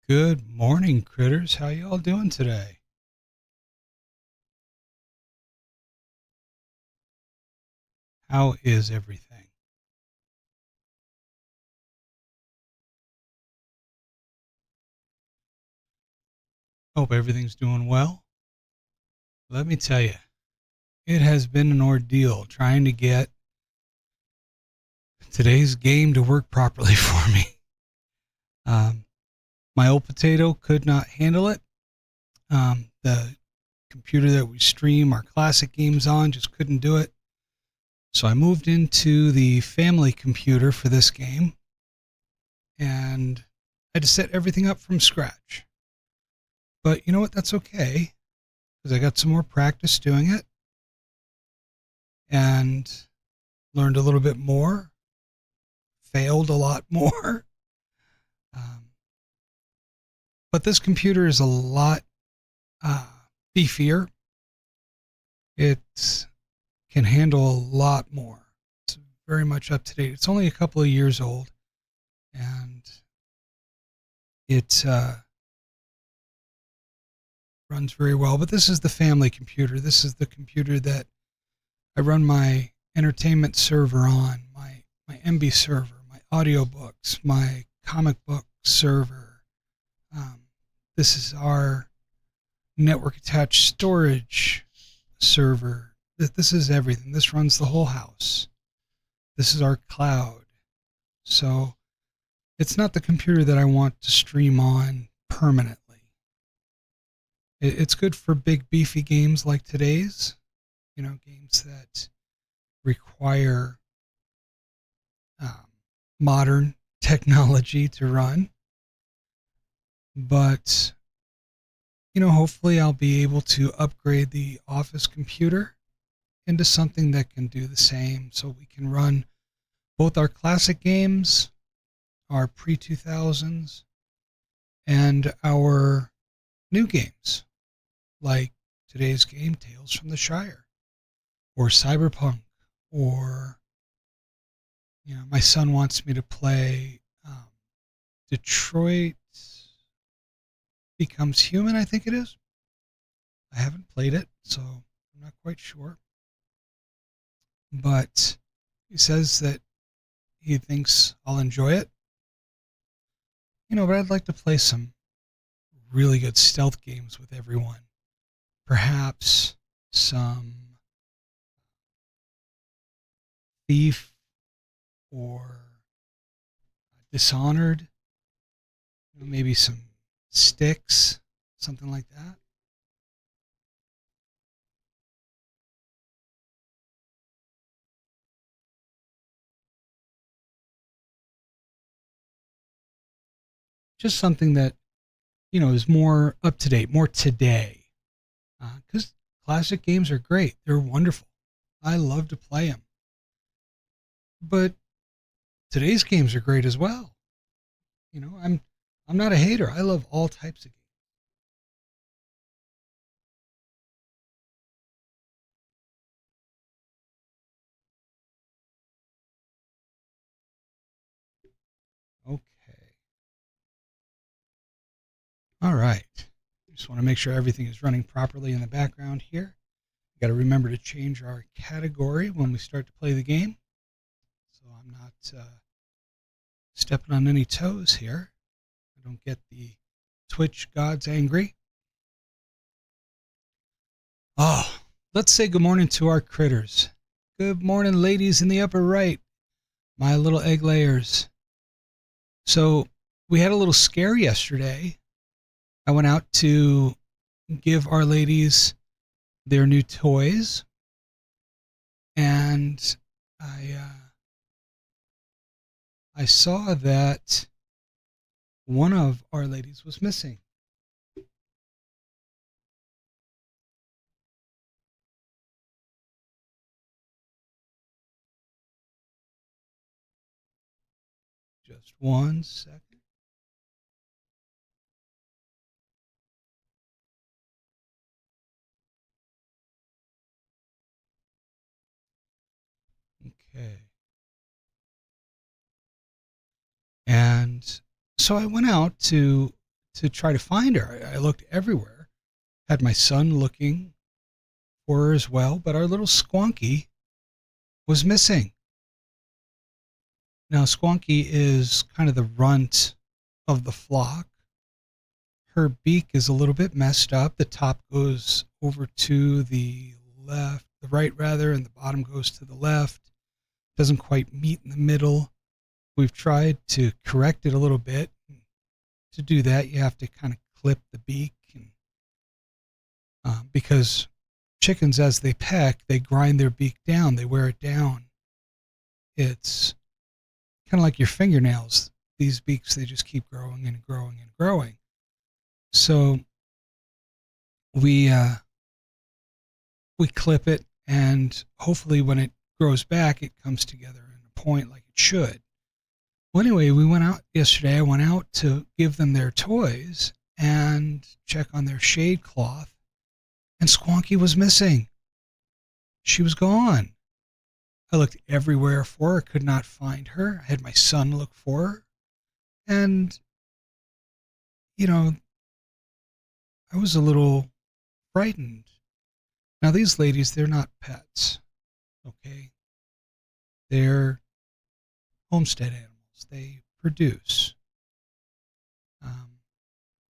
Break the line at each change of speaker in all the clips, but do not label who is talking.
Good morning, critters. How y'all doing today? How is everything? Hope everything's doing well. Let me tell you, it has been an ordeal trying to get today's game to work properly for me. Um, my old potato could not handle it. The computer that we stream our classic games on just couldn't do it. So I moved into the family computer for this game and I had to set everything up from scratch. But you know what? That's okay because I got some more practice doing it and learned a little bit more, failed a lot more. Um, but this computer is a lot uh, beefier. It can handle a lot more. It's very much up to date. It's only a couple of years old, and it runs very well. But this is the family computer. This is the computer that I run my entertainment server on, my MB server, my audiobooks, my comic book server. Um, this is our network attached storage server. This is everything. This runs the whole house. This is our cloud. So it's not the computer that I want to stream on permanently. It's good for big, beefy games like today's, games that require um, modern technology to run. But, hopefully I'll be able to upgrade the office computer into something that can do the same so we can run both our classic games, our pre 2000s, and our new games like today's game, Tales from the Shire, or Cyberpunk, or, my son wants me to play Detroit Becomes Human, I think it is. I haven't played it, so I'm not quite sure. But he says that he thinks I'll enjoy it. But I'd like to play some really good stealth games with everyone. Perhaps some Thief or Dishonored, maybe some Sticks, something like that. Just something that, is more up to date, more today. Because classic games are great. They're wonderful. I love to play them. But today's games are great as well. I'm not a hater. I love all types of games. Okay. All right. Just want to make sure everything is running properly in the background here. Got to remember to change our category when we start to play the game, so I'm not stepping on any toes here. I don't get the Twitch gods angry. Oh, let's say good morning to our critters. Good morning, ladies in the upper right, my little egg layers. So we had a little scare yesterday. I went out to give our ladies their new toys, and I saw that one of our ladies was missing. Just 1 second. Okay. And so I went out to to try to find her. I looked everywhere. Had my son looking for her as well, but our little Squonky was missing. Now, Squonky is kind of the runt of the flock. Her beak is a little bit messed up. The top goes over to the left, the right rather, and the bottom goes to the left. Doesn't quite meet in the middle. We've tried to correct it a little bit. To do that, you have to kind of clip the beak, and because chickens, as they peck, they grind their beak down. They wear it down. It's kind of like your fingernails. These beaks, they just keep growing and growing and growing. So we clip it, and hopefully when it grows back, it comes together in a point like it should. Well, anyway, we went out yesterday. I went out to give them their toys and check on their shade cloth, and Squonky was missing. She was gone. I looked everywhere for her, could not find her. I had my son look for her. And, I was a little frightened. Now, these ladies, they're not pets, okay? They're homestead animals. They produce.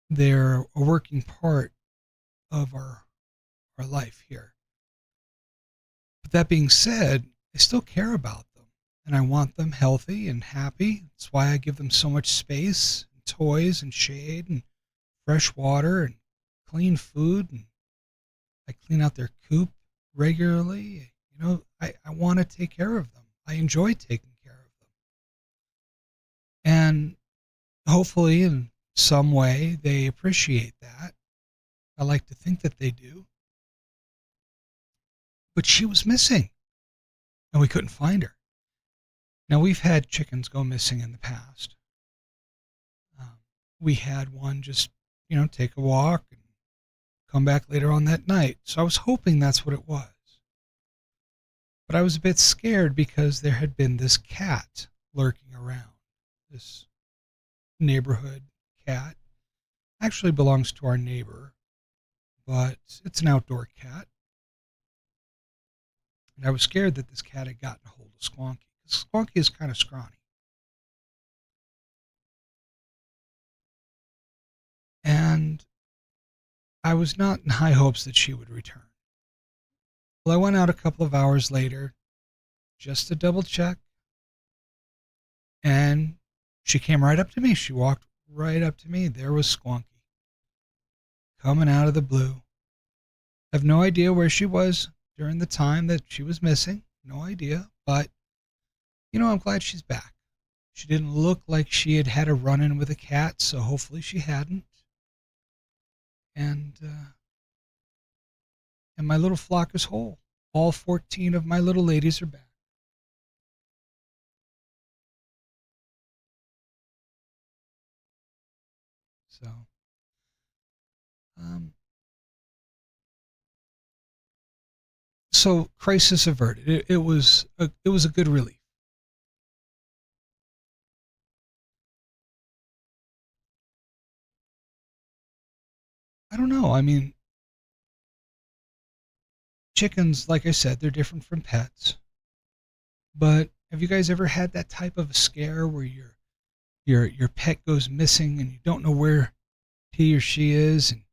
They're a working part of our life here. But that being said, I still care about them, and I want them healthy and happy. That's why I give them so much space, and toys, and shade, and fresh water, and clean food, and I clean out their coop regularly. I want to take care of them. I enjoy taking care of them. And hopefully in some way they appreciate that. I like to think that they do. But she was missing, and we couldn't find her. Now, we've had chickens go missing in the past. We had one just, take a walk and come back later on that night. So I was hoping that's what it was. But I was a bit scared because there had been this cat lurking around. This neighborhood cat. Actually belongs to our neighbor, but it's an outdoor cat. And I was scared that this cat had gotten a hold of Squonky. Squonky is kind of scrawny. And I was not in high hopes that she would return. Well, I went out a couple of hours later just to double check, and she came right up to me. She walked right up to me. There was Squonky, coming out of the blue. I have no idea where she was during the time that she was missing. No idea. But, I'm glad she's back. She didn't look like she had had a run-in with a cat, so hopefully she hadn't. And my little flock is whole. All 14 of my little ladies are back. So, crisis averted. It was a good relief. I don't know. I mean, chickens, like I said, they're different from pets. But have you guys ever had that type of a scare where your pet goes missing and you don't know where he or she is, and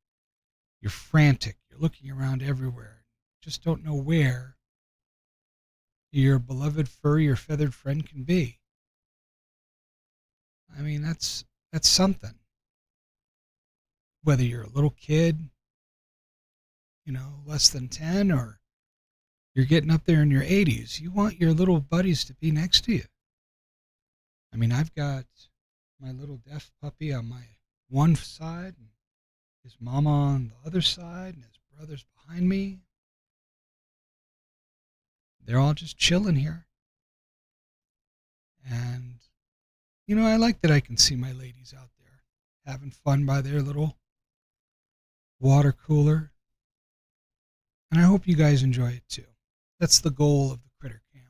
you're frantic, you're looking around everywhere, just don't know where your beloved furry or feathered friend can be? I mean, that's something. Whether you're a little kid, less than 10, or you're getting up there in your 80s, you want your little buddies to be next to you. I mean, I've got my little deaf puppy on my one side, and his mama on the other side, and his brother's behind me. They're all just chilling here. And, I like that I can see my ladies out there having fun by their little water cooler. And I hope you guys enjoy it too. That's the goal of the Critter Camp.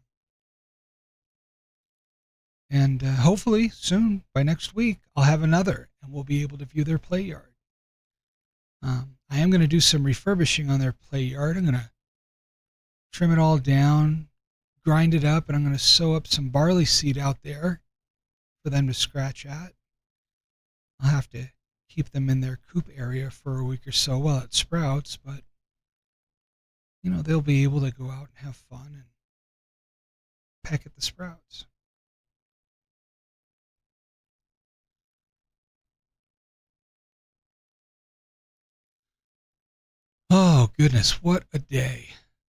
And hopefully soon, by next week, I'll have another and we'll be able to view their play yard. I am going to do some refurbishing on their play yard. I'm going to trim it all down, grind it up, and I'm going to sow up some barley seed out there for them to scratch at. I'll have to keep them in their coop area for a week or so while it sprouts, but they'll be able to go out and have fun and peck at the sprouts. Oh, goodness, what a day.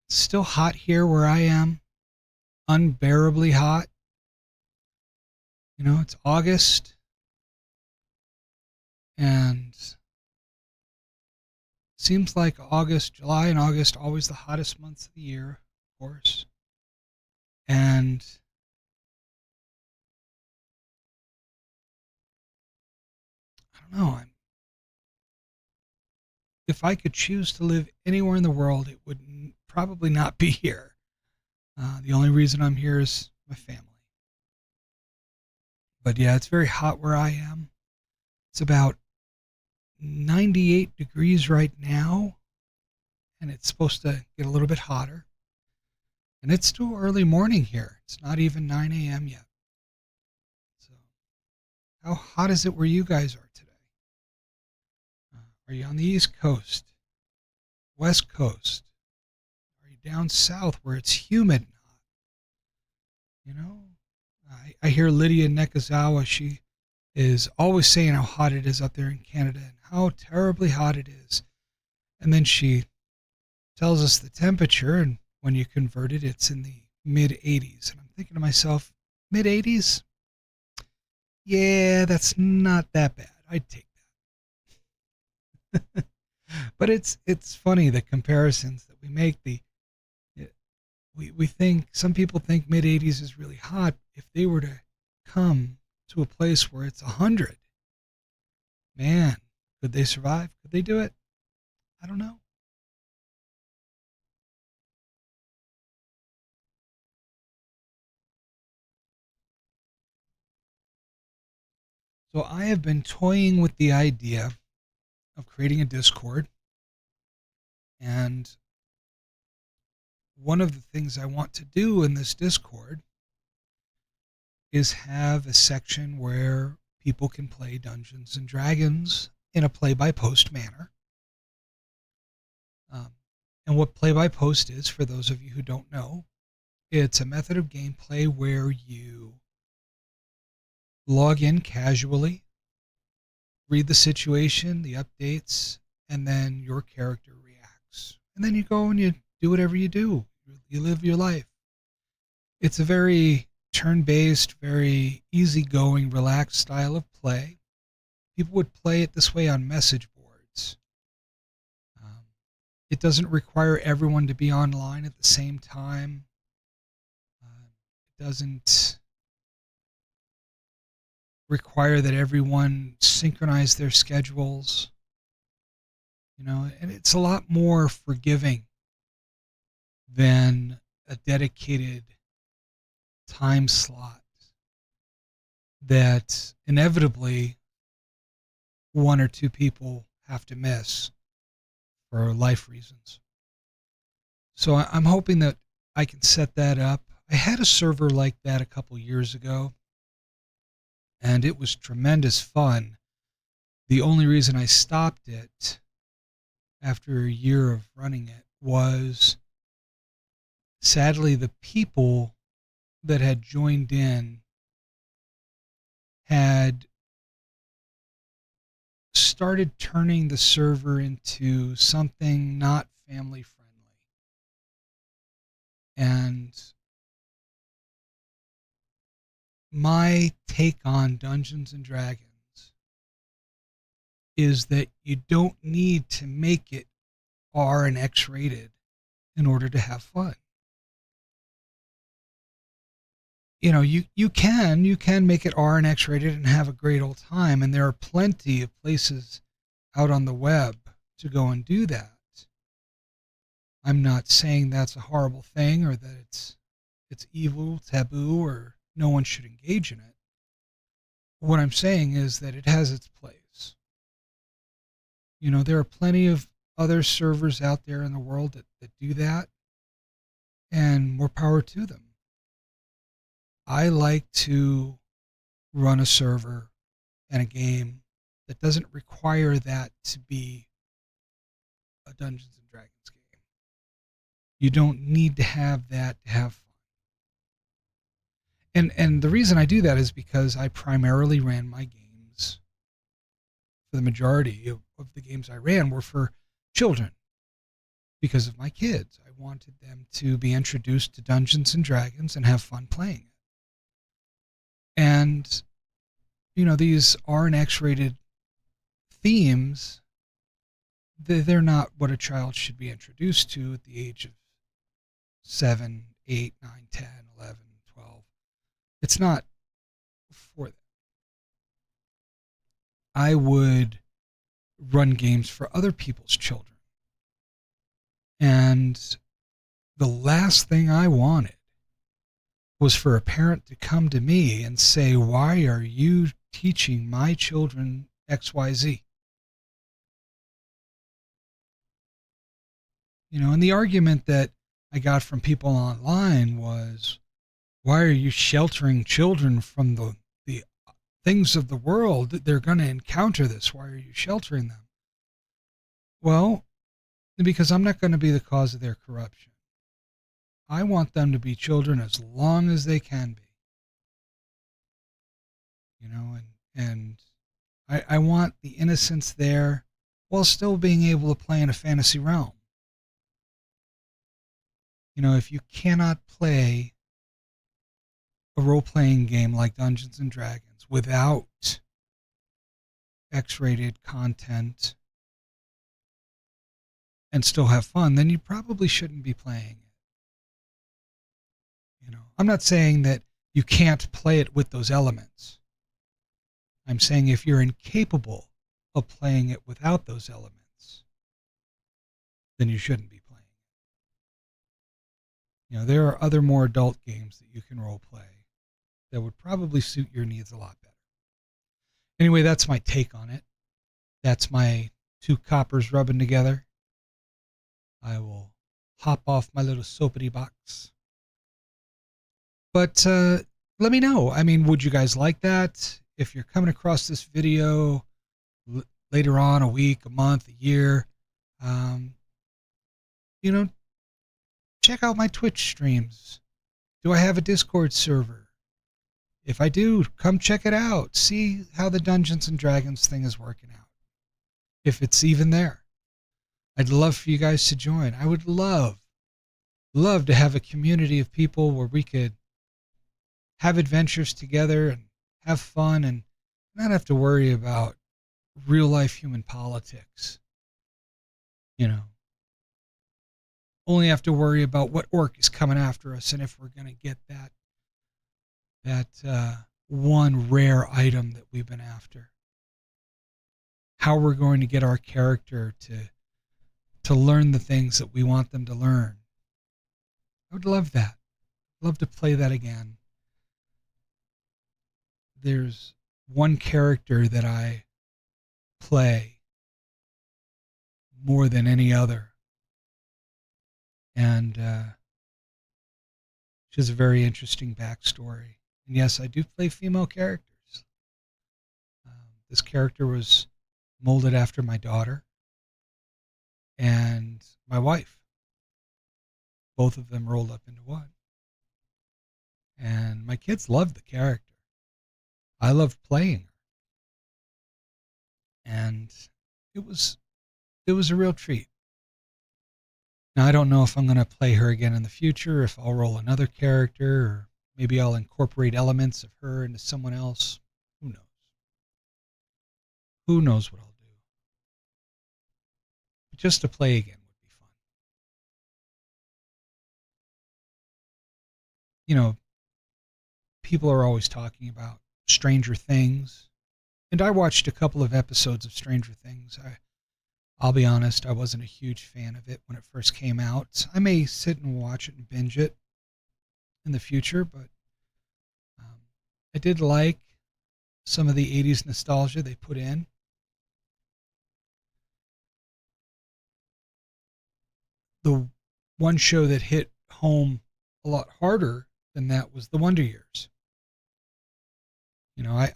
It's still hot here where I am, unbearably hot. It's August, and seems like July and August, always the hottest months of the year, of course. And I don't know, if I could choose to live anywhere in the world, it would probably not be here. The only reason I'm here is my family. But yeah, it's very hot where I am. It's about 98 degrees right now, and it's supposed to get a little bit hotter. And it's still early morning here. It's not even 9 a.m. yet. So how hot is it where you guys are today? Are you on the East Coast, West Coast? Are you down south where it's humid and hot? I hear Lydia Nekazawa. She is always saying how hot it is up there in Canada and how terribly hot it is. And then she tells us the temperature, and when you convert it, it's in the mid-80s. And I'm thinking to myself, mid-80s? Yeah, that's not that bad. I'd take that. But it's funny, the comparisons that we make. We think, some people think mid-80s is really hot. If they were to come to a place where it's 100, man, could they survive? Could they do it? I don't know. So I have been toying with the idea of creating a Discord, and one of the things I want to do in this Discord is have a section where people can play Dungeons and Dragons in a play-by-post manner. And what play-by-post is, for those of you who don't know, it's a method of gameplay where you log in casually, read the situation, the updates, and then your character reacts. And then you go and you do whatever you do. You live your life. It's a very turn-based, very easygoing, relaxed style of play. People would play it this way on message boards. It doesn't require everyone to be online at the same time. It doesn't require that everyone synchronize their schedules. And it's a lot more forgiving than a dedicated time slot that inevitably one or two people have to miss for life reasons. So I'm hoping that I can set that up. I had a server like that a couple years ago, and it was tremendous fun. The only reason I stopped it after a year of running it was, sadly, the people that had joined in had started turning the server into something not family friendly. And my take on Dungeons and Dragons is that you don't need to make it R and X rated in order to have fun. You can make it R and X rated and have a great old time, and there are plenty of places out on the web to go and do that. I'm not saying that's a horrible thing or that it's evil, taboo, or no one should engage in it. What I'm saying is that it has its place. There are plenty of other servers out there in the world that do that, and more power to them. I like to run a server and a game that doesn't require that to be a Dungeons and Dragons game. You don't need to have that to have fun. And the reason I do that is because I primarily ran my games, for the majority of the games I ran were for children because of my kids. I wanted them to be introduced to Dungeons and Dragons and have fun playing it. And, these R and X rated themes, they're not what a child should be introduced to at the age of 7, 8, 9, 10, 11, 12. It's not for them. I would run games for other people's children. And the last thing I wanted was for a parent to come to me and say, "Why are you teaching my children XYZ?" And the argument that I got from people online was, "Why are you sheltering children from the things of the world? They're going to encounter this. Why are you sheltering them?" Well, because I'm not going to be the cause of their corruption. I want them to be children as long as they can be. And I want the innocence there while still being able to play in a fantasy realm. If you cannot play a role-playing game like Dungeons and Dragons without X-rated content and still have fun, then you probably shouldn't be playing it. I'm not saying that you can't play it with those elements. I'm saying if you're incapable of playing it without those elements, then you shouldn't be playing it. There are other more adult games that you can role play that would probably suit your needs a lot better. Anyway, that's my take on it. That's my two coppers rubbing together. I will hop off my little soapity box. But let me know. Would you guys like that? If you're coming across this video later on, a week, a month, a year, check out my Twitch streams. Do I have a Discord server? If I do, come check it out. See how the Dungeons and Dragons thing is working out. If it's even there. I'd love for you guys to join. I would love to have a community of people where we could have adventures together and have fun and not have to worry about real life human politics. Only have to worry about what orc is coming after us and if we're going to get that one rare item that we've been after. How we're going to get our character to learn the things that we want them to learn. I would love that. I'd love to play that again. There's one character that I play more than any other. And she has a very interesting backstory. And yes, I do play female characters. This character was molded after my daughter and my wife. Both of them rolled up into one. And my kids loved the character. I loved playing her. And it was a real treat. Now, I don't know if I'm going to play her again in the future, if I'll roll another character, or maybe I'll incorporate elements of her into someone else. Who knows? Who knows what I'll do? But just to play again would be fun. People are always talking about Stranger Things, and I watched a couple of episodes of Stranger Things. I'll be honest, I wasn't a huge fan of it when it first came out. I may sit and watch it and binge it in the future, but I did like some of the 80s nostalgia they put in. the one show that hit home a lot harder than that was The Wonder Years.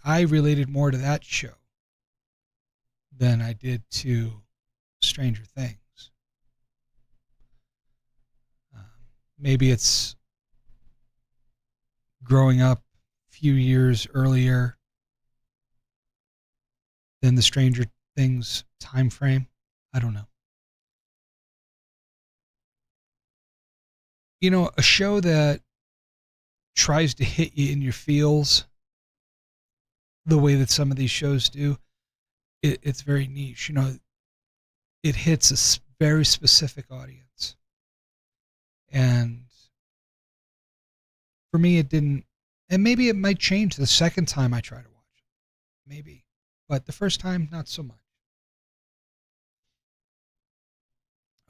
I related more to that show than I did to Stranger Things. Um, Maybe it's growing up a few years earlier than the Stranger Things time frame. I don't know. A show that tries to hit you in your feels the way that some of these shows do, it's very niche. It hits a very specific audience. And for me, it didn't. And maybe it might change the second time I try to watch it. Maybe. But the first time, not so much.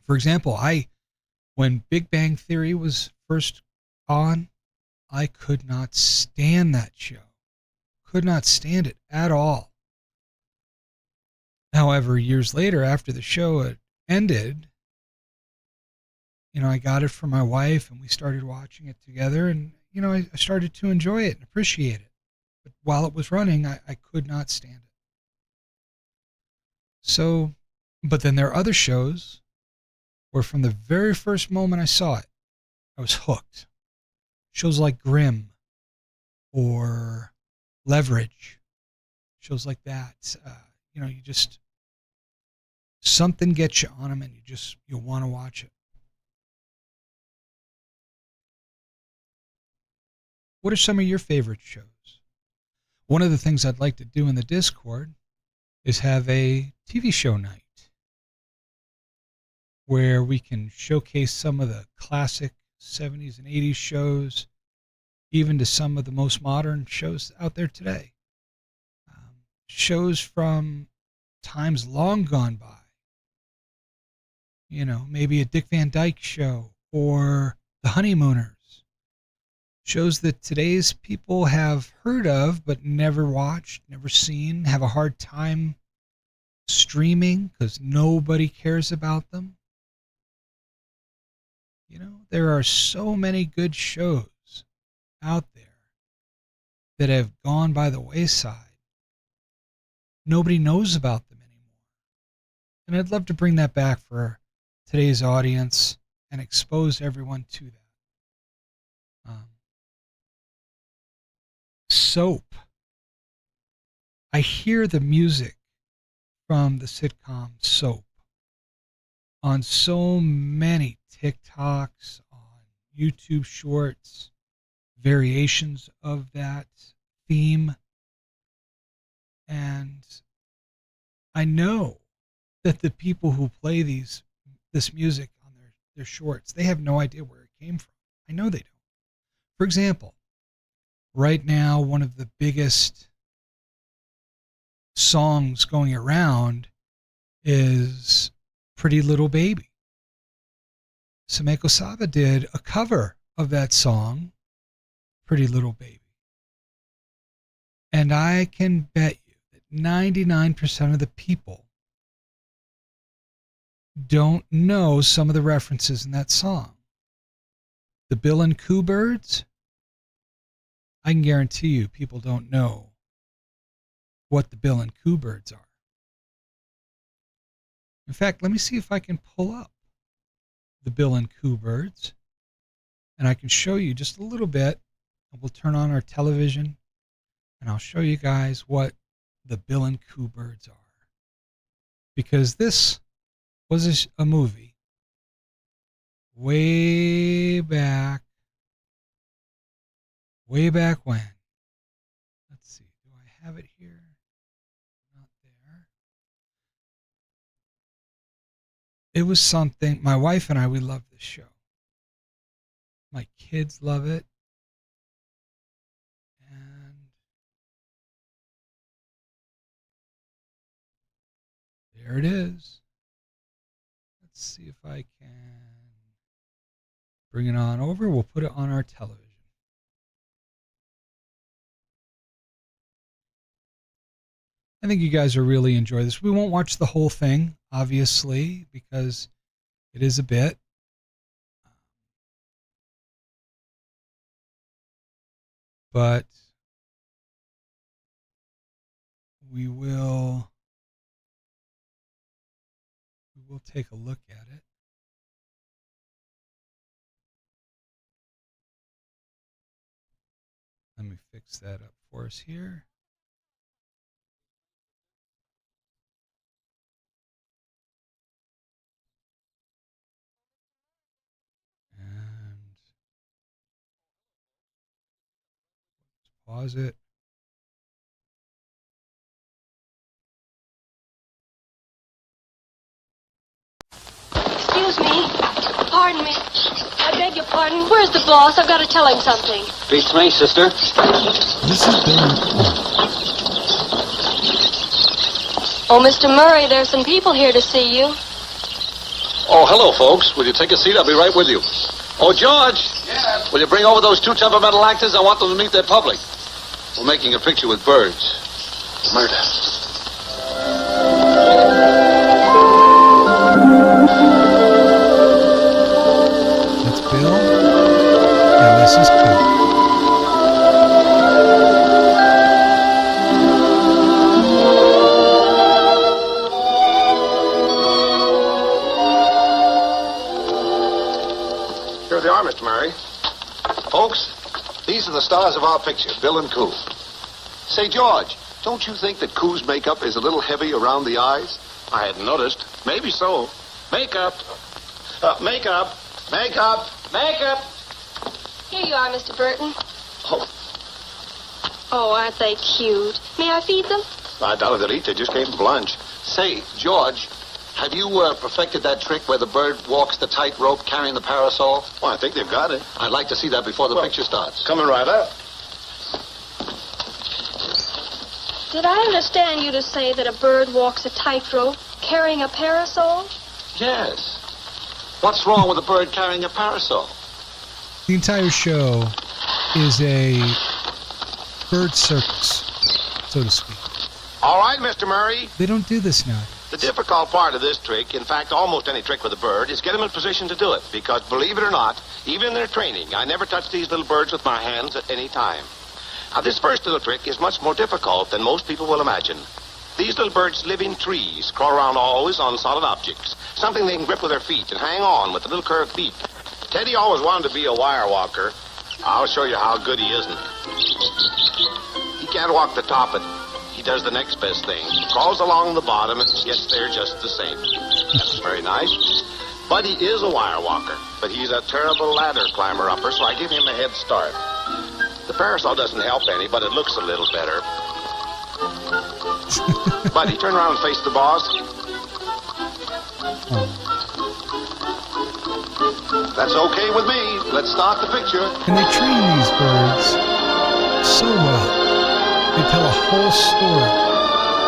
For example, when Big Bang Theory was first on, I could not stand that show. Could not stand it at all. However, years later, after the show had ended, I got it for my wife and we started watching it together, and, I started to enjoy it and appreciate it. But while it was running, I could not stand it. So, but then there are other shows where from the very first moment I saw it, I was hooked. Shows like Grimm or Leverage, shows like that. You just, something gets you on them and you'll want to watch it. What are some of your favorite shows? One of the things I'd like to do in the Discord is have a TV show night where we can showcase some of the classic 70s and 80s shows, even to some of the most modern shows out there today. Shows from times long gone by. Maybe a Dick Van Dyke show or The Honeymooners. Shows that today's people have heard of but never watched, never seen, have a hard time streaming because nobody cares about them. There are so many good shows out there that have gone by the wayside. Nobody knows about them anymore. And I'd love to bring that back for today's audience and expose everyone to that. Soap. I hear the music from the sitcom Soap on so many TikToks, on YouTube shorts, variations of that theme. And I know that the people who play this music on their shorts, they have no idea where it came from. I know they don't. For example, right now, one of the biggest songs going around is Pretty Little Baby. Sameko Saba did a cover of that song, Pretty Little Baby. And I can bet you that 99% of the people don't know some of the references in that song. The Bill and Coo Birds, I can guarantee you people don't know what the Bill and Coo Birds are. In fact, let me see if I can pull up the Bill and Coo Birds, and I can show you just a little bit. We'll turn on our television, and I'll show you guys what the Bill and Coo Birds are. Because this was a movie way back when. Let's see, do I have it here? Not there. It was something, my wife and I, we love this show. My kids love it. And there it is. Let's see if I can bring it on over. We'll put it on our television. I think you guys will really enjoy this. We won't watch the whole thing, obviously, because it is a bit. but we will take a look at it. Let me fix that up for us here. And pause it.
Excuse me. Pardon me. I beg your pardon. Where's the boss? I've got to tell him something.
Beats me, sister.
This is Bill.
Oh, Mr. Murray, there's some people here to see you.
Oh, hello, folks. Will you take a seat? I'll be right with you. Oh, George.
Yes?
Will you bring over those two temperamental actors? I want them to meet their public. We're making a picture with birds. Murder.
That's Bill, and this is Pooh.
Here they are, Mr. Murray.
Folks, these are the stars of our picture, Bill and Coo. Say, George, don't you think that Coo's makeup is a little heavy around the eyes?
I hadn't noticed. Maybe so. Makeup. Makeup. Makeup. Makeup.
Here you are, Mr. Burton.
Oh,
Oh, aren't they cute? May I feed them?
I doubt they'll eat. They just came from lunch.
Say, George, have you perfected that trick where the bird walks the tightrope carrying the parasol?
Well, I think they've got it.
I'd like to see that before the picture starts.
Coming right up.
Did I understand you to say that a bird walks a tightrope carrying a parasol?
Yes. What's wrong with a bird carrying a parasol?
The entire show is a bird circus, so to speak.
All right, Mr. Murray.
They don't do this now.
The difficult part of this trick, in fact, almost any trick with a bird, is get them in position to do it. Because, believe it or not, even in their training, I never touch these little birds with my hands at any time. Now, this first little trick is much more difficult than most people will imagine. These little birds live in trees, crawl around always on solid objects, something they can grip with their feet and hang on with a little curved beak. Teddy always wanted to be a wire walker. I'll show you how good he isn't. He can't walk the top, but he does the next best thing. He crawls along the bottom and gets there just the same. That's very nice. Buddy is a wire walker, but he's a terrible ladder climber-upper, so I give him a head start. The parasol doesn't help any, but it looks a little better. Buddy, turn around and face the boss. That's okay with me. Let's start the picture.
And they train these birds so well. They tell a whole story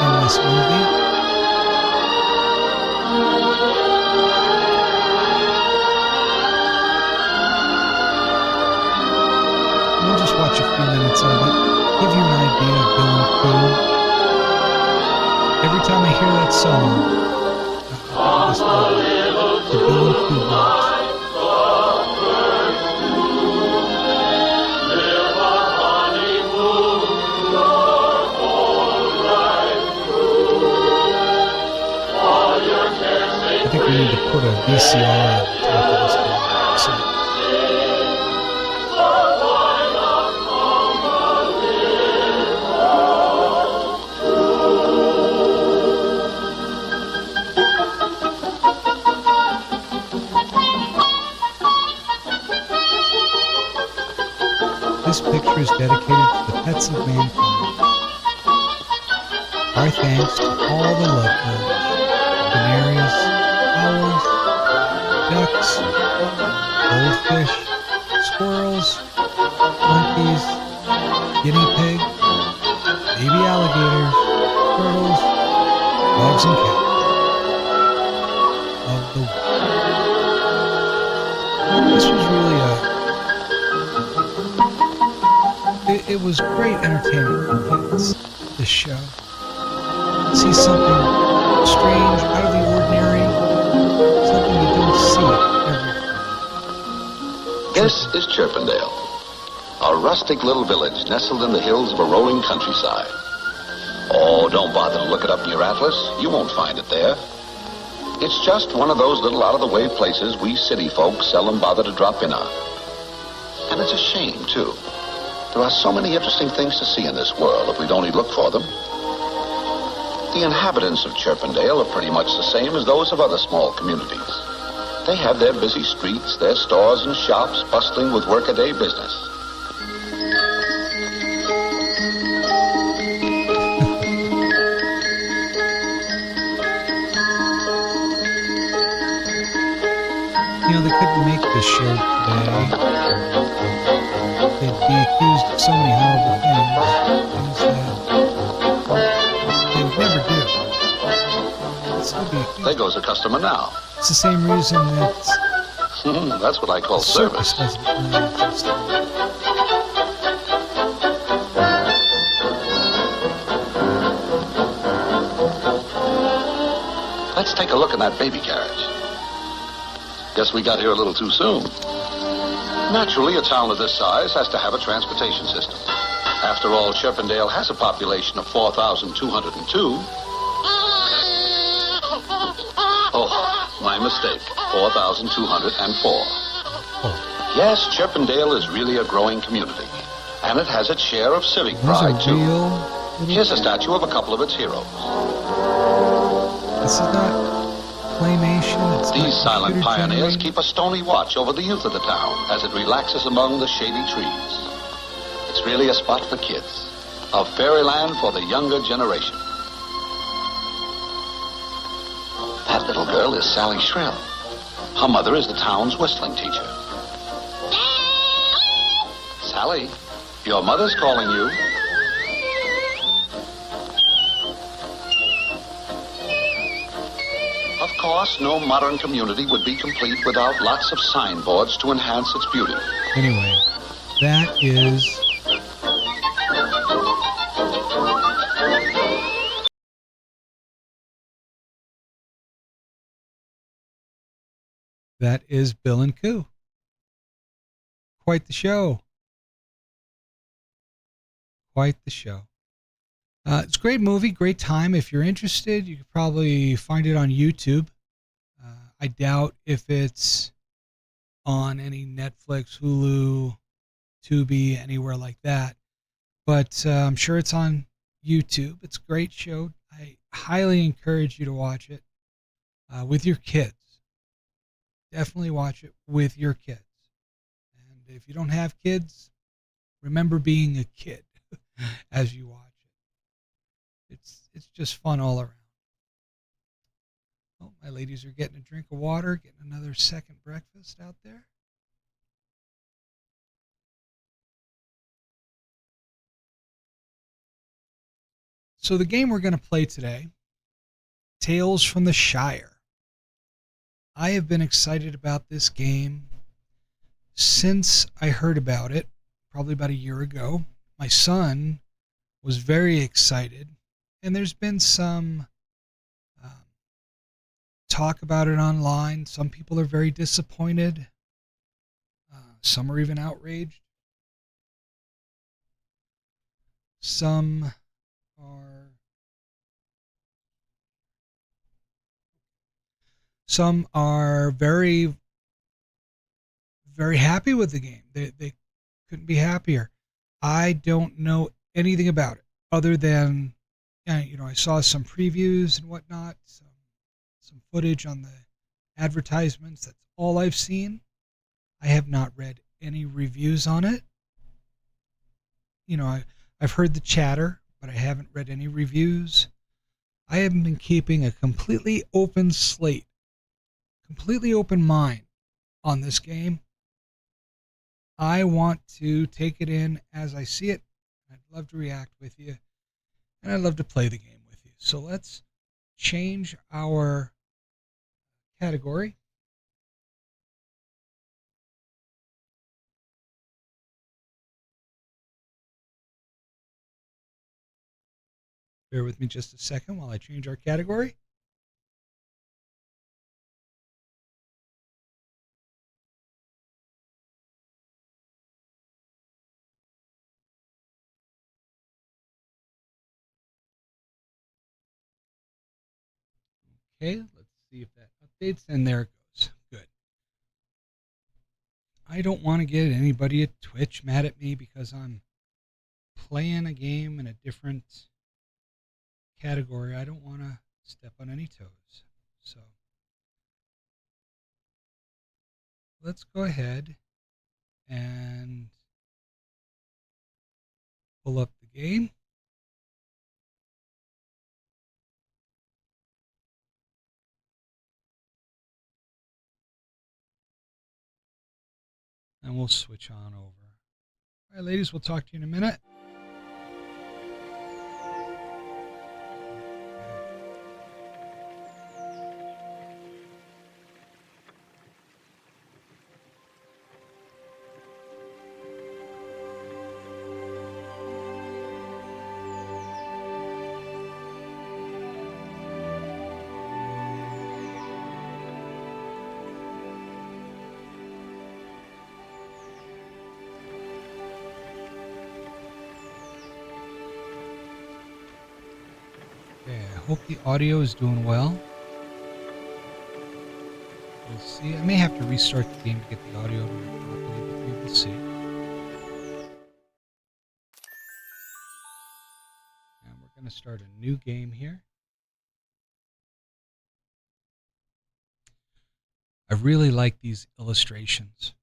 in this movie. We'll just watch a few minutes of it, give you an idea of Bill and Coo. Every time I hear that song, this movie, the Bill and Coo birds. I think we need to put a VCR on top of this movie. So, this picture is dedicated to the pets of mankind. Our thanks to all the lovebirds, canaries, owls, ducks, goldfish, squirrels, monkeys, guinea pig, baby alligators, turtles, dogs and cats of the world. This was really it was great entertainment for kids, this show. See something strange, out of the ordinary, something you don't see every day.
This is Chirpendale. A rustic little village nestled in the hills of a rolling countryside. Oh, don't bother to look it up in your atlas. You won't find it there. It's just one of those little out-of-the-way places we city folks seldom bother to drop in on. And it's a shame, too. There are so many interesting things to see in this world if we'd only look for them. The inhabitants of Chirpendale are pretty much the same as those of other small communities. They have their busy streets, their stores and shops bustling with workaday business.
You know, they couldn't make this show today. They'd be accused of so many horrible things that they would never do. They'd still be accused.
There goes a customer now.
It's the same reason that
That's what I call
the circus
service.
doesn't really exist.
Let's take a look in that baby carriage. Guess we got here a little too soon. Naturally, a town of this size has to have a transportation system. After all, Chirpendale has a population of 4,202. Oh, my mistake. 4,204. Yes, Chirpendale is really a growing community. And it has its share of civic
These
pride,
are
too.
real.
Here's a statue of a couple of its heroes.
This is not claymation. It's
These
not
silent
computer
pioneers
generated.
keep a stony watch over the youth of the town as it relaxes among the shady trees. It's really a spot for kids, a fairyland for the younger generation. That little girl is Sally Shrill. Her mother is the town's whistling teacher. Sally, your mother's calling you. Of course, no modern community would be complete without lots of signboards to enhance its beauty.
Anyway, that is Bill and Coo. Quite the show. Quite the show. It's a great movie, great time. If you're interested, you could probably find it on YouTube. I doubt if it's on any Netflix, Hulu, Tubi, anywhere like that. But I'm sure it's on YouTube. It's a great show. I highly encourage you to watch it with your kids. Definitely watch it with your kids. And if you don't have kids, remember being a kid as you watch it. It's just fun all around. Oh, my ladies are getting a drink of water, getting another second breakfast out there. So the game we're going to play today, Tales from the Shire. I have been excited about this game since I heard about it, probably about a year ago. My son was very excited, and there's been some talk about it online. Some people are very disappointed. Some are even outraged. Some are very, very happy with the game. They couldn't be happier. I don't know anything about it other than, I saw some previews and whatnot, some footage on the advertisements. That's all I've seen. I have not read any reviews on it. I've heard the chatter, but I haven't read any reviews. I have been keeping a completely open slate, completely open mind on this game. I want to take it in as I see it. I'd love to react with you, and I'd love to play the game with you. So let's change our category. Bear with me just a second while I change our category. Okay, let's see if that updates. And there it goes. Good. I don't want to get anybody at Twitch mad at me because I'm playing a game in a different category. I don't want to step on any toes. So let's go ahead and pull up the game. And we'll switch on over. All right, ladies, we'll talk to you in a minute. Okay, I hope the audio is doing well. We'll see. I may have to restart the game to get the audio to work properly, but we will see. And we're going to start a new game here. I really like these illustrations.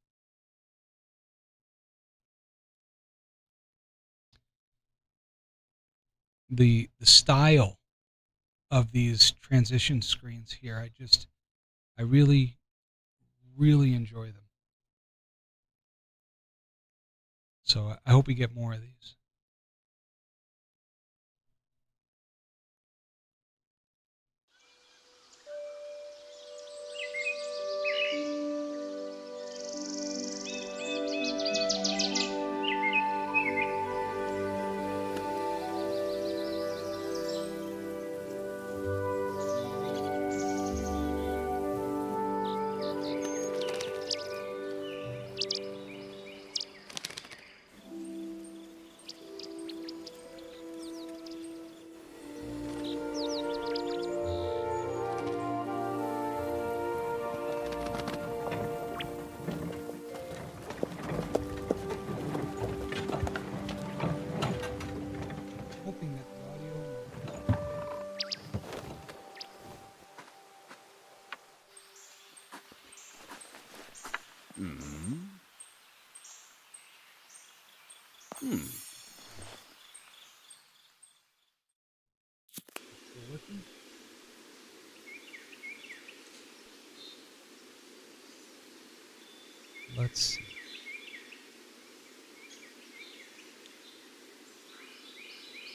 The style of these transition screens here, I really enjoy them. So I hope we get more of these. Hoping that the audio. Still working? Let's see.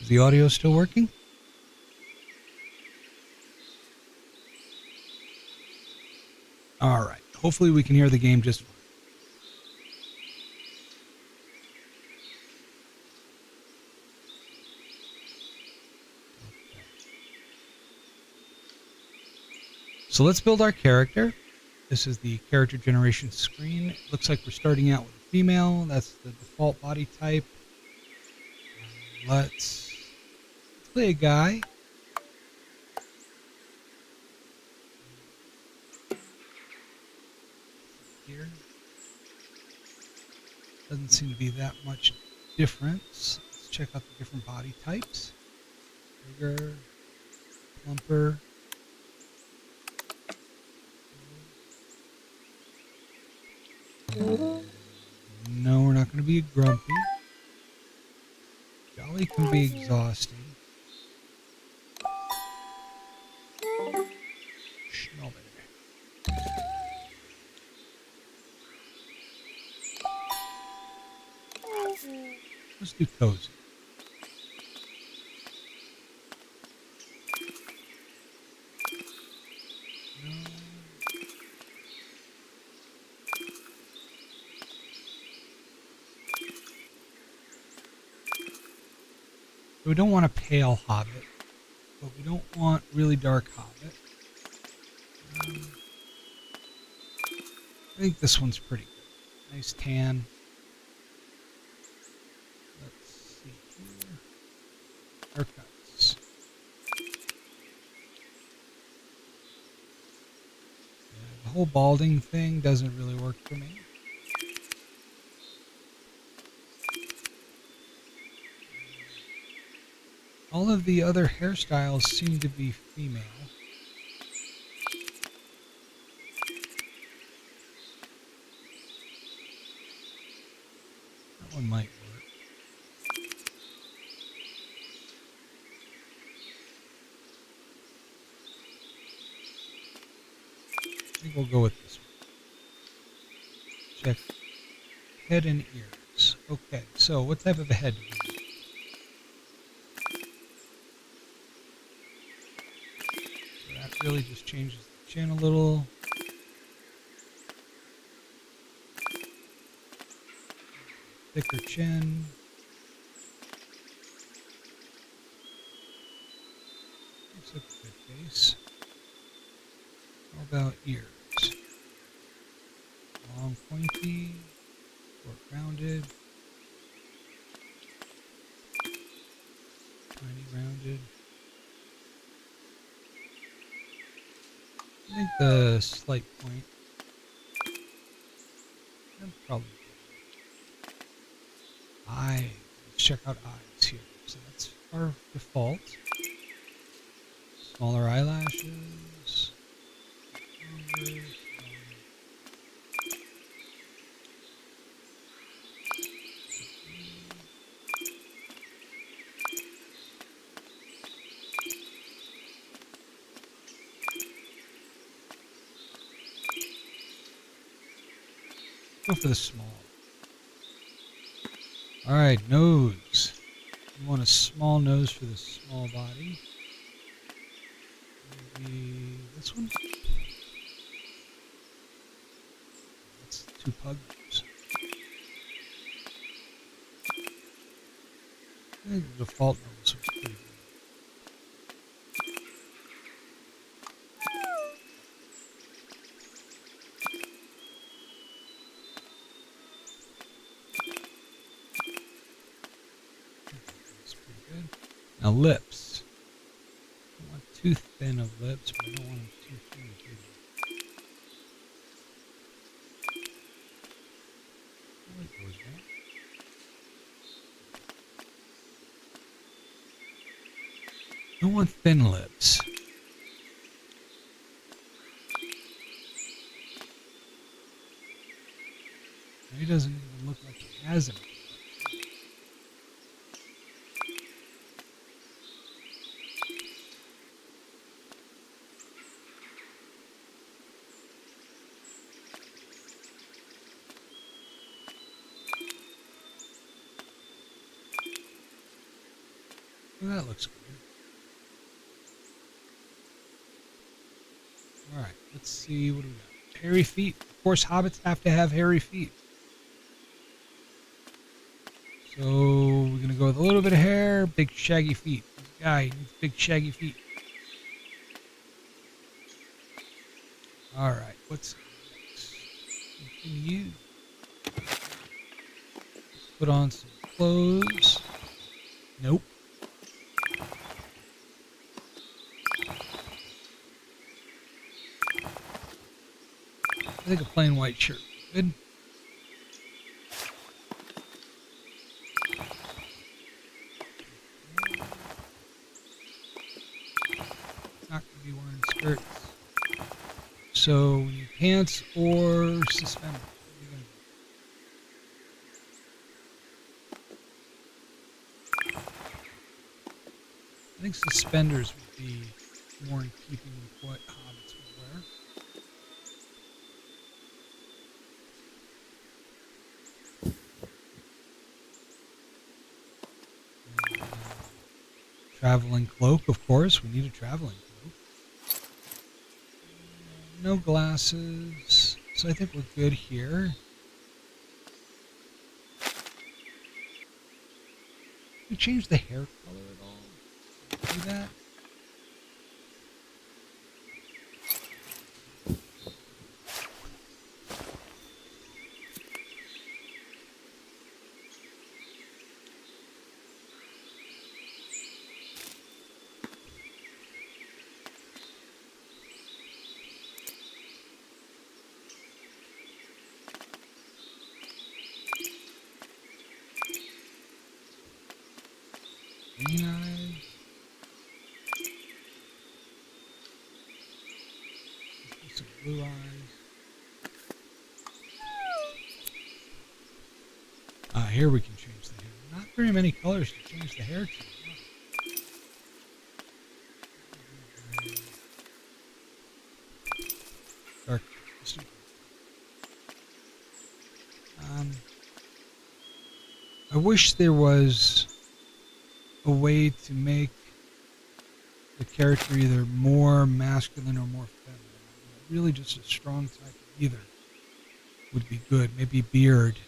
Is the audio still working? All right. Hopefully we can hear the game just fine. Okay. So let's build our character. This is the character generation screen. It looks like we're starting out with a female. That's the default body type. Let's play a guy. Here. Doesn't seem to be that much difference. Let's check out the different body types. Bigger, plumper. No, we're not going to be grumpy. Jolly can be exhausting. Schnobber. Let's do cozy. No. We don't want a pale hobbit, but we don't want really dark hobbit. I think this one's pretty good. Nice tan. Let's see here. Haircuts. whole balding thing doesn't really work for me. All of the other hairstyles seem to be female. That one might work. I think we'll go with this one. Check head and ears. Okay, so what type of a head do we need? So that really just changes the chin a little. Thicker chin. Looks like a good face. How about ears? Long, pointy, short, rounded, tiny, rounded. I think the slight point. That'd probably be good. Eyes. Let's check out eyes here. So that's our default. Smaller eyelashes. Longer, smaller. Go for the small. All right, nose. You want a small nose for the small body. Maybe this one? That's two pug nose. I think the default nose was pretty good. That's pretty good. Now lips. I don't want too thin of lips, but I don't want them too thin either. I like those, right? I don't want thin lips. He doesn't even look like he has any. Well, that looks good. All right, let's see what do we got. Hairy feet. Of course, hobbits have to have hairy feet. So we're gonna go with a little bit of hair, big shaggy feet. This guy needs big shaggy feet. All right, what's next? Continue. Put on some clothes. Nope. I think a plain white shirt. Good. Not going to be wearing skirts. So we need pants or suspenders. What are you gonna do? I think suspenders would be more in keeping with what hobbits would wear. Traveling cloak, of course. We need a traveling cloak. No glasses. So I think we're good here. Can we change the hair color at all? Do that? Green eyes. Let's do some blue eyes. Here we can change the hair. Not very many colors to change the hair to. Dark. I wish there was a way to make the character either more masculine or more feminine. Really just a strong type of either would be good. Maybe beard,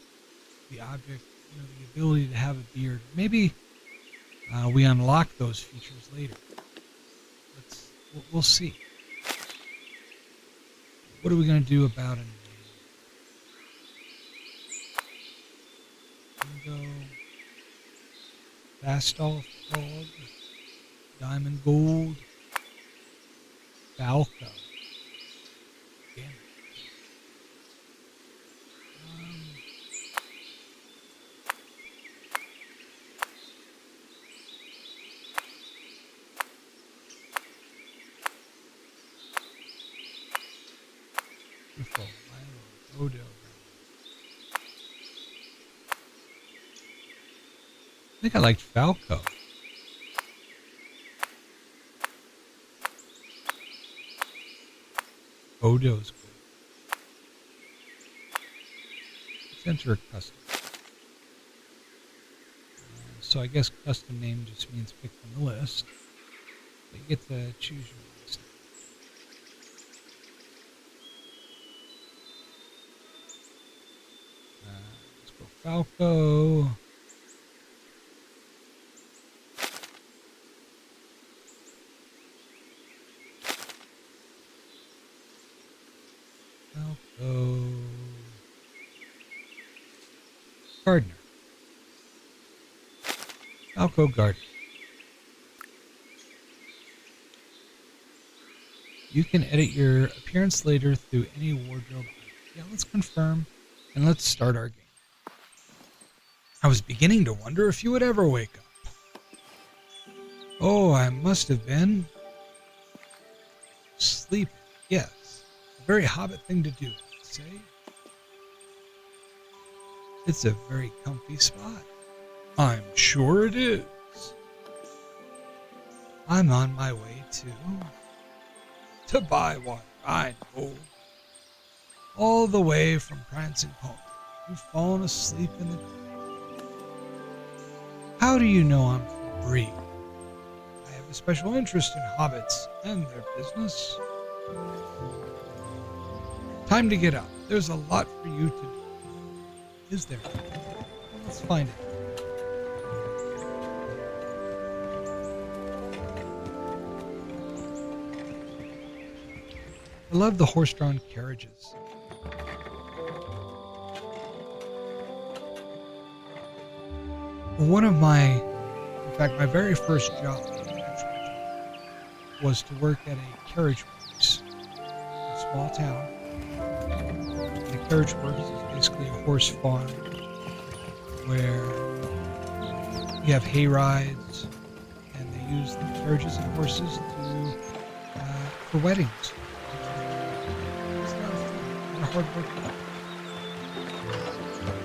the object, the ability to have a beard. Maybe we unlock those features later. We'll see. What are we going to do about it? Indigo, Fastall Fog, Diamond Gold, Falco. Damn it. Beautiful. Milo, Odo. I think I liked Falco. Odo's good. Let's enter a custom. So I guess custom name just means pick from the list. But you get to choose your list. Let's go Falco. Falco. Gardener. Falco Gardener. You can edit your appearance later through any wardrobe. Yeah, let's confirm and let's start our game. I was beginning to wonder if you would ever wake up. Oh, I must have been sleeping. Yes, a very hobbit thing to do, I'd say. It's a very comfy spot. I'm sure it is. I'm on my way to buy water. I know. All the way from Prancing Pony. You've fallen asleep in the... How do you know I'm from Bree? I have a special interest in hobbits and their business. Time to get up. There's a lot for you to do. Is there? Let's find it. I love the horse-drawn carriages. One of my very first job was to work at a carriage works in a small town. And a carriage works is basically a horse farm where you have hay rides, and they use the carriages and horses for weddings. It's a lot of fun, a lot of hard work.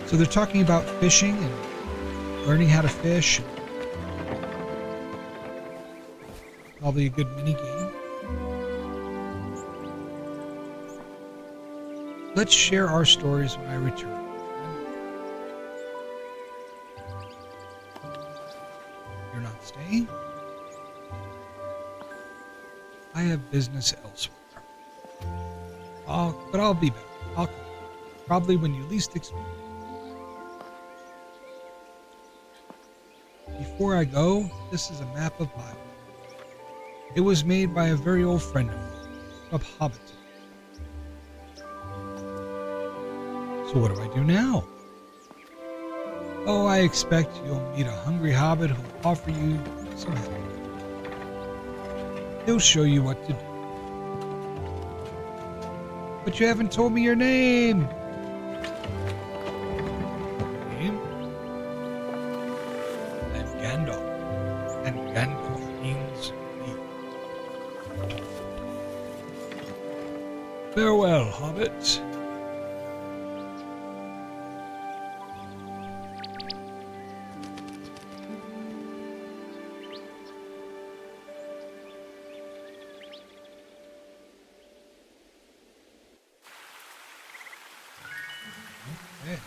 So they're talking about fishing and learning how to fish. Probably a good mini game. Let's share our stories when I return. You're not staying? I have business elsewhere. But I'll be back. I'll come. Probably when you least expect it. Before I go, this is a map of Bible. It was made by a very old friend of mine, of Hobbiton. So what do I do now? Oh, I expect you'll meet a hungry hobbit who'll offer you some help. He'll show you what to do. But you haven't told me your name. Name? I'm Gandalf. and Gandalf means me. Farewell, hobbits. Okay.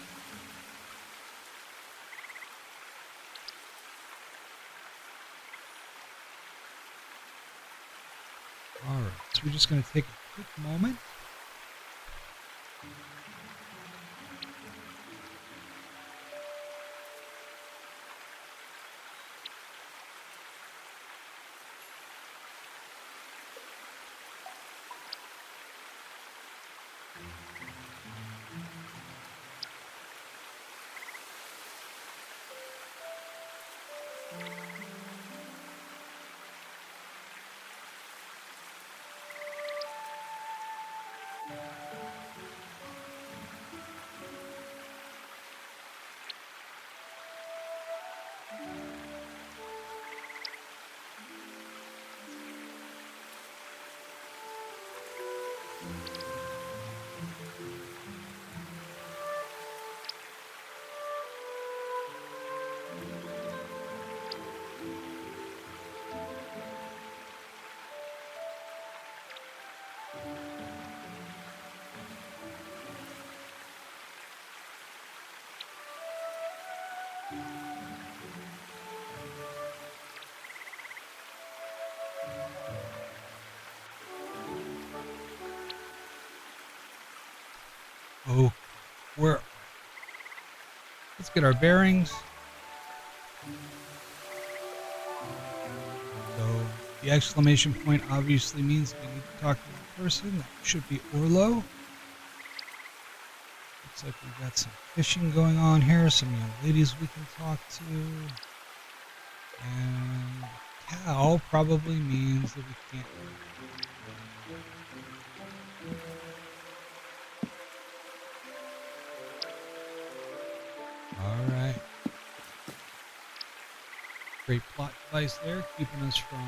All right, so we're just going to take a quick moment. Oh, let's get our bearings. So the exclamation point obviously means we need to talk to the person. That should be Orlo. Looks like we've got some fishing going on here, some young ladies we can talk to. And cow probably means that we can't. All right. Great plot device there, keeping us from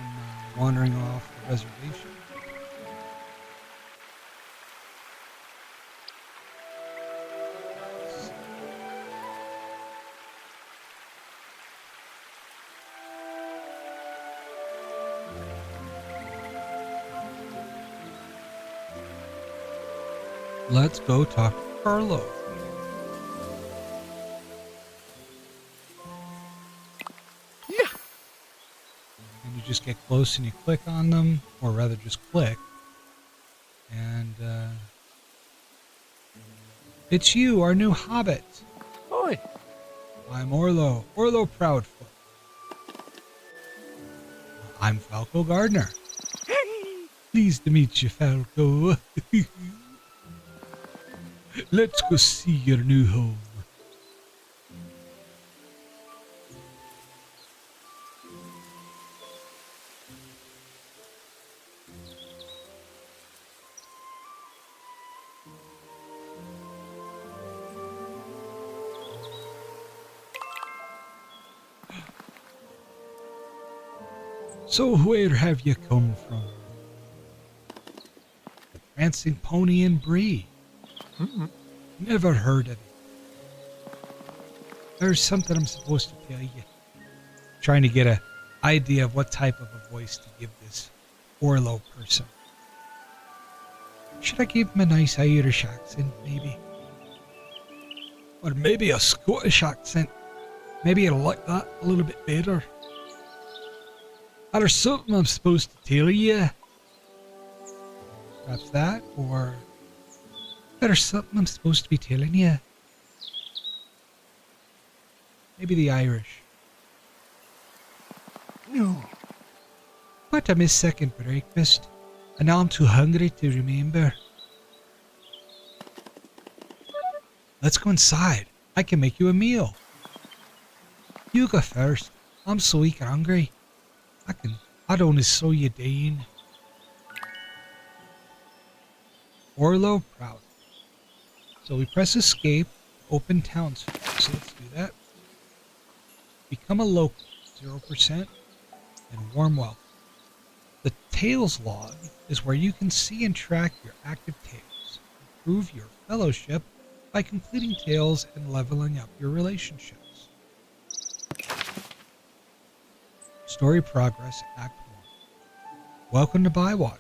wandering off the reservation. Let's go talk to Carlo. And you just get close and you click on them, or rather just click. And it's you, our new hobbit.
Oi.
I'm Orlo Proudfoot. I'm Falco Gardner. Pleased to meet you, Falco. Let's go see your new home. So where have you come from? The Prancing Pony and Bree. Never heard of it. There's something I'm supposed to tell you. Trying to get an idea of what type of a voice to give this Orlo person. Should I give him a nice Irish accent, maybe? Or maybe a Scottish accent. Maybe I'll like that a little bit better. There's something I'm supposed to tell you. Perhaps that, or there's something I'm supposed to be telling you. Maybe the Irish.
No.
But I missed second breakfast, and now I'm too hungry to remember. Let's go inside. I can make you a meal. You go first. I'm so weak and hungry. I don't slow you down. Orlo Proud. So we press escape, open towns. So let's do that. Become a local, 0%. and warm welcome. The Tales log is where you can see and track your active tales, improve your fellowship by completing tales and leveling up your relationships. Story Progress Act 1. Welcome to Bywater.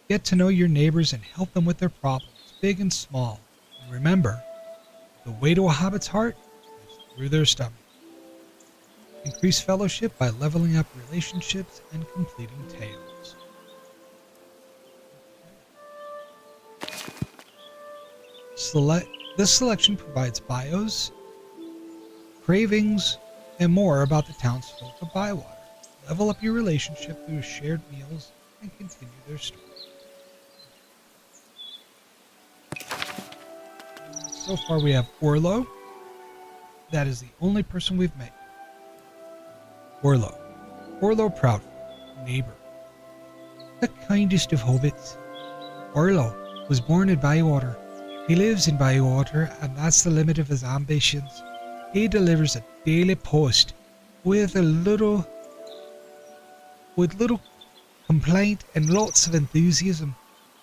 Get to know your neighbors and help them with their problems, big and small. And remember, the way to a hobbit's heart is through their stomach. Increase fellowship by leveling up relationships and completing tales. This selection provides bios, cravings, and more about the townsfolk of Bywater. Level up your relationship through shared meals and continue their story. So far we have Orlo. That is the only person we've met. Orlo. Orlo Proudfoot, neighbor. The kindest of hobbits. Orlo was born in Bywater. He lives in Bywater, and that's the limit of his ambitions. He delivers a daily post with little complaint and lots of enthusiasm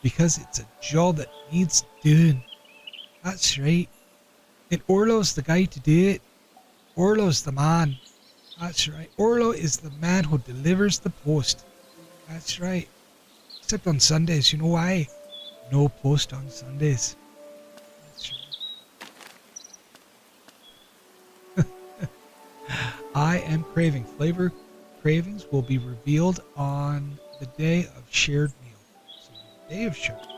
because it's a job that needs doing. That's right. And Orlo's the guy to do it. Orlo's the man. That's right. Orlo is the man who delivers the post. That's right. Except on Sundays. You know why? No post on Sundays. That's right. I am craving. Flavor cravings will be revealed on the day of shared meal. So the day of shared meal.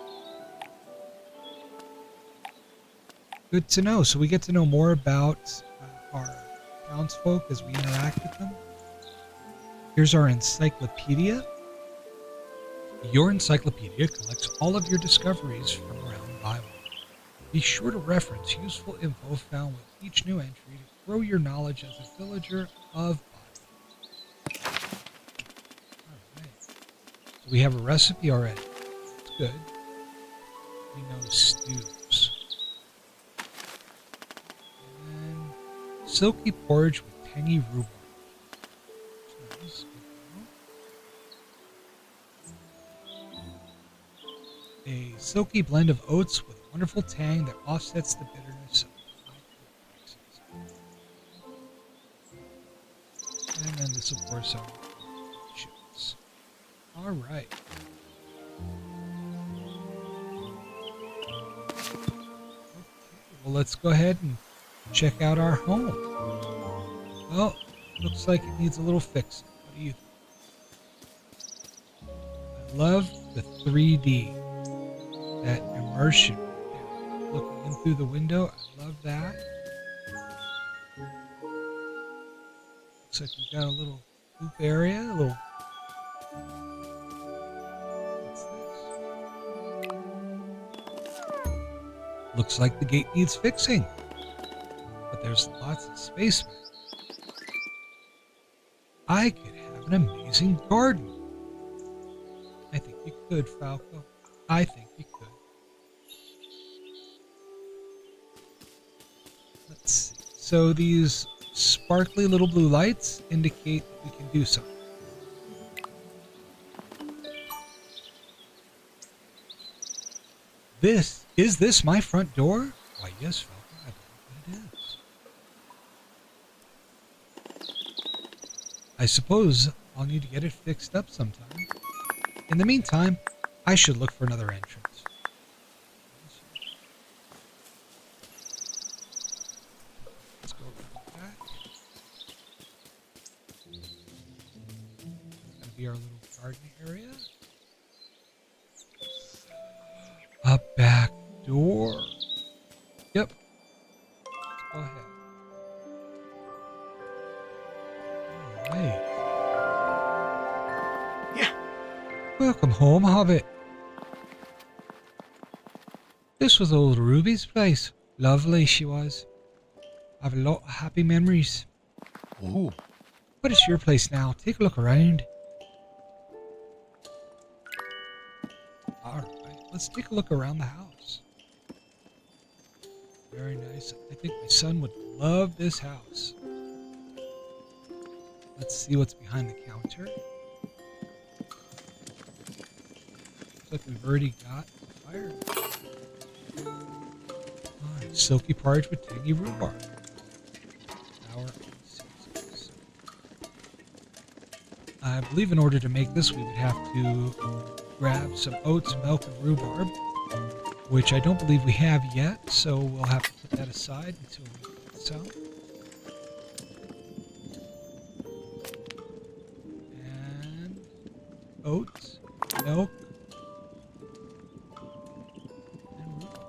Good to know. So we get to know more about our townsfolk as we interact with them. Here's our encyclopedia. Your encyclopedia collects all of your discoveries from around Bywater. Be sure to reference useful info found with each new entry to grow your knowledge as a villager of Bywater. Alright. So we have a recipe already. That's good. We know stews. Silky porridge with tangy rhubarb. Nice. A silky blend of oats with a wonderful tang that offsets the bitterness of high prices. And then this, of course, are chips. All right. Okay, well, let's go ahead and check out our home. Well, looks like it needs a little fixing. What do you think? I love the 3D, that immersion right there. Looking in through the window, I love that. Looks like we've got a little hoop area, a little. What's this? Looks like the gate needs fixing. But there's lots of space. I could have an amazing garden. I think you could, Falco. I think you could. Let's see. So these sparkly little blue lights indicate that we can do something. Is this my front door? Why, yes, Falco. I believe it is. I suppose I'll need to get it fixed up sometime. In the meantime, I should look for another entrance. Let's go around the back. That's going to be our little garden area. A back door. Yep. Let's go ahead. Hey. Yeah. Welcome home, Hobbit. This was old Ruby's place. Lovely she was. I have a lot of happy memories.
Ooh.
But it's your place now. Take a look around. Alright, let's take a look around the house. Very nice. I think my son would love this house. Let's see what's behind the counter. like we've already got fire. Silky porridge with tangy rhubarb. Sour and seasons. I believe in order to make this, we would have to grab some oats, milk, and rhubarb, which I don't believe we have yet, so we'll have to put that aside until we get some. And oats, milk, and rhubarb.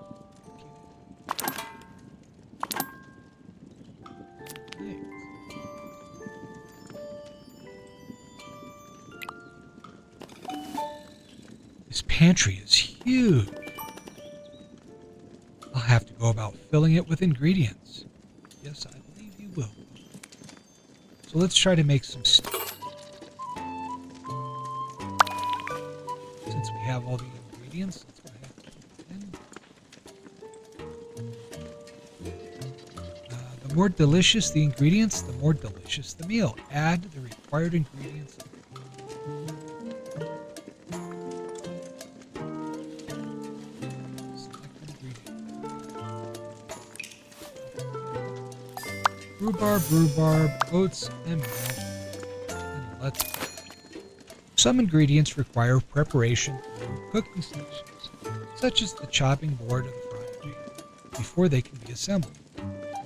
Okay. This pantry is huge. I'll have to go about filling it with ingredients. Yes, I believe you will. So let's try to make some stew. Since we have all the ingredients, let's go ahead and put it in. The more delicious the ingredients, the more delicious the meal. Add the required ingredients. Rhubarb, oats, and milk. And let's go. Some ingredients require preparation through cooking stations, such as the chopping board of the frying pan, before they can be assembled.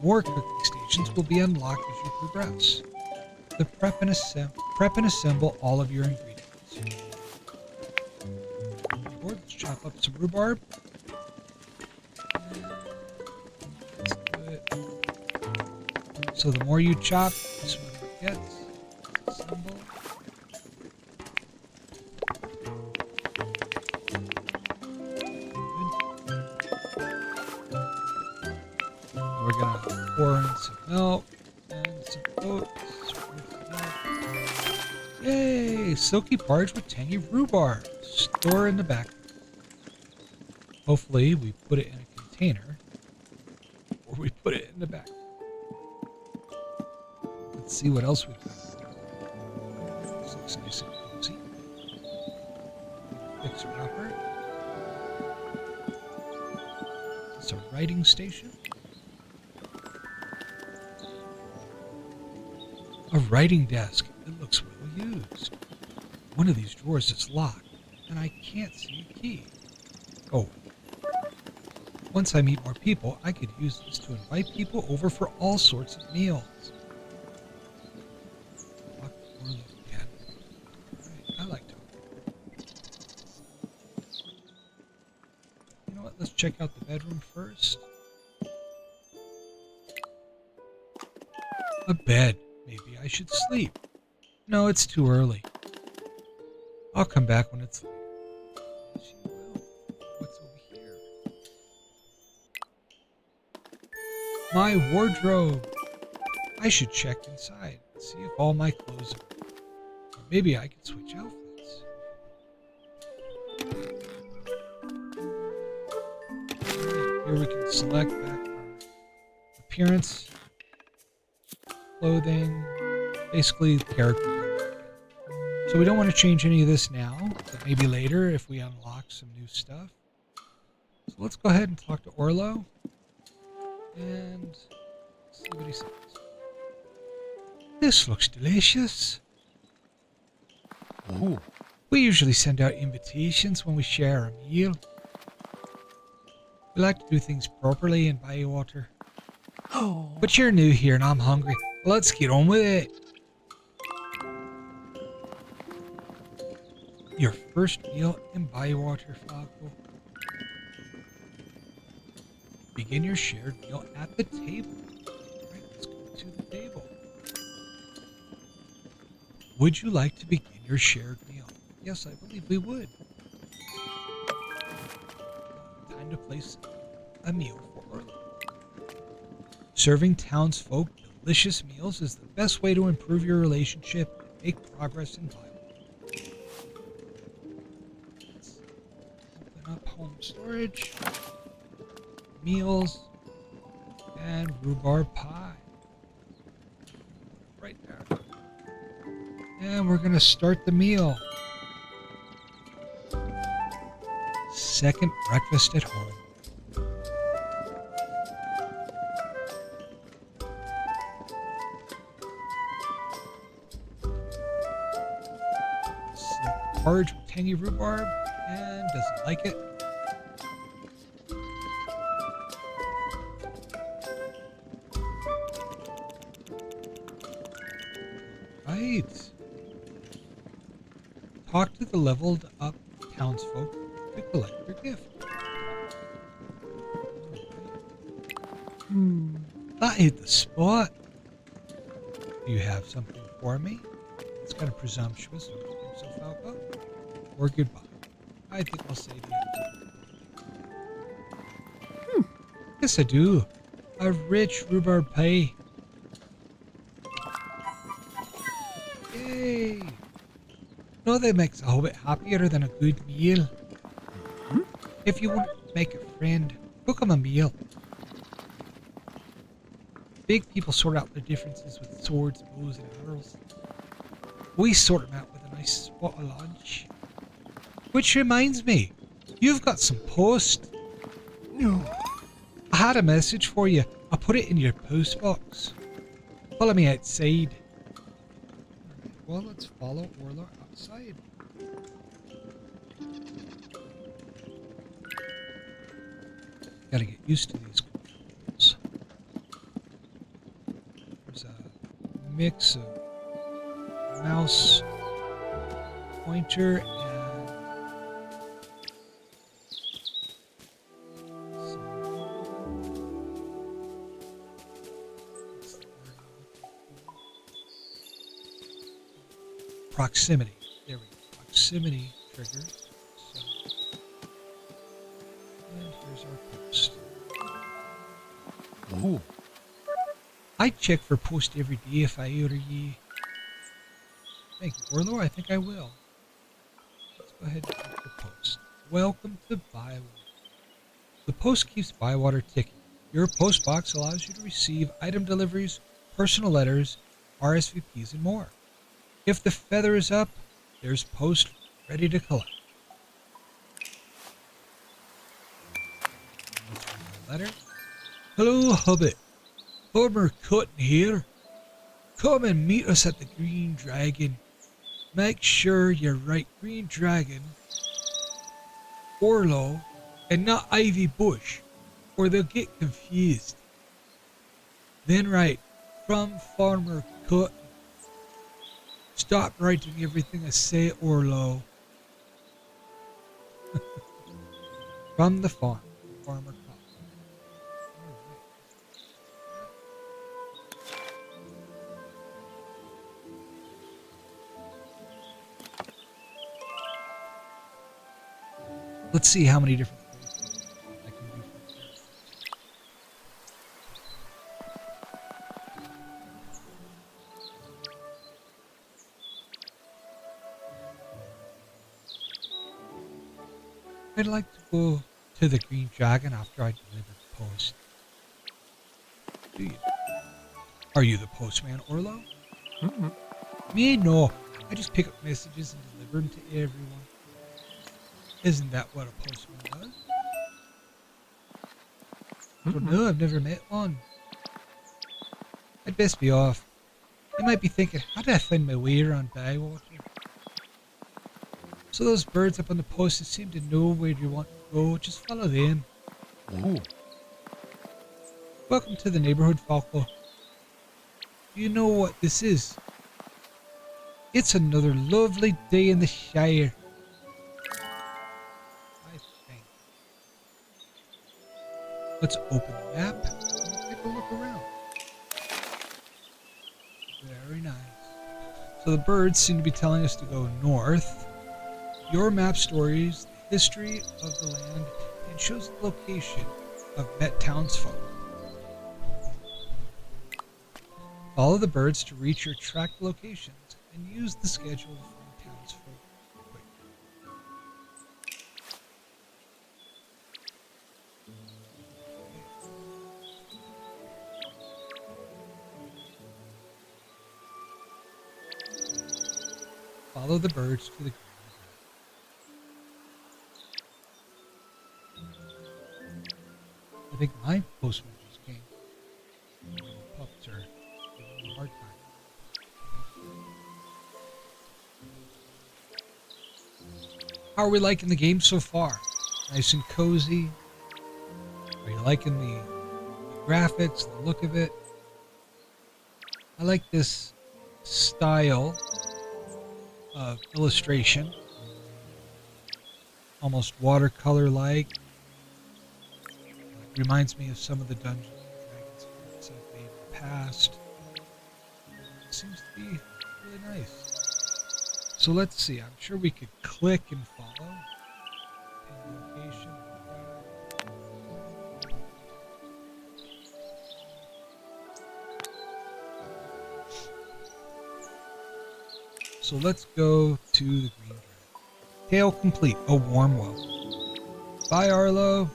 More cooking stations will be unlocked as you progress. Prep and assemble all of your ingredients. Let's chop up some rhubarb. Let's do it. So the more you chop, the sweeter it gets. Assemble. And we're going to pour in some milk and some oats. Yay! Silky porridge with tangy rhubarb. Store in the back. Hopefully we put it in a container. Or we put it in the back. Let's see what else we've got. This looks nice and cozy. Fix wrapper. It's a writing station. A writing desk. It looks well used. One of these drawers is locked, and I can't see a key. Oh. Once I meet more people, I could use this to invite people over for all sorts of meals. I like to. You know what? Let's check out the bedroom first. A bed. Maybe I should sleep. No, it's too early. I'll come back when it's late. Yes, you will. What's over here? My wardrobe. I should check inside and see if all my clothes are. Or maybe I can switch outfits. Right, here we can select back our appearance, clothing, basically the character. So we don't want to change any of this now, but maybe later if we unlock some new stuff. So let's go ahead and talk to Orlo and see what he says. This looks delicious. Ooh. We usually send out invitations when we share a meal. We like to do things properly in Bywater. Oh. But you're new here and I'm hungry. Let's get on with it. Your first meal in Bywater, Falco. Begin your shared meal at the table. Alright, let's go to the table. Would you like to begin your shared meal? Yes, I believe we would. Time to place a meal for Orlo. Serving townsfolk delicious meals is the best way to improve your relationship and make progress in Bywater. Let's open up home storage, meals, and rhubarb pie. Right there. And we're going to start the meal. second breakfast at home. Porridge with tangy rhubarb, and doesn't like it. Right. Talk to the leveled up townsfolk to collect your gift. That hit the spot. Do you have something for me? It's kind of presumptuous. Don't you think so, Falco? Or goodbye. I think I'll say the end. Yes, I do. A rich rhubarb pie. Yay! No, that makes a hobbit happier than a good meal. If you want to make a friend, cook him a meal. Big people sort out their differences with swords, bows, and arrows. We sort them out with a nice spot of lunch. Which reminds me, you've got some post. No. I had a message for you. I put it in your post box. Follow me outside. Alright, well, let's follow Orla outside. Gotta get used to these controls. There's a mix of mouse, pointer, and proximity. There we go. Proximity triggers. So, and here's our post. Ooh. I check for post every day if I were ye. Thank you, Orlo. I think I will. Let's go ahead and click the post. Welcome to Bywater. The post keeps Bywater ticking. Your post box allows you to receive item deliveries, personal letters, RSVPs, and more. If the feather is up, there's post ready to collect. Let's read the letter. Hello, Hobbit. Farmer Cotton here. Come and meet us at the Green Dragon. Make sure you write Green Dragon, Orlo, and not Ivy Bush, or they'll get confused. Then write from Farmer Cotton. Stop writing everything I say, Orlo. From the farm, Farmer Cotton. Let's see how many different things I can do. I'd like to go to the Green Dragon after I deliver the post. Do you? Are you the postman, Orlo? Me? No. I just pick up messages and deliver them to everyone. Isn't that what a postman does? I don't know, I've never met one. I'd best be off. You might be thinking, how did I find my way around Bywater? So those birds up on the post that seem to know where you want to go, just follow them. Ooh. Welcome to the neighborhood, Falco. Do you know what this is? It's another lovely day in the Shire. Let's open the map and take a look around. Very nice. So the birds seem to be telling us to go north. Your map stories the history of the land and shows the location of met townsfolk. Follow the birds to reach your tracked locations and use the schedule from townsfolk. Follow the birds to the green. think my postman just came. The pups are giving me a hard time. How are we liking the game so far? Nice and cozy. Are you liking the graphics, the look of it? I like this style of illustration. Almost watercolor-like. Reminds me of some of the Dungeons and Dragons games I've made in the past. It seems to be really nice. So let's see. I'm sure we could click and follow. Pin location. So let's go to the Green Dragon. Tale complete. A warm welcome. Bye, Arlo.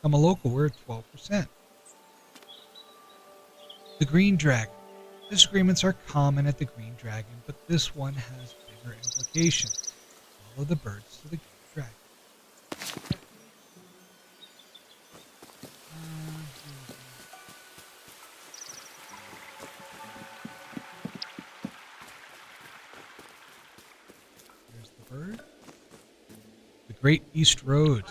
I'm a local. We're at 12%. The Green Dragon. Disagreements are common at the Green Dragon, but this one has bigger implications. Follow the birds to the Green Dragon. There's the bird. The Great East Road.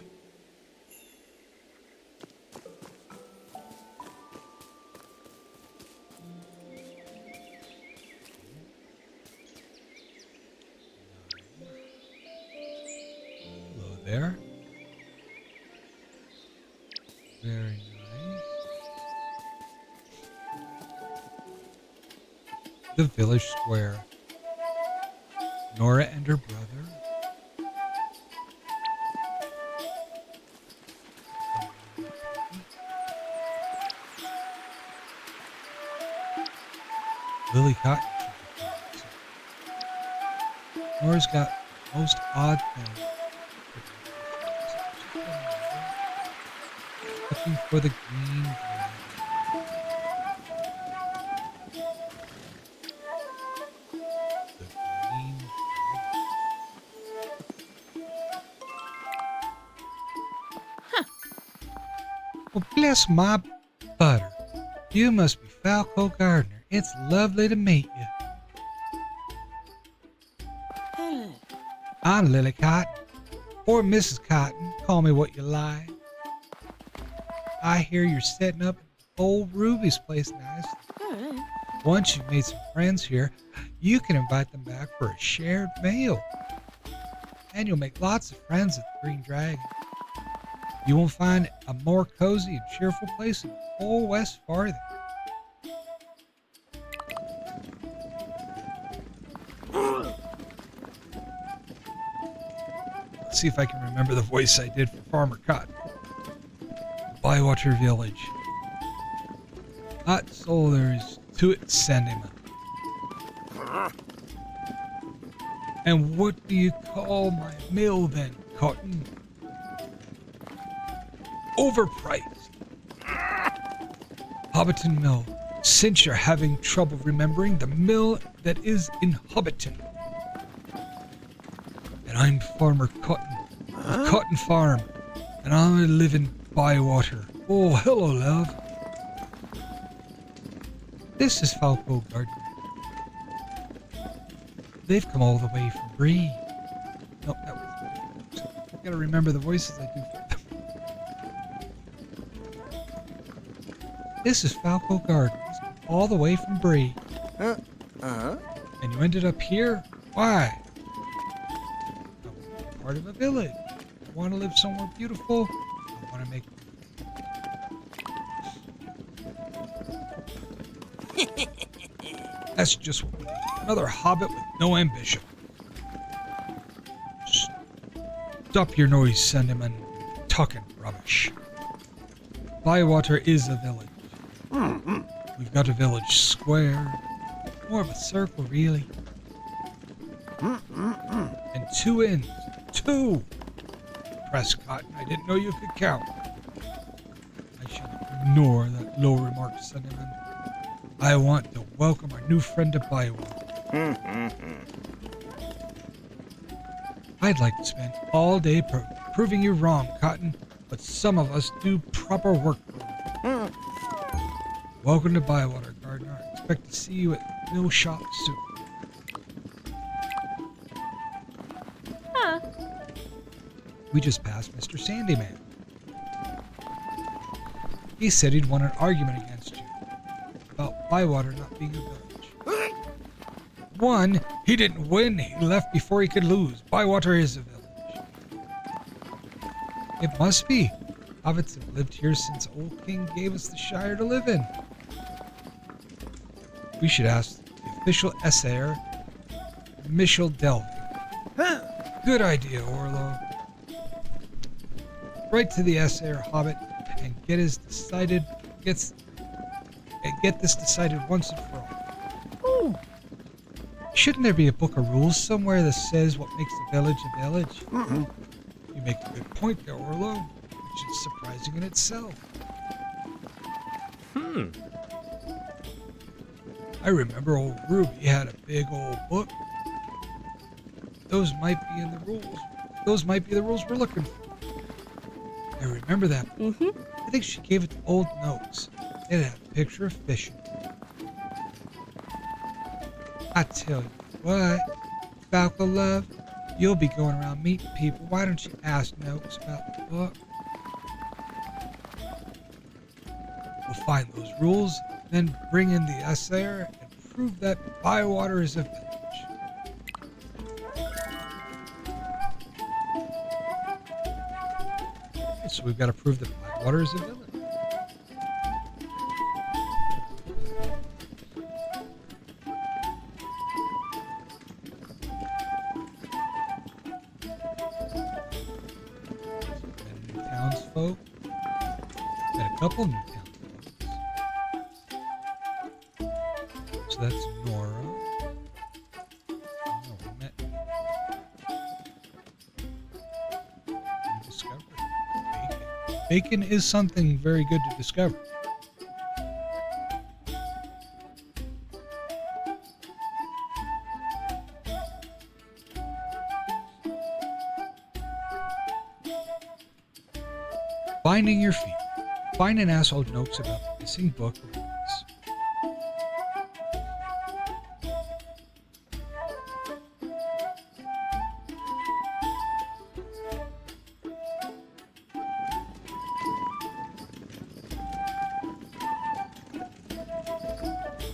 There. Very nice. The village square. Nora and her brother. Lily Cotton. Nora's got the most odd thing. Looking for the green dragon. The green dragon. Well, bless my butter. You must be Falco Gardner. It's lovely to meet you. I'm Lily Cotton. Or Mrs. Cotton. Call me what you like. I hear you're setting up old Ruby's place nicely. Once you've made some friends here, you can invite them back for a shared meal. And you'll make lots of friends at the Green Dragon. You won't find a more cozy and cheerful place in the whole West farther. Let's see if I can remember the voice I did for Farmer Cotton. Bywater Village. Hot soul there is to it, send him. And what do you call my mill then, Cotton? Overpriced. Hobbiton Mill. Since you're having trouble remembering, the mill that is in Hobbiton. And I'm Farmer Cotton of Cotton Farm, and I live in Bywater. Oh, hello, love. This is Falco Gardner. They've come all the way from Bree. No, that was. I gotta remember the voices I do for them. This is Falco Gardner. He's come all the way from Bree. And you ended up here? Why? Part of a village. I want to live somewhere beautiful. I want to make. That's just what we need. Another hobbit with no ambition. Stop your noise, Sandman. Talking rubbish. Bywater is a village. We've got a village square. More of a circle, really. And 2 inns. 2! Prescott, I didn't know you could count. I shall ignore that low remark, Sandman. I want to welcome our new friend to Bywater. I'd like to spend all day proving you wrong, Cotton, but some of us do proper work for it. Welcome to Bywater, Gardener. I expect to see you at the mill shop soon.
Huh.
We just passed Mr. Sandyman. He said he'd won an argument against you about Bywater not being a village. One, he didn't win. He left before he could lose. Bywater is a village. It must be. Hobbits have lived here since Old King gave us the Shire to live in. We should ask the official assayer, Michel Delving. Good idea, Orlo. Write to the assayer Hobbit and get this decided once and for all.
Ooh.
Shouldn't there be a book of rules somewhere that says what makes a village a village? You make a good point there, Orlo, which is surprising in itself. I remember old Ruby had a big old book. Those might be in the rules. Those might be the rules we're looking for. I remember that. I think she gave it to old notes. It had a picture of fishing. I tell you what, Falco love, you'll be going around meeting people. Why don't you ask Noakes about the book? We'll find those rules, then bring in the assayer and prove that Bywater is a village. So we've got to prove that Bywater is a village. Met new townsfolk. Met a couple new townsfolk. So that's Nora. Oh, we met. We discovered bacon. Bacon is something very good to discover. Finding your feet. Find an asshole Noakes about the missing book of rules.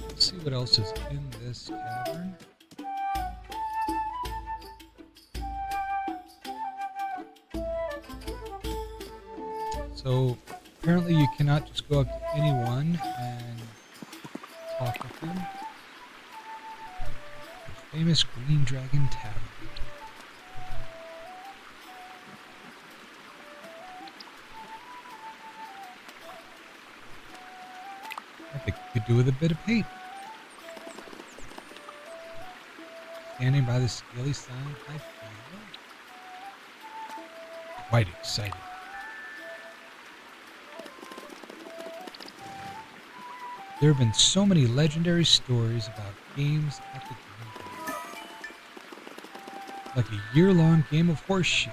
Let's see what else is in this cavern. So apparently you cannot just go up to anyone and talk with them. The famous Green Dragon Tavern. I think you could do with a bit of paint. Standing by the scaly sign, I feel quite excited. There have been so many legendary stories about games at the Green Dragon. Like a year-long game of horseshoe.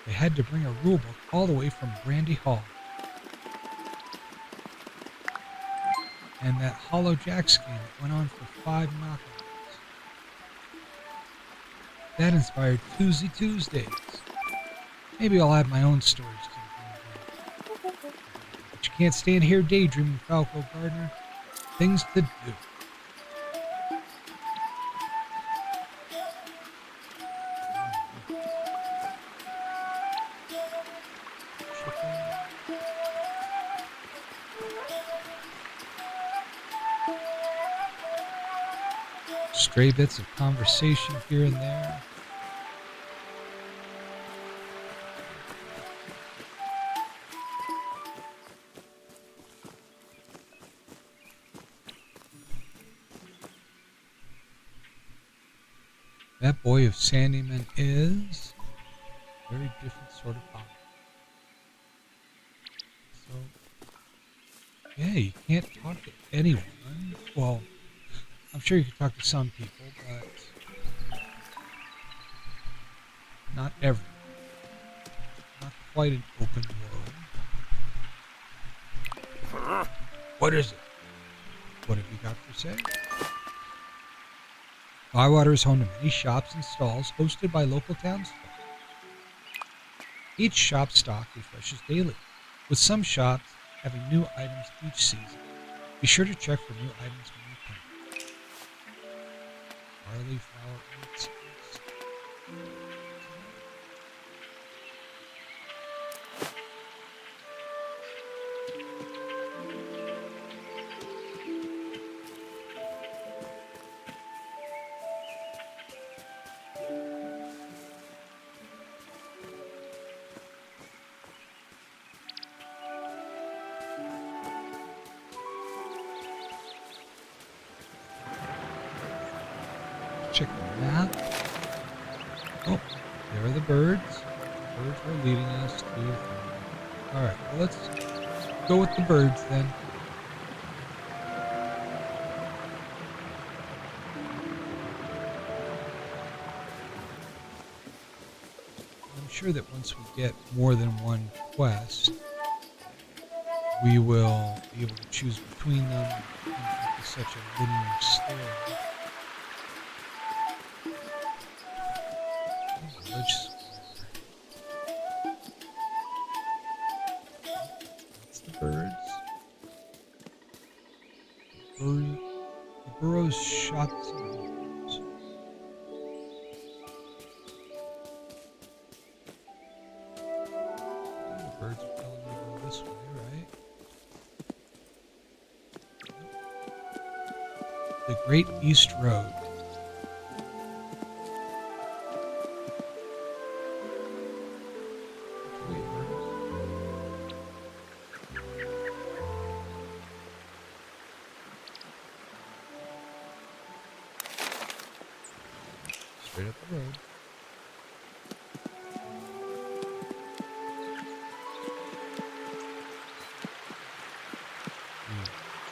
They had to bring a rulebook all the way from Brandy Hall. And that Hollow Jacks game that went on for 5 knockouts. That inspired Tuesday Tuesdays. Maybe I'll add my own stories to the Green Dragon. But you can't stand here daydreaming, Falco Gardener. Things to do. Stray bits of conversation here and there. That boy of Sandyman is a very different sort of hobby. So, yeah, you can't talk to anyone. Well, I'm sure you can talk to some people, but not everywhere. Not quite an open world. What is it? What have you got for sale? Bywater is home to many shops and stalls hosted by local townsfolk. Each shop's stock refreshes daily, with some shops having new items each season. Be sure to check for new items when you come. Barley, flour, oats. Check the map. Oh, there are the birds. The birds are leading us to... Alright, well, let's go with the birds then. I'm sure that once we get more than one quest, we will be able to choose between them. It's such a linear story. Village square. That's the birds. The burrows, shops, and homes. The birds are telling me to go this way, right? The Great East Road. Straight up the road.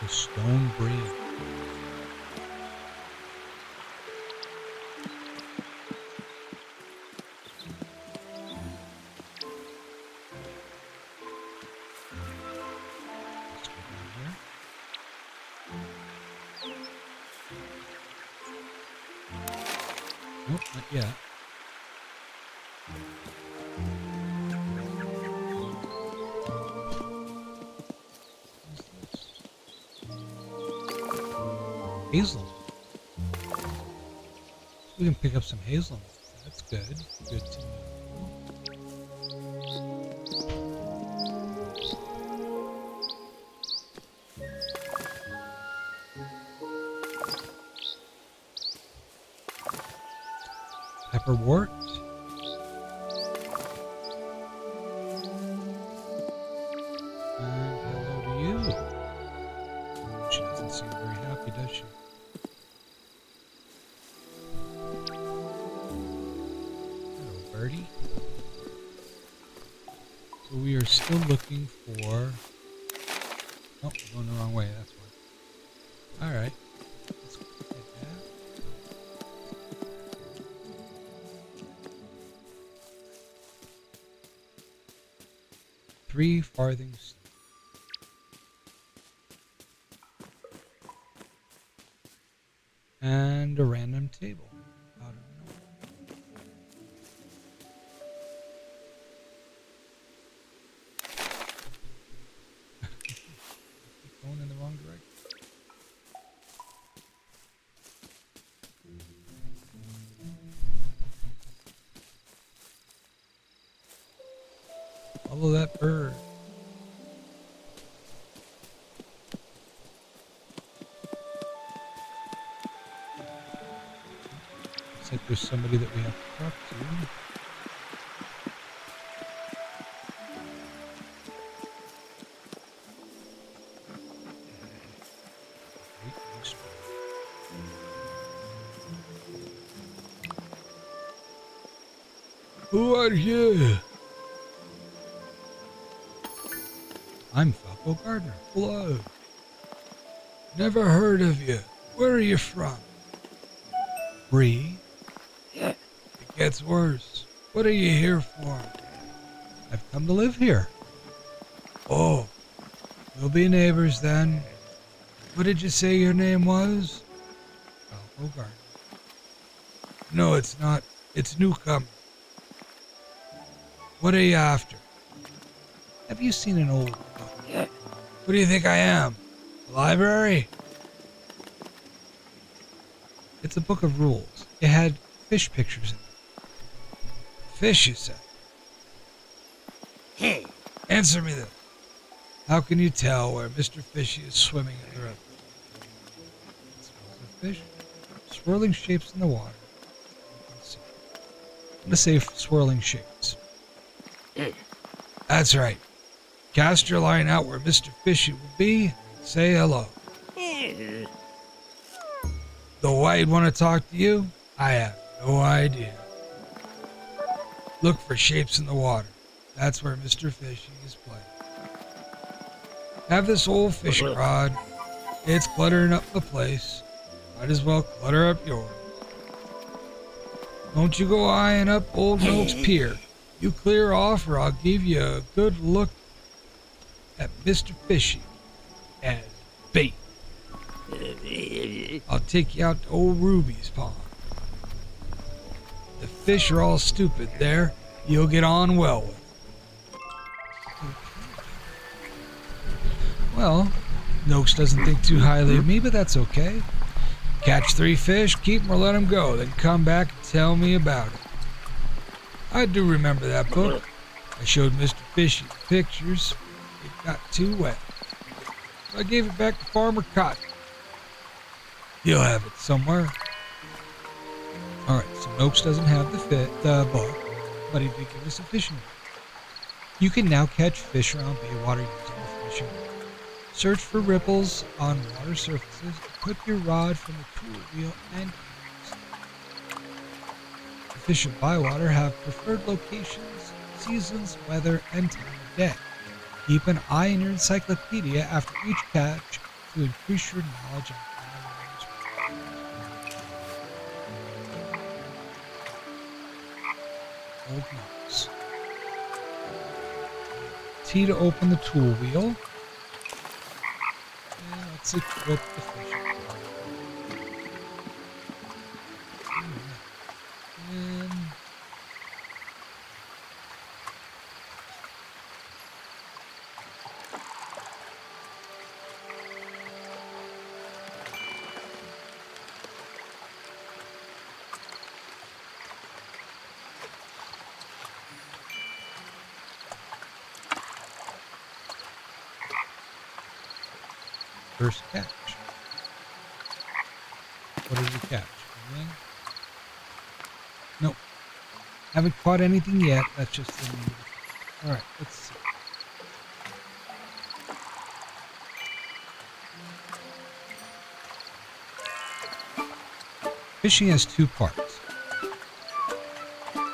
The stone bridge. Let's go down here. Nope, not yet. Hazelnut. So we can pick up some hazelnut. That's good. Good to know. Pepperwort. And hello to you. She doesn't seem very happy, does she? Hello, birdie. So we are still looking for... Oh, we're going the wrong way, that's why. Alright. Let's get that. 3 farthings. And a random table. Out of nowhere. Keep going in the wrong direction. Follow that bird. Looks like there's somebody that we have to talk to. Who are you? I'm Falco Gardner. Hello. Never heard of you. Where are you from? Bree? It gets worse. What are you here for? I've come to live here. Oh, we'll be neighbors then. What did you say your name was? Oh, Bogart. No, it's not. It's Newcomer. What are you after? Have you seen an old book? What do you think I am? A library? It's a book of rules. It had fish pictures in it. Fish, you said?
Hey.
Answer me this. How can you tell where Mr. Fishy is swimming in the river? It smells of fish. Swirling shapes in the water. Let's see. I'm going to say swirling shapes. That's right. Cast your line out where Mr. Fishy will be. Say hello. Though I'd want to talk to you, I have no idea. Look for shapes in the water. That's where Mr. Fishy is playing. Have this old fishing rod. It's cluttering up the place. Might as well clutter up yours. Don't you go eyeing up Old Milk's Pier. You clear off or I'll give you a good look at Mr. Fishy as bait. I'll take you out to old Ruby's pond. The fish are all stupid there. You'll get on well with them. Well, Noakes doesn't think too highly of me, but that's okay. Catch 3 fish, keep them or let them go, then come back and tell me about it. I do remember that book. I showed Mr. Fishy the pictures. It got too wet. So I gave it back to Farmer Cotton. He'll have it somewhere. Alright, so Noakes doesn't have the book, but he did give us a fishing rod. You can now catch fish around Baywater using the fishing rod. Search for ripples on water surfaces, equip your rod from the tool wheel and cast. The fish of Bywater have preferred locations, seasons, weather, and time of day. Keep an eye in your encyclopedia after each catch to increase your knowledge on Bywater's Old Notes. T to open the tool wheel. And let's equip the fishing rod. And first catch. What did you catch? Anything? Nope. Haven't caught anything yet. That's just the need. Alright, let's see. Fishing has 2 parts.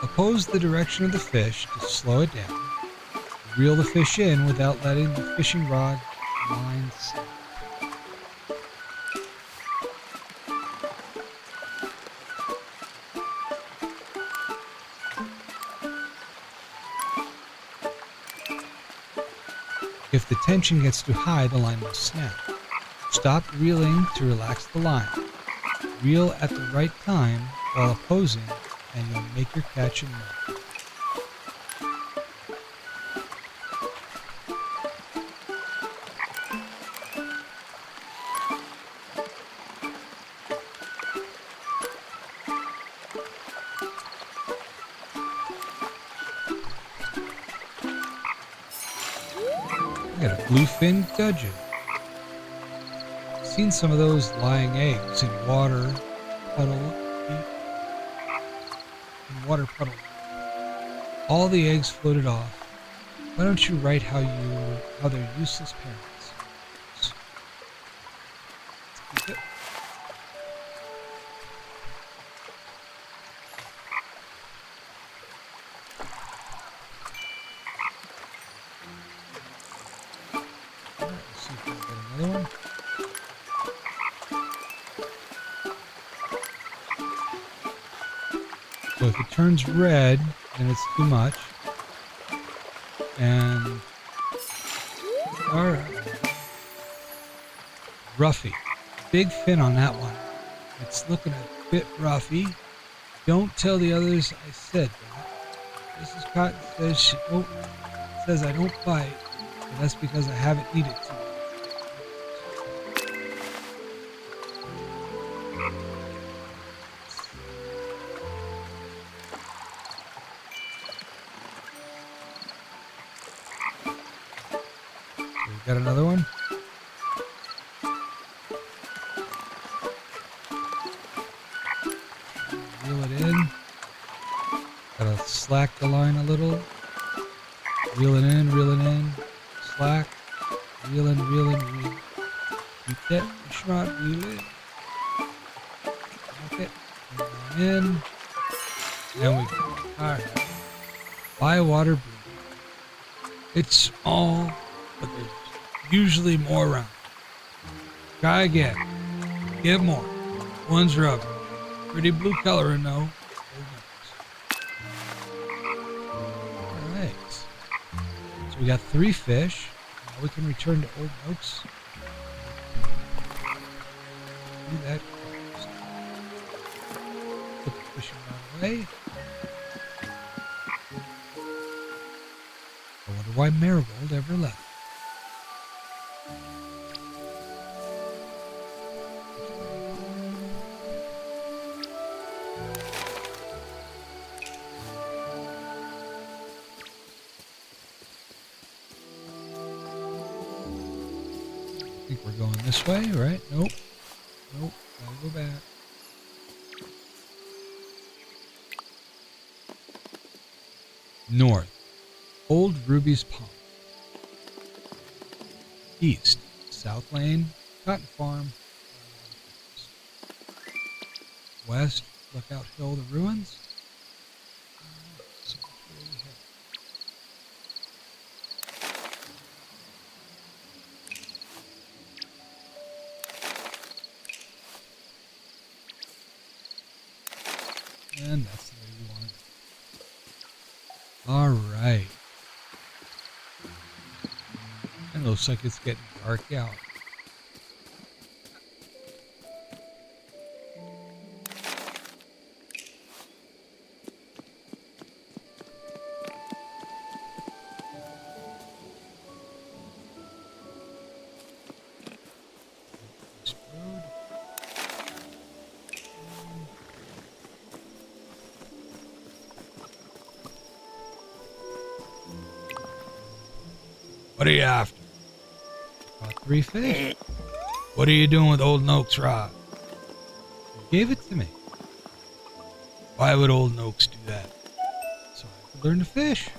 Oppose the direction of the fish to slow it down. Reel the fish in without letting the fishing rod line slip. If the tension gets too high, the line will snap. Stop reeling to relax the line. Reel at the right time while opposing, and you'll make your catch in no. I got a bluefin gudgeon. Seen some of those lying eggs in water puddle. Puddle. All the eggs floated off. Why don't you write how they're useless parents? Let's keep it. Alright, let's see if we can get another one. So if it turns red, and it's too much. And all right, roughy, big fin on that one. It's looking a bit roughy. Don't tell the others I said that. Mrs. Cotton says I don't bite, but that's because I haven't needed to. We got another one. Reel it in. Gotta slack the line a little. Reel it in. Slack. Reel in. Keep that fish rod, reel it. Lock it. Bring it in. There we go. Alright. Bywater bream. It's small, but there's usually more around. Try again. Get more. One's rubber. Pretty blue coloring though. Alright. So we got 3 fish. Now we can return to Old Oaks. Do that first. Put the fishing rod away. I wonder why Marigold ever left. I think we're going this way, right? Nope. Gotta go back. North. Old Ruby's Pond. East. South Lane. Cotton Farm. West. Lookout Hill, the ruins. And that's the way we want to go. Alright. It looks like it's getting dark out. What are you after? About 3 fish. What are you doing with Old Noak's rod? You gave it to me. Why would Old Noakes do that? So I could learn to fish.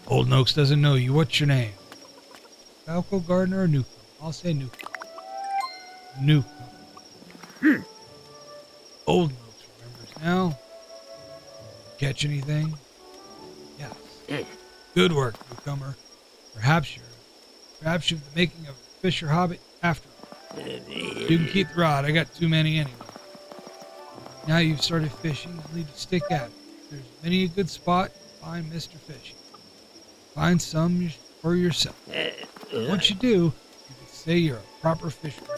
Old Noakes doesn't know you. What's your name? Falco, Gardner, or Newcomb? I'll say Newcomb. Newcomb. Old Noakes remembers now. Catch anything? Yes. Good work, newcomer. Perhaps you're the making of a fisher hobbit after all. You can keep the rod. I got too many anyway. Now you've started fishing, you need to stick at it. There's many a good spot to find Mr. Fishing. Find some for yourself. Once you do, you can say you're a proper fisherman.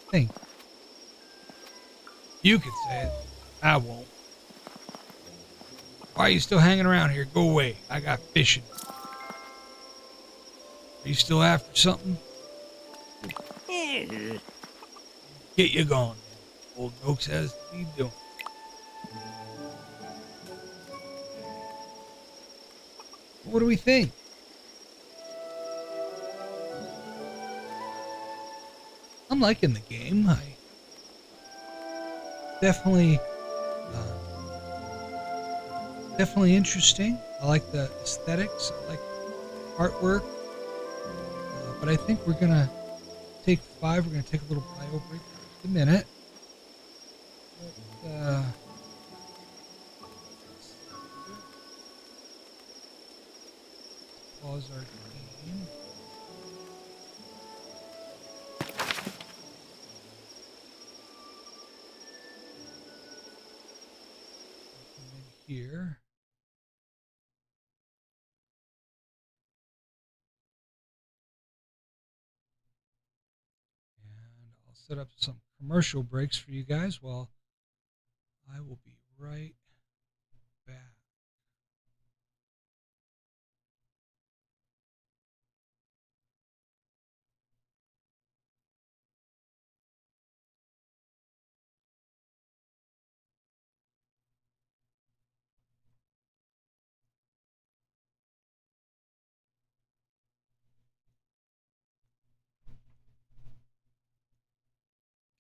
Think. You can say it. I won't. Why are you still hanging around here? Go away. I got fishing. Are you still after something? Get you going. Old Noakes has to be doing. What do we think? I'm liking the game. I definitely interesting. I like the aesthetics. I like the artwork. But I think we're gonna take 5. We're gonna take a little bio break for just a minute. But, pause our game. Come in here. set up some commercial breaks for you guys while I will be right back.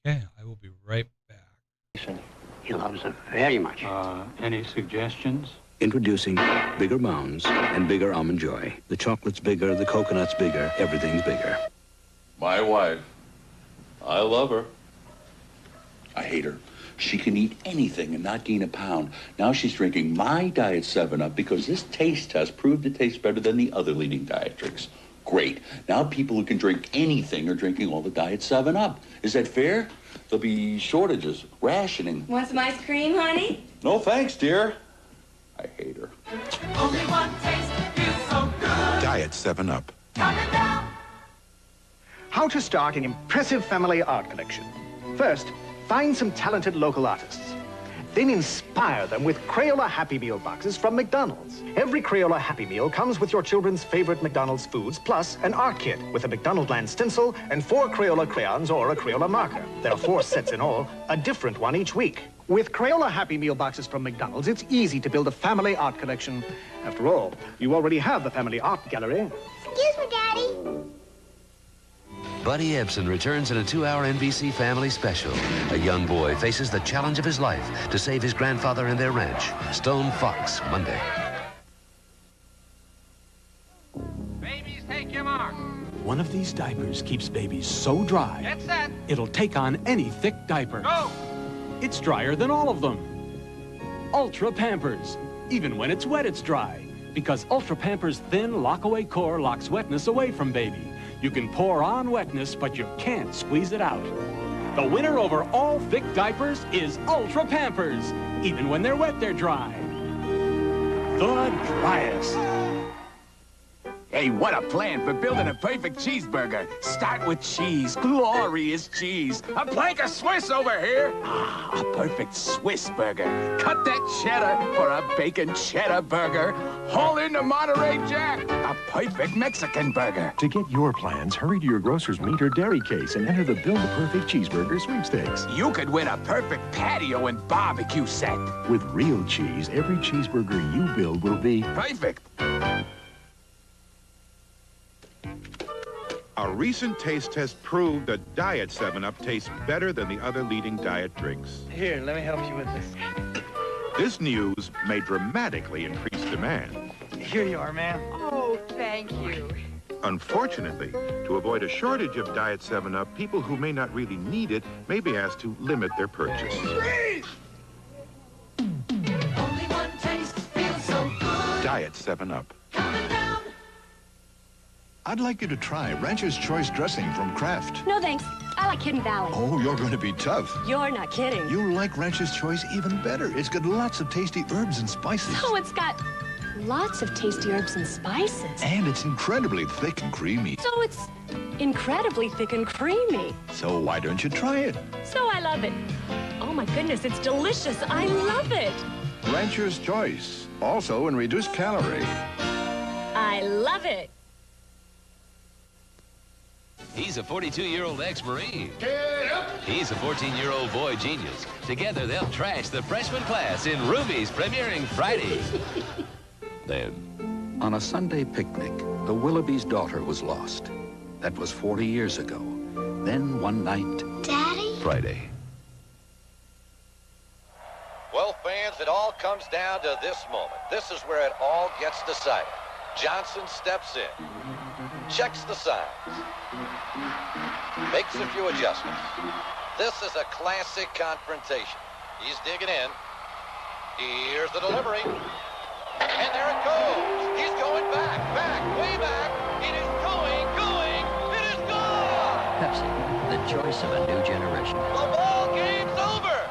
Okay, I will be right back.
He loves her very much.
Any suggestions?
Introducing bigger mounds and bigger Almond Joy. The chocolate's bigger, the coconut's bigger, everything's bigger.
My wife. I love her.
I hate her. She can eat anything and not gain a pound. Now she's drinking my Diet 7-Up because this taste test proved it tastes better than the other leading diet drinks. Great. Now people who can drink anything are drinking all the Diet 7-Up. Is that fair? There'll be shortages, rationing.
Want some ice cream, honey?
No thanks, dear. I hate her.
Only one taste feels so good.
Diet 7-Up.
How to start an impressive family art collection. First, find some talented local artists. Then inspire them with Crayola Happy Meal boxes from McDonald's. Every Crayola Happy Meal comes with your children's favorite McDonald's foods, plus an art kit with a McDonald Land stencil and 4 Crayola crayons or a Crayola marker. There are 4 sets in all, a different one each week. With Crayola Happy Meal boxes from McDonald's, it's easy to build a family art collection. After all, you already have the family art gallery.
Excuse me, Daddy.
Buddy Ebsen returns in a 2-hour NBC family special. A young boy faces the challenge of his life to save his grandfather and their ranch. Stone Fox, Monday.
Babies, take your mark.
One of these diapers keeps babies so dry,
Get set.
It'll take on any thick diaper.
Go.
It's drier than all of them. Ultra Pampers. Even when it's wet, it's dry. Because Ultra Pampers' thin lock-away core locks wetness away from baby. You can pour on wetness, but you can't squeeze it out. The winner over all thick diapers is Ultra Pampers. Even when they're wet, they're dry. The driest.
Hey, what a plan for building a perfect cheeseburger. Start with cheese. Glorious cheese. A plank of Swiss over here. Ah, a perfect Swiss burger. Cut that cheddar for a bacon cheddar burger. Haul in the Monterey Jack. A perfect Mexican burger.
To get your plans, hurry to your grocer's meat or dairy case and enter the Build a Perfect Cheeseburger sweepstakes.
You could win a perfect patio and barbecue set.
With real cheese, every cheeseburger you build will be
perfect.
A recent taste test proved that Diet 7-Up tastes better than the other leading diet drinks.
Here, let me help you with this.
This news may dramatically increase demand.
Here you are, ma'am.
Oh, thank you.
Unfortunately, to avoid a shortage of Diet 7-Up, people who may not really need it may be asked to limit their purchase.
Only one taste feels so good.
Diet 7-Up.
I'd like you to try Rancher's Choice dressing from Kraft.
No, thanks. I like Hidden Valley.
Oh, you're going to be tough.
You're not kidding.
You'll like Rancher's Choice even better. It's got lots of tasty herbs and spices.
So it's got lots of tasty herbs and spices.
And it's incredibly thick and creamy.
So it's incredibly thick and creamy.
So why don't you try it?
So I love it. Oh my goodness, it's delicious. I love it.
Rancher's Choice, also in reduced calorie.
I love it.
He's a 42-year-old ex-Marine. He's a 14-year-old boy genius. Together, they'll trash the freshman class in Ruby's, premiering Friday.
Then, on a Sunday picnic, the Willoughby's daughter was lost. That was 40 years ago. Then one night...
Daddy?
Friday.
Well, fans, it all comes down to this moment. This is where it all gets decided. Johnson steps in, checks the signs, makes a few adjustments. This is a classic confrontation. He's digging in. Here's the delivery. And there it goes. He's going back, way back. It is going. It is gone.
Pepsi, the choice of a new generation.
The ball game's over.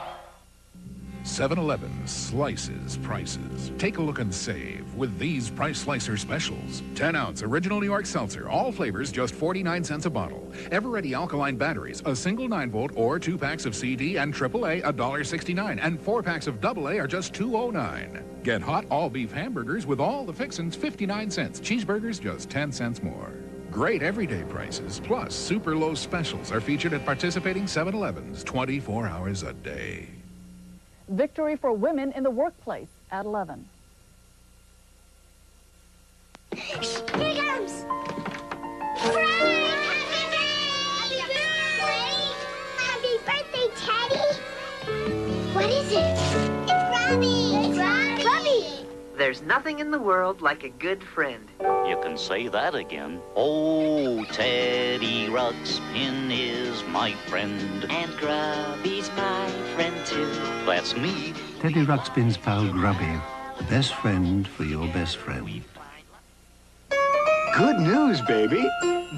7-Eleven slices prices. Take a look and save with these Price Slicer specials. 10-ounce original New York seltzer, all flavors just 49 cents a bottle. Ever-ready alkaline batteries, a single 9-volt or 2 packs of CD and AAA, $1.69, and 4 packs of AA are just $2.09. Get hot all-beef hamburgers with all the fixins, 59 cents. Cheeseburgers, just 10 cents more. Great everyday prices, plus super low specials are featured at participating 7-Elevens 24 hours a day.
Victory for women in the workplace at 11.
Here he comes! Hooray! Happy birthday, Teddy! What is it? It's Robbie! It's Robbie!
There's nothing in the world like a good friend.
You can say that again. Oh, Teddy Ruxpin is my friend.
And Grubby's my friend, too.
That's me.
Teddy Ruxpin's pal Grubby, the best friend for your best friend.
Good news, baby.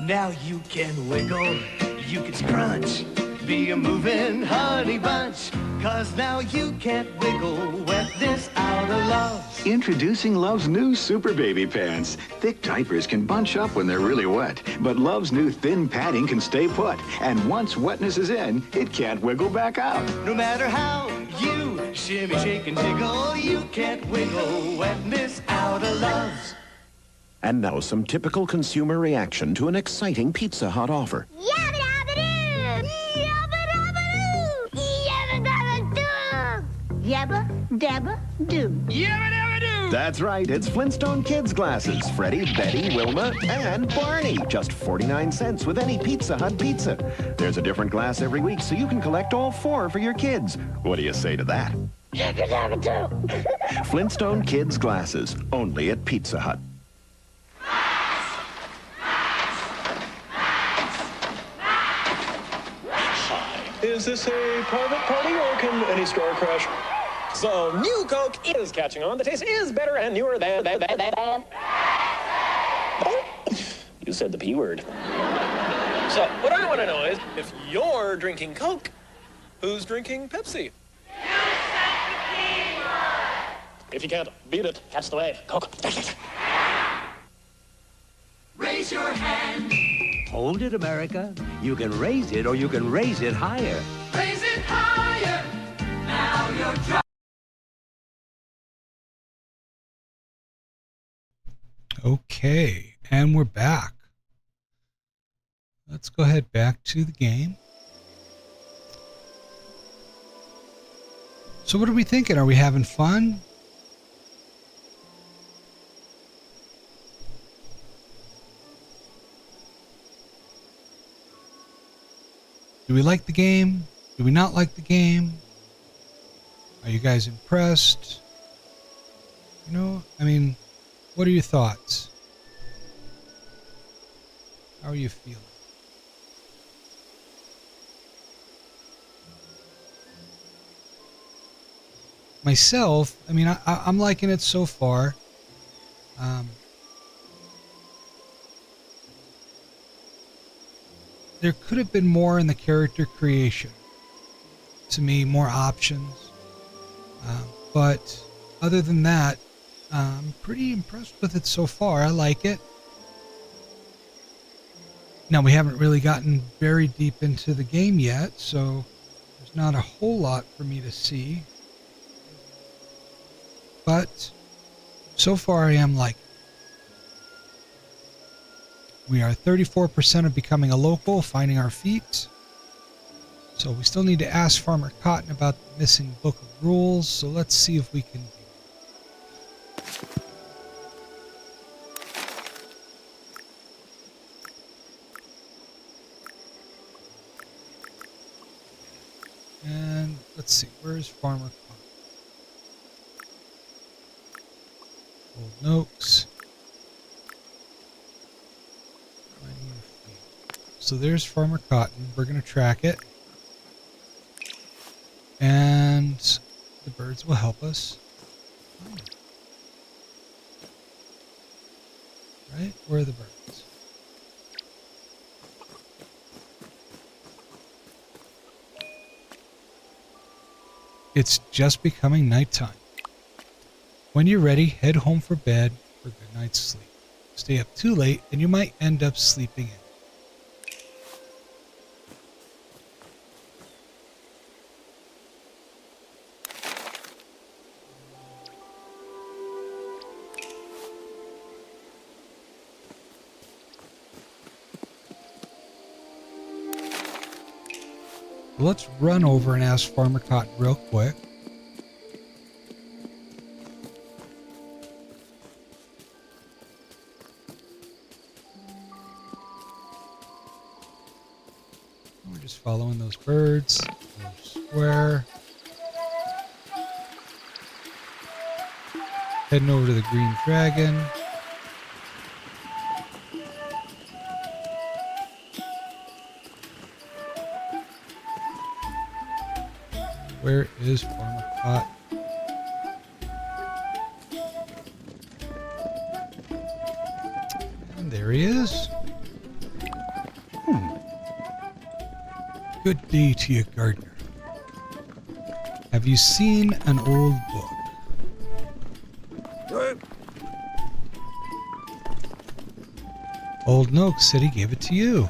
Now you can wiggle, you can scrunch, be a moving honey bunch. 'Cause now you can't wiggle wetness out of Love's.
Introducing Love's new Super Baby Pants. Thick diapers can bunch up when they're really wet, but Love's new thin padding can stay put. And once wetness is in, it can't wiggle back out.
No matter how you shimmy, shake, and jiggle, you can't wiggle wetness out of Love's.
And now some typical consumer reaction to an exciting Pizza Hut offer.
Yabba-dabba-doo! Yabba-dabba-doo! Yabba-dabba-doo! Yabba-dabba-doo! Yabba-dabba-doo!
That's right, it's Flintstone Kids glasses. Freddie, Betty, Wilma, and Barney. Just 49 cents with any Pizza Hut pizza. There's a different glass every week, so you can collect all 4 for your kids. What do you say to that?
Yabba-dabba-doo!
Flintstone Kids glasses, only at Pizza Hut.
Is this a private party or can any store crash? So, new Coke is catching on. The taste is better and newer than. Oh, you said the P word. So, what I want to know is, if you're drinking Coke, who's drinking Pepsi? You said the P word. If you can't beat it, that's the way. Coke.
Raise your hand.
Hold it, America. You can raise it or you can raise it higher.
Raise it higher. Now you're driving.
Okay, and we're back. Let's go ahead back to the game. So what are we thinking? Are we having fun? Do we like the game? Do we not like the game? Are you guys impressed? You know, I mean, what are your thoughts? How are you feeling? Myself, I mean, I'm liking it so far. There could have been more in the character creation. To me, more options. But other than that, I'm pretty impressed with it so far. I like it. Now, we haven't really gotten very deep into the game yet, so there's not a whole lot for me to see. But so far, I am liking it. We are 34% of becoming a local, finding our feet. So we still need to ask Farmer Cotton about the missing book of rules. So let's see if we can do it. And let's see, where's Farmer Cotton? Old Noakes. So there's Farmer Cotton. We're going to track it. And the birds will help us. Right? Where are the birds? It's just becoming nighttime. When you're ready, head home for bed for a good night's sleep. Stay up too late and you might end up sleeping in. Let's run over and ask Farmer Cotton real quick. We're just following those birds. Go square. Heading over to the Green Dragon. Where is Farmer Cotton? And there he is. Good day to you, gardener. Have you seen an old book? Old Noak said he gave it to you.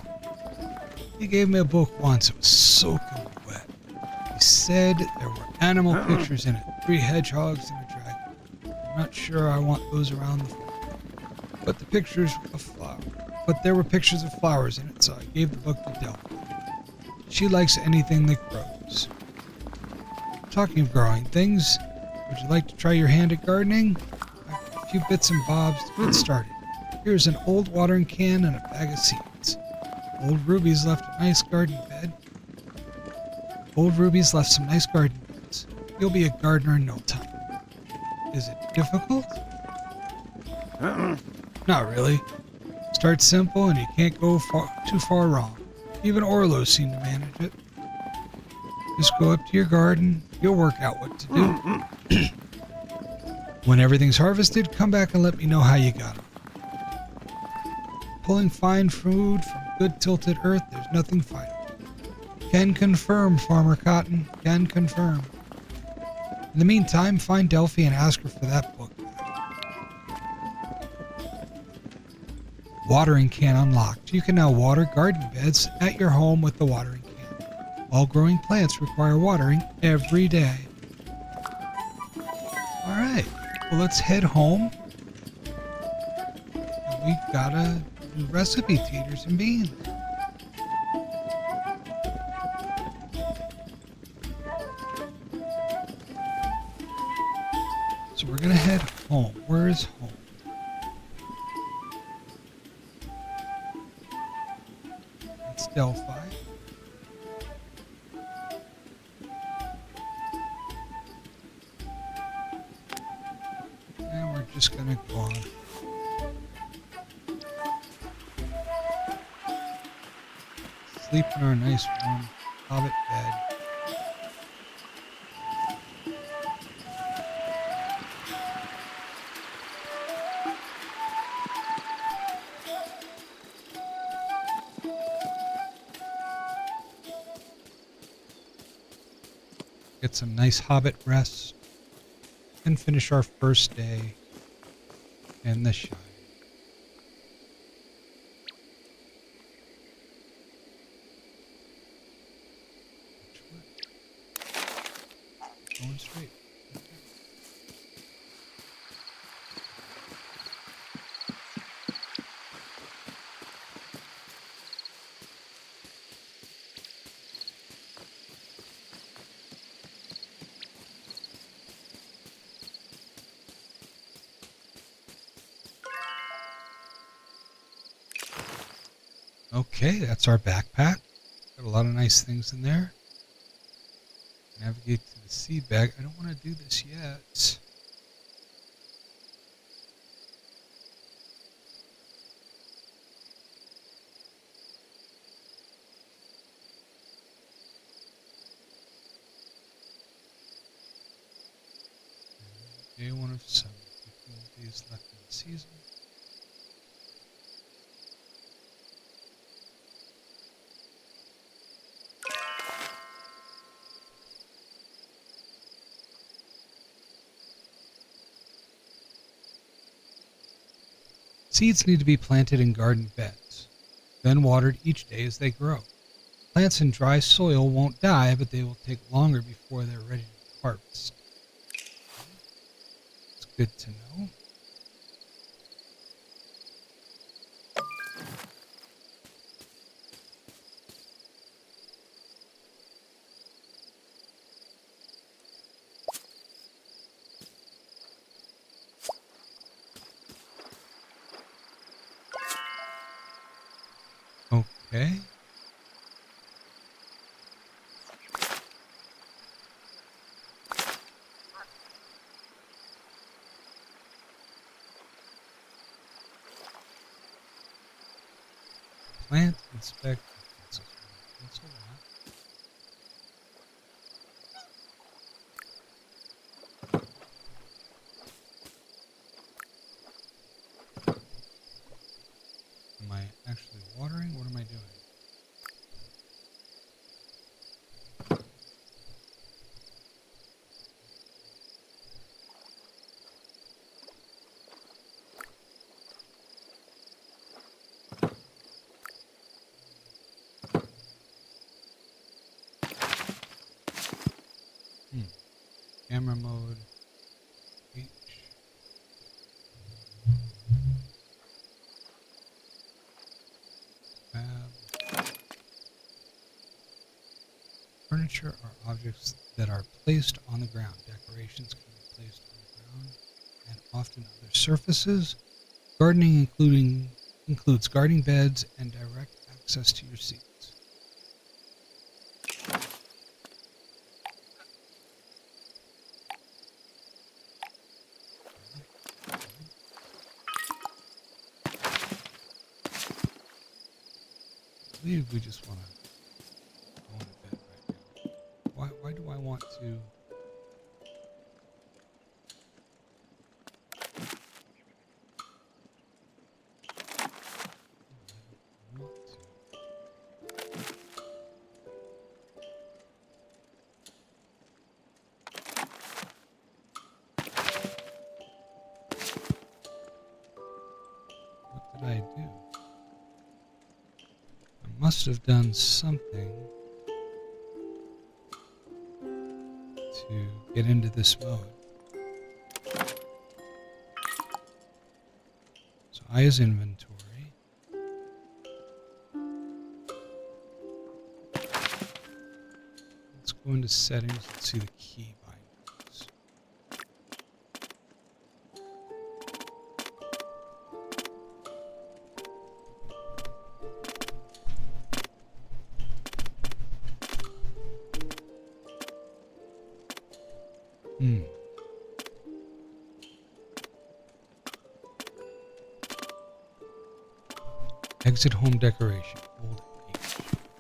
He gave me a book once. It was soaking wet. He said there were animal pictures in it. 3 hedgehogs and a dragon. I'm not sure I want those around the farm. But there were pictures of flowers in it, so I gave the book to Delphi. She likes anything that grows. Talking of growing things, would you like to try your hand at gardening? I have a few bits and bobs to get started. Here's an old watering can and a bag of seeds. Old Ruby's left a nice garden bed. Old Ruby's left some nice garden beds. You'll be a gardener in no time. Is it difficult? Not really. Start simple and you can't go too far wrong. Even Orlo seemed to manage it. Just go up to your garden. You'll work out what to do. When everything's harvested, come back and let me know how you got on. Pulling fine food from good tilted earth, there's nothing final. Can confirm, Farmer Cotton. Can confirm. In the meantime, find Delphi and ask her for that book. Watering can unlocked. You can now water garden beds at your home with the watering can. All growing plants require watering every day. Alright, well let's head home. And we gotta do recipe taters and beans. So we're gonna head home. Where is home? It's Delphi. And we're just gonna go on. Sleep in our nice warm hobbit bed. Get some nice hobbit rest and finish our first day in the Shire. Going straight. Okay, that's our backpack. Got a lot of nice things in there. Navigate to the seed bag. I don't want to do this yet. Day 1 of summer. 15 days left in the season. Seeds need to be planted in garden beds, then watered each day as they grow. Plants in dry soil won't die, but they will take longer before they're ready to harvest. It's good to know. Okay. Plant inspect. That's a lot. Am I actually watering? What am I doing? Camera mode. H. Tab. Furniture are objects that are placed on the ground. Decorations can be placed on the ground and often other surfaces. Gardening includes gardening beds and direct access to your seats. I believe we just want to go into bed right now. Why do I want to? What did I do? I must have done something to get into this mode. So I is inventory. Let's go into settings and see the key bindings. Exit home decoration. Hold H.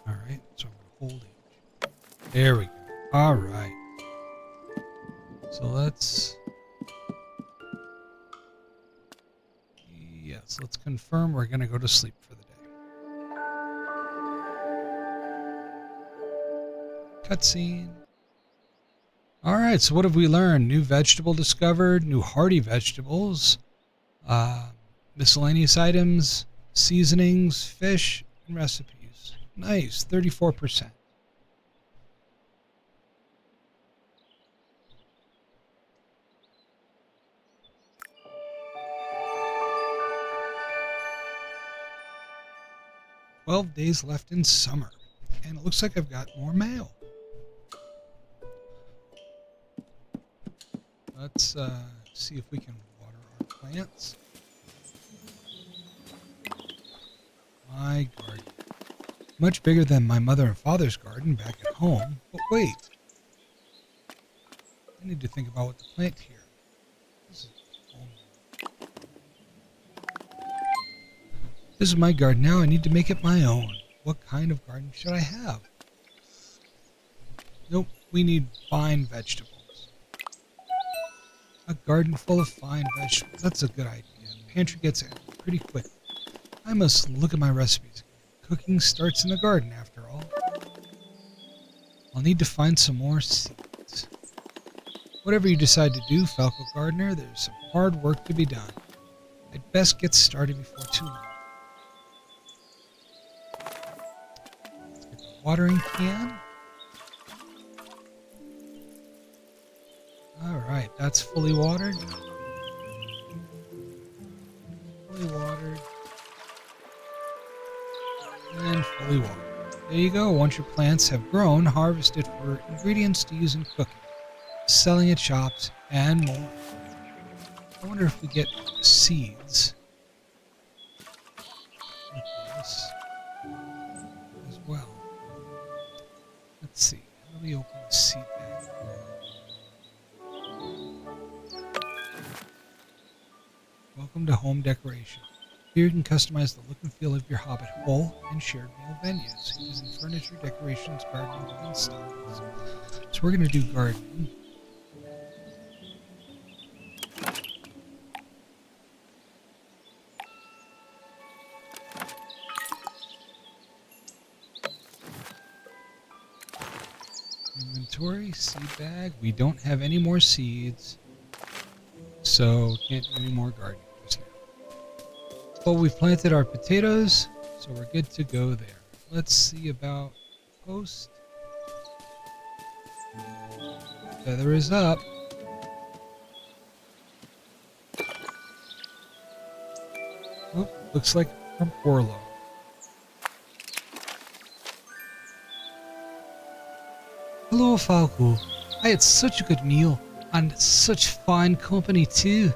Alright, so I'm going to hold H. There we go. Alright. So let's... Yes, let's confirm we're going to go to sleep for the day. Cutscene. Alright, so what have we learned? New vegetable discovered, new hardy vegetables, miscellaneous items, seasonings, fish, and recipes. Nice, 34%. "12 days left in summer, and it looks like I've got more mail." Let's see if we can water our plants. My garden. Much bigger than my mother and father's garden back at home. But wait. I need to think about what to plant here. This is my garden now. I need to make it my own. What kind of garden should I have? Nope, we need fine vegetables. A garden full of fine vegetables. That's a good idea. Pantry gets in pretty quick. I must look at my recipes. Cooking starts in the garden, after all. I'll need to find some more seeds. Whatever you decide to do, Falco Gardener, there's some hard work to be done. I'd best get started before too long. Let's get the watering can. Alright, that's fully watered. Fully watered. And fully watered. There you go. Once your plants have grown, harvest it for ingredients to use in cooking, selling at shops, and more. I wonder if we get seeds with this as well. Let's see. How do we open the seed bag? Welcome to Home Decoration. Here you can customize the look and feel of your Hobbit hole and shared meal venues using furniture, decorations, gardening, and styles. So we're going to do gardening. Inventory, seed bag. We don't have any more seeds, so can't do any more gardening just now. But we've planted our potatoes, so we're good to go there. Let's see about post. Feather is up. Oop, looks like from Orlo. Hello, Falco. I had such a good meal, and such fine company too.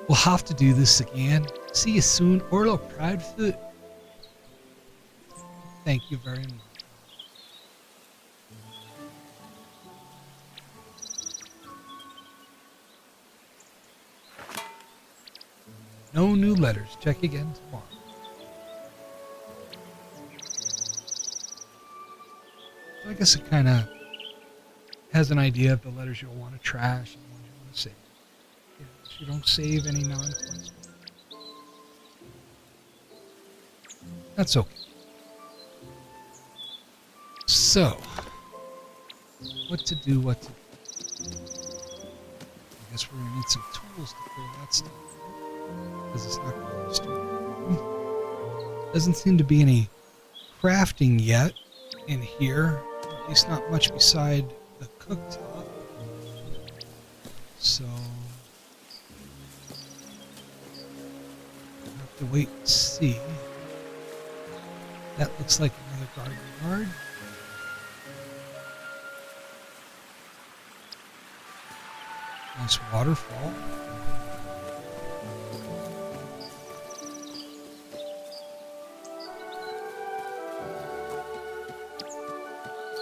We'll have to do this again. See you soon, Orlo Proudfoot. Thank you very much. No new letters. Check again tomorrow. I guess it kind of has an idea of the letters you'll want to trash and the ones you want to save. Yeah, so you don't save any non-questions. That's okay. So, what to do, I guess we're going to need some tools to clear that stuff. Because it's not going to store. Doesn't seem to be any crafting yet in here. At least not much beside the cooktop. So, I'll have to wait and see. That looks like another garden yard. Nice waterfall.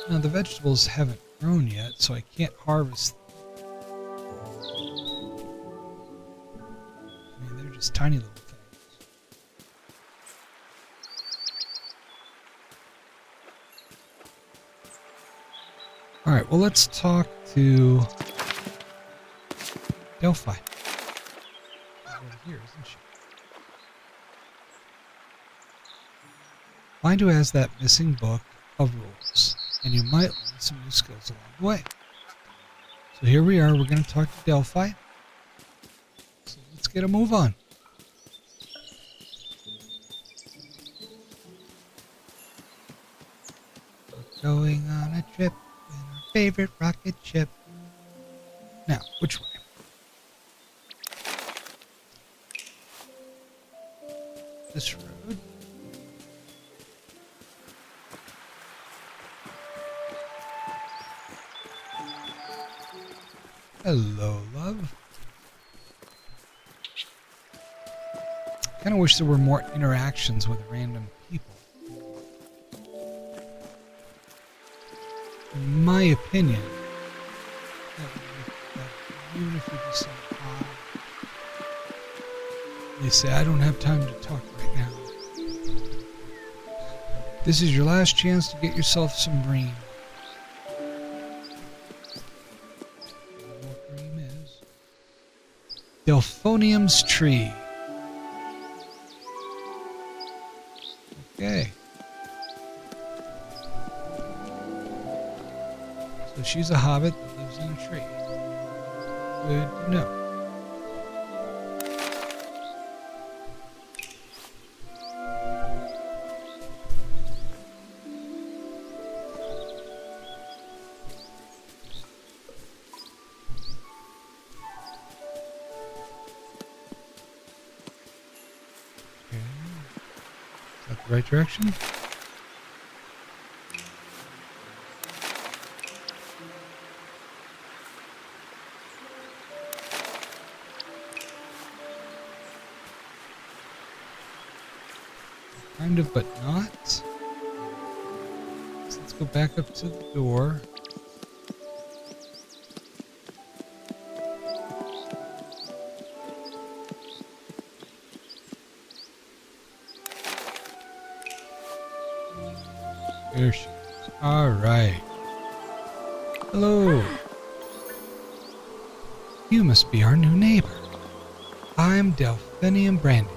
Now the vegetables haven't grown yet, so I can't harvest them. I mean, they're just tiny little things. Alright, well let's talk to Delphi. She's over here, isn't she? Find who has that missing book of rules, and you might learn some new skills along the way. So here we are, we're going to talk to Delphi. So let's get a move on. We're going on a trip in our favorite rocket ship. Now, which way? This road. Hello, love. Kind of wish there were more interactions with random people. In my opinion, that would be better. Even if you just say hi. They say, I don't have time to talk right now. This is your last chance to get yourself some bream. What bream is? Delphonium's tree. Okay. So she's a hobbit that lives in a tree. Good to know. the right direction? Kind of, but not. So let's go back up to the door. There she is. All right. Hello. You must be our new neighbor. I'm Delphinium Brandon,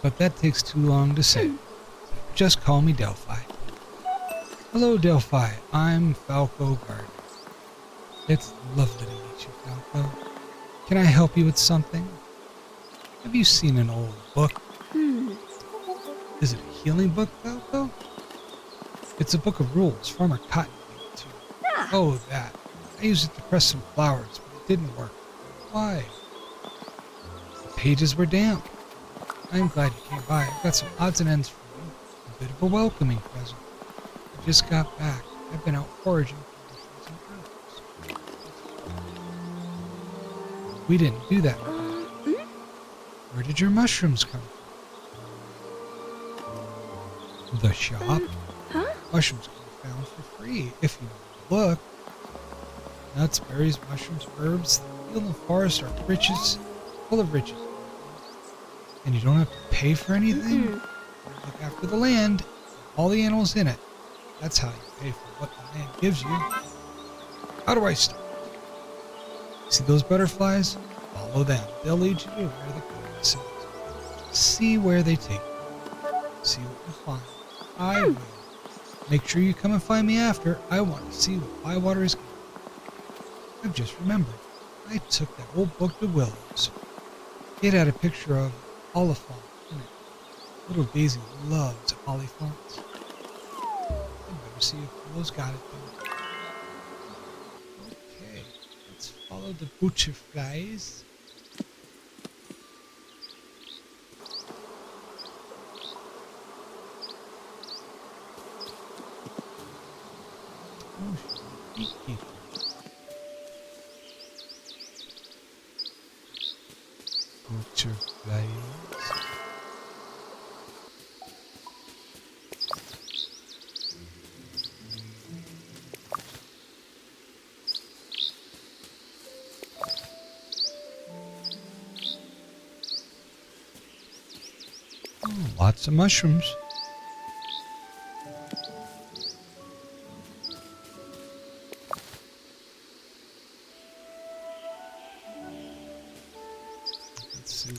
but that takes too long to say. Just call me Delphi. Hello, Delphi. I'm Falco Gardner. It's lovely to meet you, Falco. Can I help you with something? Have you seen an old book? Is it a healing book, Falco? It's a book of rules Farmer Cotton gave it to me. Oh, that. I used it to press some flowers, but it didn't work. Why? The pages were damp. I'm glad you came by. I've got some odds and ends for you. A bit of a welcoming present. I just got back. I've been out foraging for mushrooms and herbs. We didn't do that. Where did your mushrooms come from? The shop? Mushrooms can be found for free if you know where to look. Nuts, berries, mushrooms, herbs, the field and forest are riches, full of riches. And you don't have to pay for anything. Look after the land, and all the animals in it. That's how you pay for what the land gives you. How do I start? See those butterflies? Follow them. They'll lead you to where the compass is. See where they take you. See what you find. I will. Make sure you come and find me after. I want to see what Bywater is getting. I've just remembered. I took that old book to Willow's. It had a picture of Oliphant in it. Little Daisy loves Oliphants. I'd better see if Willow's got it though. Okay, let's follow the butterflies. Oh, beekeeper. Butterflies. Lots of mushrooms. Let's see.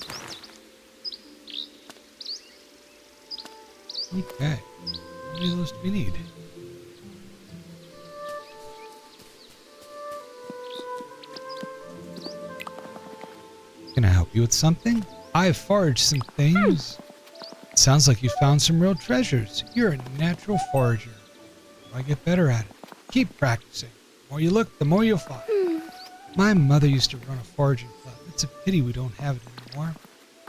Okay. How many of those do we need? Can I help you with something? I've foraged some things. It sounds like you found some real treasures. You're a natural forager. I get better at it. Keep practicing. The more you look, the more you'll find. My mother used to run a foraging club. It's a pity we don't have it anymore.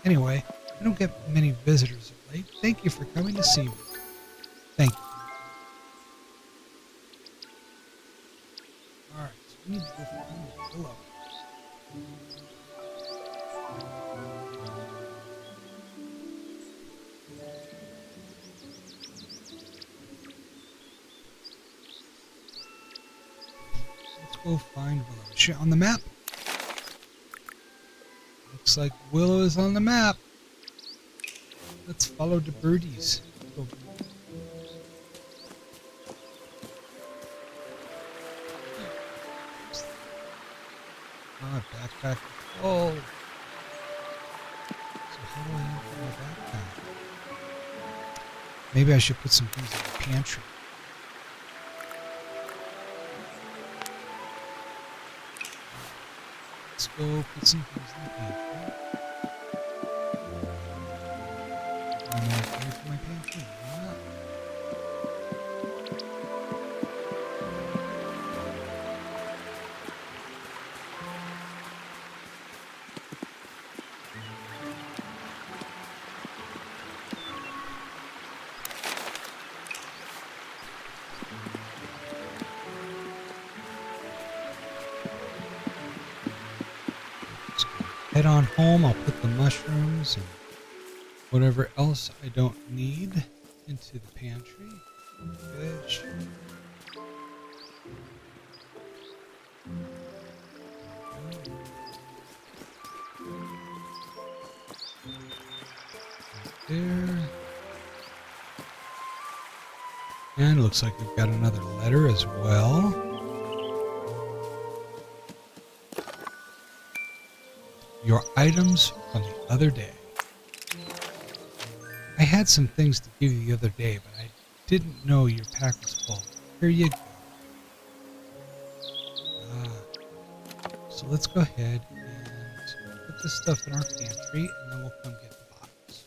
Anyway, I don't get many visitors of late. Thank you for coming to see me. Thank you. Alright, so we need to go find the willow. Let's go find Willow. Is she on the map? Looks like Willow is on the map. Let's follow the birdies. Go. Ah, backpack. Oh. So how do I empty my backpack? Maybe I should put some things in the pantry. Let's go put some things in the pantry. I'm not ready for my pantry. Why not? head on home. I'll put the mushrooms and whatever else I don't need into the pantry. Fish. There. And it looks like we've got another letter as well. Your items from the other day. I had some things to give you the other day, but I didn't know your pack was full. Here you go. So let's go ahead and put this stuff in our pantry, and then we'll come get the box.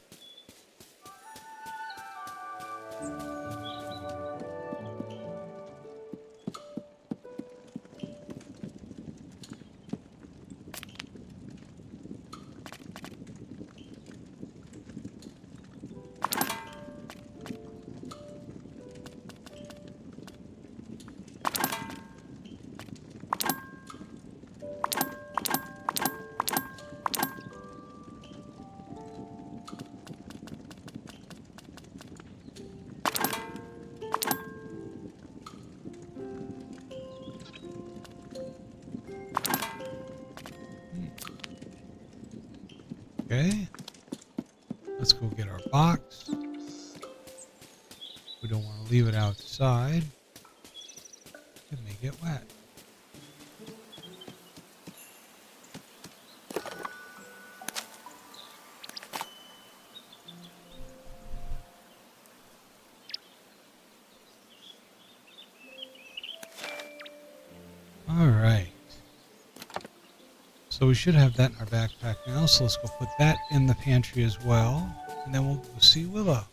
Okay, let's go get our box. We don't want to leave it outside. It may get wet. All right. So we should have that in our backpack now, so let's go put that in the pantry as well, and then we'll go see Willow.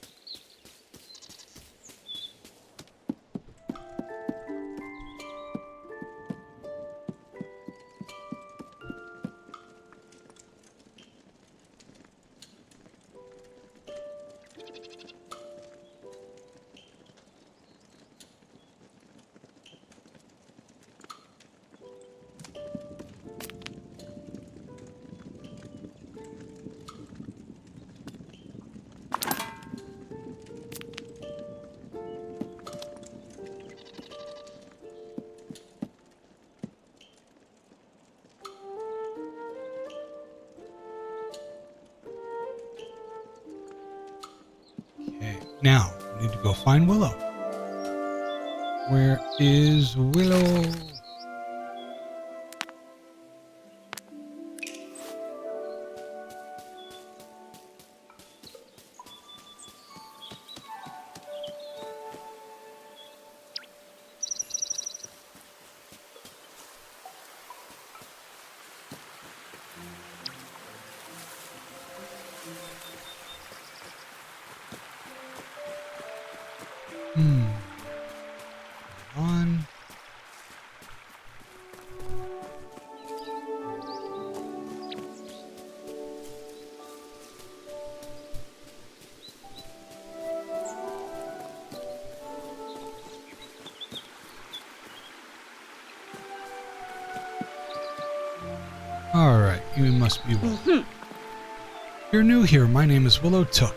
Okay, now we need to go find Willow. Where is Willow? On. All right, you must be Willow. You're new here. My name is Willow Took.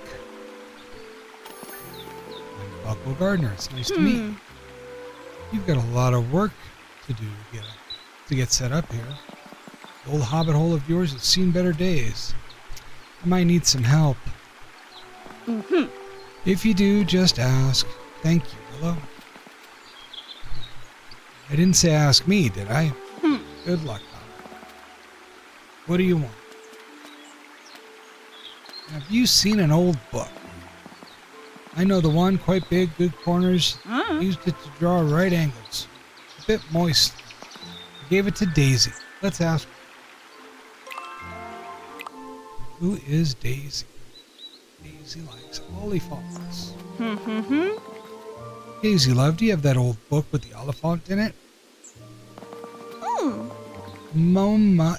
I'm Buckle Gardner. It's nice to meet you. You've got a lot of work to do to get set up here. The old hobbit hole of yours has seen better days. I might need some help. If you do, just ask. Thank you, Willow. I didn't say ask me, did I? Good luck, Hobbit. What do you want? Have you seen an old book? I know the one, quite big, good corners. Used it to draw right angles. A bit moist. I gave it to Daisy. Let's ask her. Who is Daisy? Daisy likes olifants. Daisy, love, do you have that old book with the oliphant in it? Mama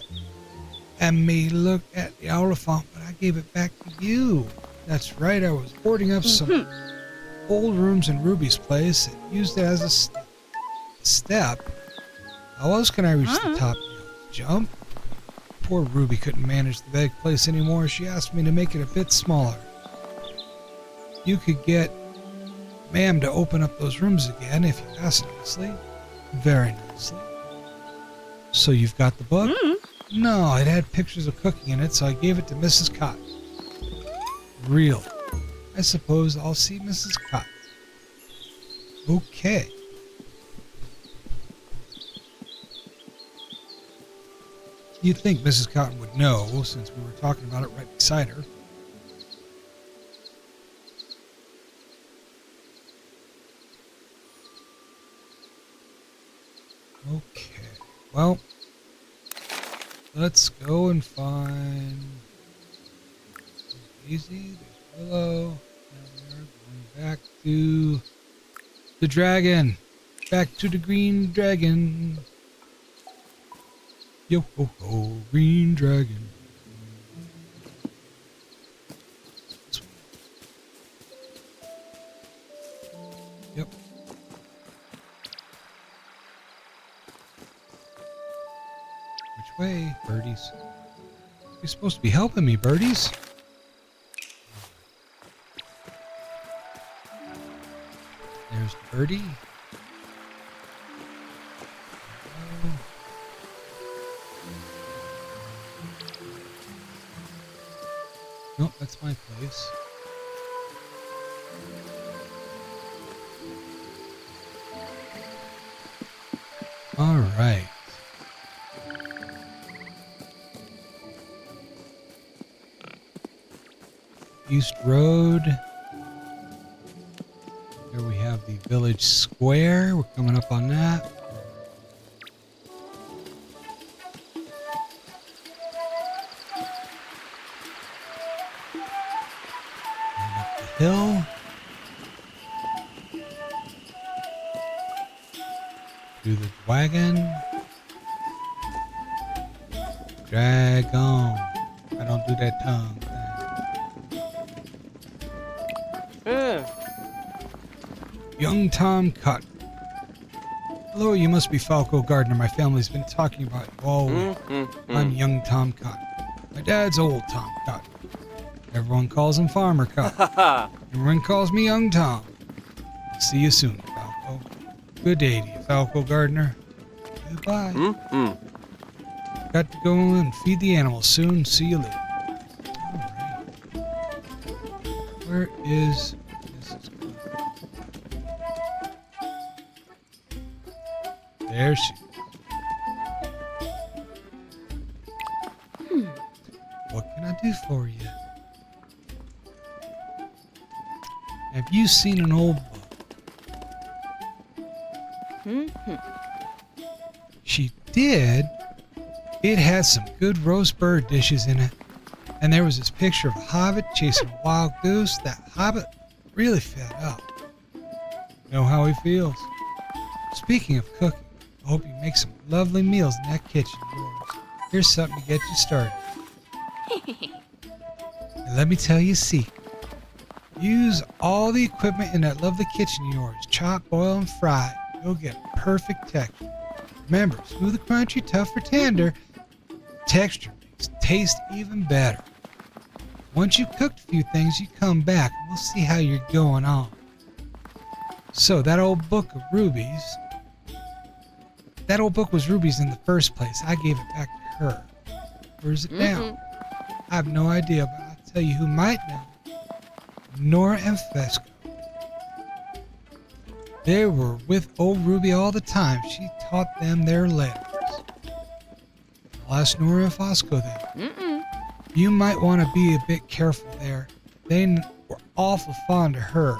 and me looked at the oliphant, but I gave it back to you. That's right, I was boarding up some old rooms in Ruby's place and used it as a step. How else can I reach the top? Jump? Poor Ruby couldn't manage the bag place anymore. She asked me to make it a bit smaller. You could get Ma'am to open up those rooms again if you ask nicely. Very nicely. So you've got the book? No, it had pictures of cooking in it, so I gave it to Mrs. Cotton. Really? I suppose I'll see Mrs. Cotton. Okay. You'd think Mrs. Cotton would know, since we were talking about it right beside her. Okay, well, let's go and find Daisy, there's Willow, and we're going back to the dragon. Back to the green dragon. Yo ho ho, green dragon. Yep. Which way, birdies? You're supposed to be helping me, birdies. There's Birdie. Nope, that's my place. All right. East Road. Here we have the village square. We're coming up on that. And up the hill. Through the wagon. Drag on. I don't do that tongue thing. Young Tom Cotton. Hello, you must be Falco Gardner. My family's been talking about you all week. I'm young Tom Cotton. My dad's old Tom Cotton. Everyone calls him Farmer Cotton. Everyone calls me young Tom. I'll see you soon, Falco. Good day to you, Falco Gardner. Goodbye. Got to go and feed the animals soon. See you later. All right. Where is Mrs. Cotton? There she is. What can I do for you? Have you seen an old book? She did. It had some good roast bird dishes in it. And there was this picture of a hobbit chasing a wild goose. That hobbit really fed up. Know how he feels. Speaking of cooking, I hope you make some lovely meals in that kitchen of yours. Here's something to get you started. And let me tell you a secret. Use all the equipment in that lovely kitchen of yours. Chop, boil, and fry. You'll get perfect texture. Remember, smooth or crunchy, tough or tender, texture makes taste even better. Once you've cooked a few things, you come back and we'll see how you're going on. So, that old book of Ruby's, that old book was Ruby's in the first place. I gave it back to her. Where's it now? I have no idea, but I'll tell you who might know. Nora and Fesco. They were with old Ruby all the time. She taught them their letters. I'll ask Nora and Fosco then. You might want to be a bit careful there. They were awful fond of her.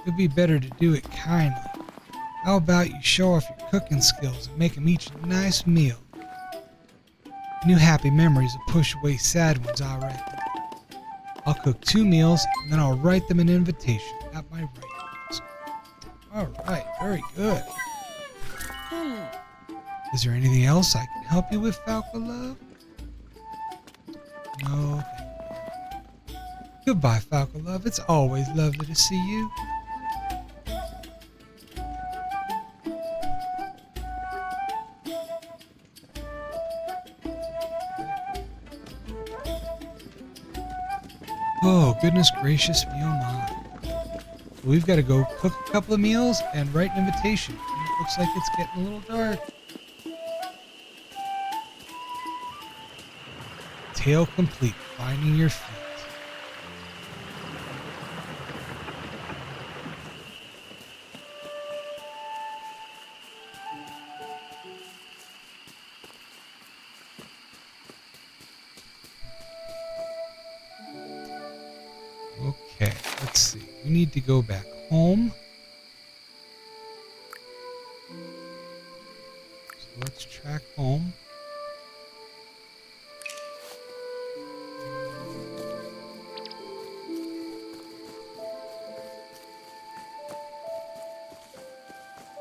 It'd be better to do it kindly. How about you show off your cooking skills and make them each a nice meal? New happy memories will push away sad ones, I reckon. I'll cook 2 meals and then I'll write them an invitation at my writing desk. All right, very good. Is there anything else I can help you with, Falco Love? No, thank you. Goodbye, Falco Love. It's always lovely to see you. Oh, goodness gracious me, oh my. So we've got to go cook a couple of meals and write an invitation. And it looks like it's getting a little dark. Tale complete, finding your feet. Okay, let's see. We need to go back home. So let's track home.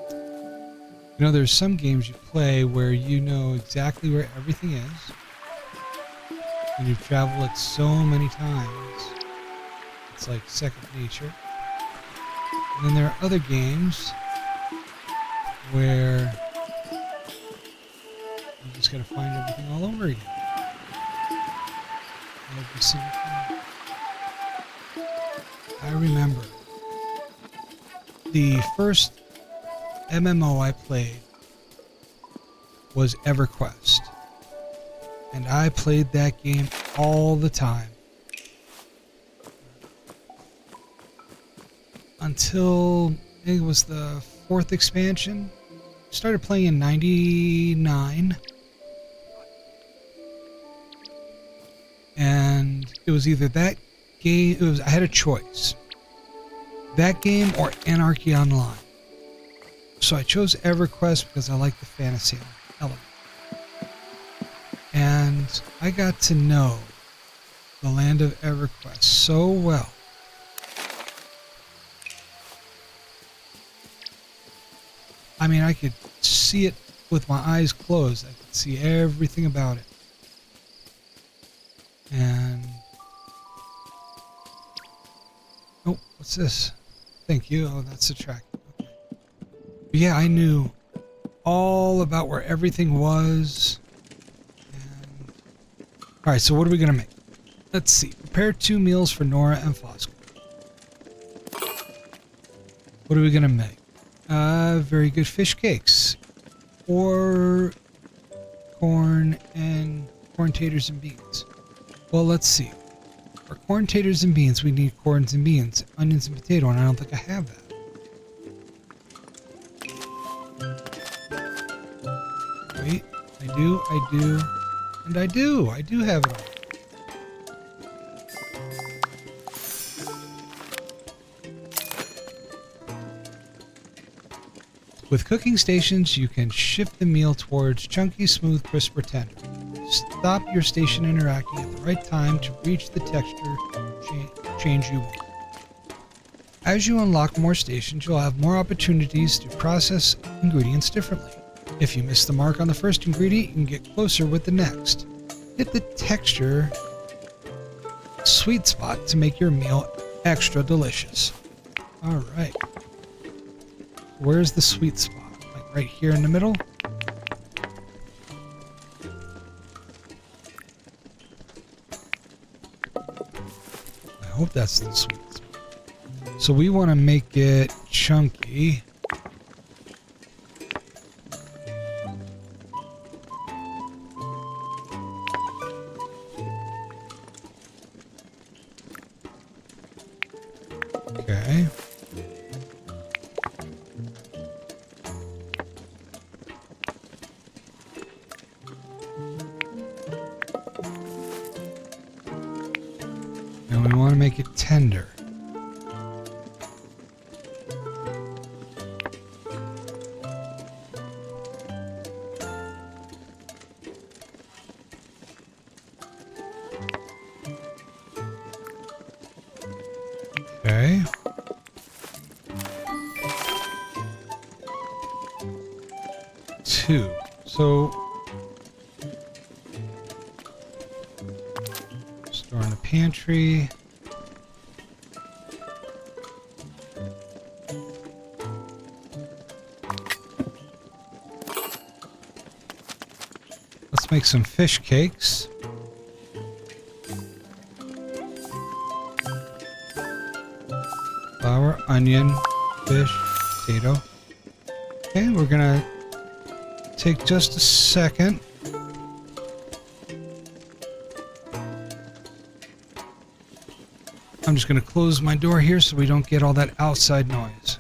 You know, there's some games you play where you know exactly where everything is. And you've traveled it so many times. It's like second nature. And then there are other games where you just gotta find everything all over again. Every single time. I remember the first MMO I played was EverQuest. And I played that game all the time. Until I think it was the 4th expansion. Started playing in 99. And it was either that game, I had a choice. That game or Anarchy Online. So I chose EverQuest because I like the fantasy element. And I got to know the land of EverQuest so well. I mean, I could see it with my eyes closed. I could see everything about it. And... oh, what's this? Thank you. Oh, that's the track. Okay. But yeah, I knew all about where everything was. And... alright, so what are we going to make? Let's see. Prepare 2 meals for Nora and Fosco. What are we going to make? Very good fish cakes. Or corn taters and beans. Well, let's see. For corn taters and beans, we need corns and beans, onions and potato, and I don't think I have that. Wait, I do, and I do have it all. With cooking stations, you can shift the meal towards chunky, smooth, crisp, or tender. Stop your station interacting at the right time to reach the texture change you want. As you unlock more stations, you'll have more opportunities to process ingredients differently. If you miss the mark on the first ingredient, you can get closer with the next. Hit the texture sweet spot to make your meal extra delicious. Alright. Where's the sweet spot? Like right here in the middle? I hope that's the sweet spot. So we want to make it chunky. Okay. And we want to make it tender. Okay. Two. So store in the pantry. Let's make some fish cakes. onion, fish, potato. Okay, we're gonna take just a second. I'm just gonna close my door here so we don't get all that outside noise.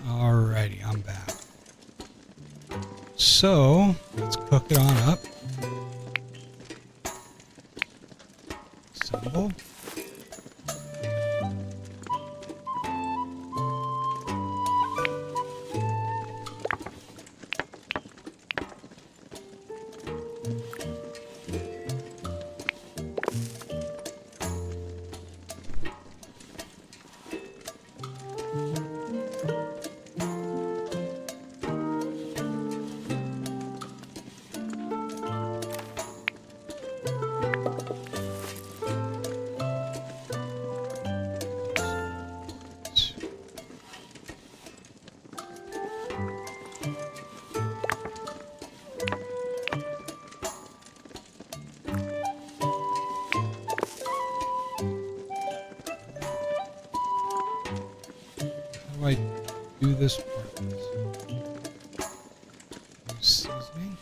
Alrighty, I'm back. So, let's cook it on up. Assemble. How do I do this part? Seasoning.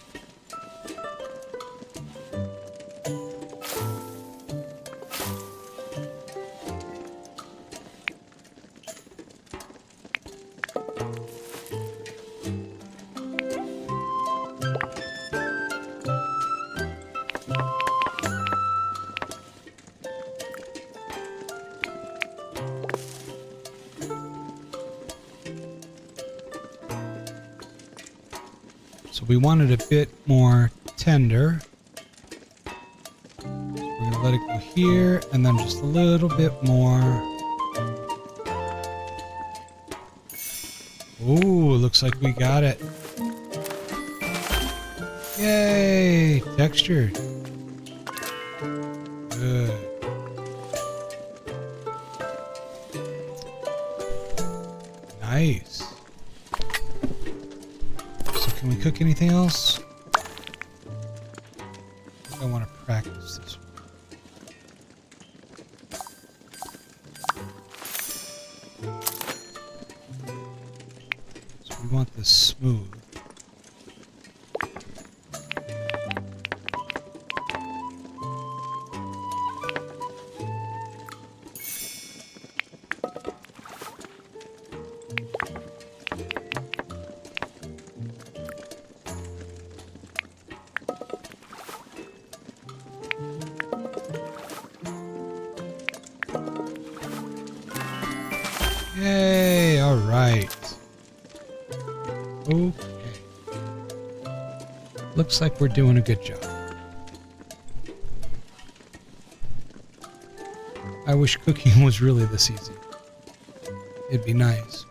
So we want it a bit more tender. So we're going to let it go here and then just a little bit more. Ooh, looks like we got it. Yay! Textured. Good. Nice. Can we cook anything else? I want to practice this one. So we want this smooth. Yay, all right. Okay. Looks like we're doing a good job. I wish cooking was really this easy. It'd be nice.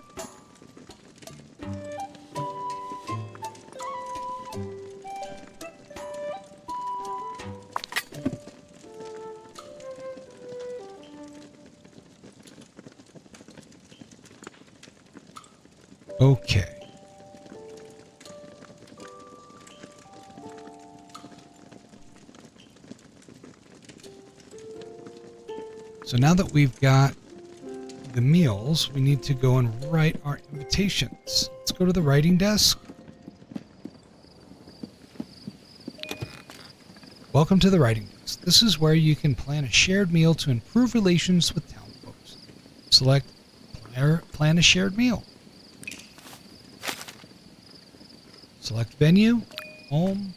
Okay. So now that we've got the meals, we need to go and write our invitations. Let's go to the writing desk. Welcome to the writing desk. This is where you can plan a shared meal to improve relations with town folks. Select plan a shared meal. Select venue, home.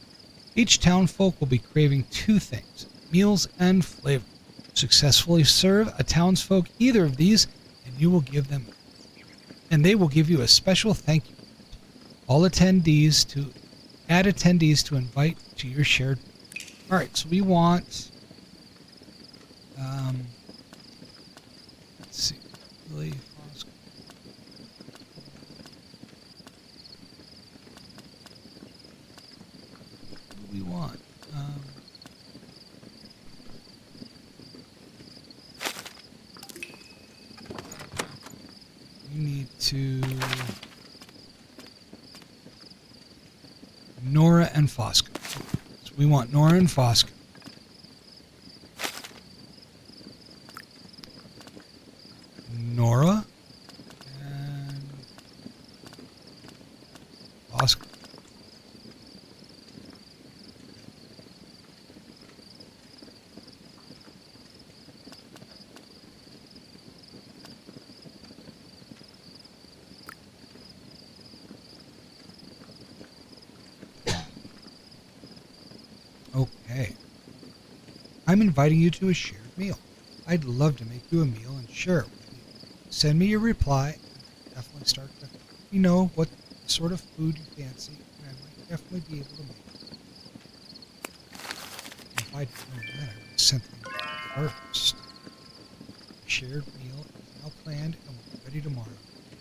Each town folk will be craving two things, meals and flavor. Successfully serve a townsfolk either of these, and they will give you a special thank you. All attendees to invite to your shared. All right, so we want. Let's see. Billy, Oscar. What do we want? We need to... Nora and Fosco. So we want Nora and Fosco. Nora and Fosco. Okay. I'm inviting you to a shared meal. I'd love to make you a meal and share it with you. Send me your reply. I'll definitely start to let me know what sort of food you fancy, and I might definitely be able to make it. If I'd known that, I would have sent them first. A shared meal is now planned and will be ready tomorrow.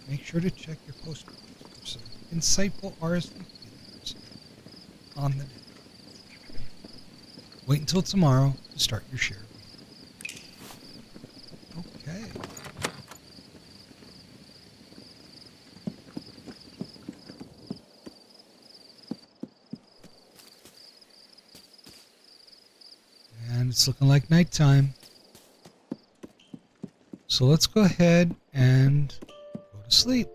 Make sure to check your postbox for some insightful RSVP letters on the day. Wait until tomorrow to start your shared meal. Okay. And it's looking like nighttime. So let's go ahead and go to sleep.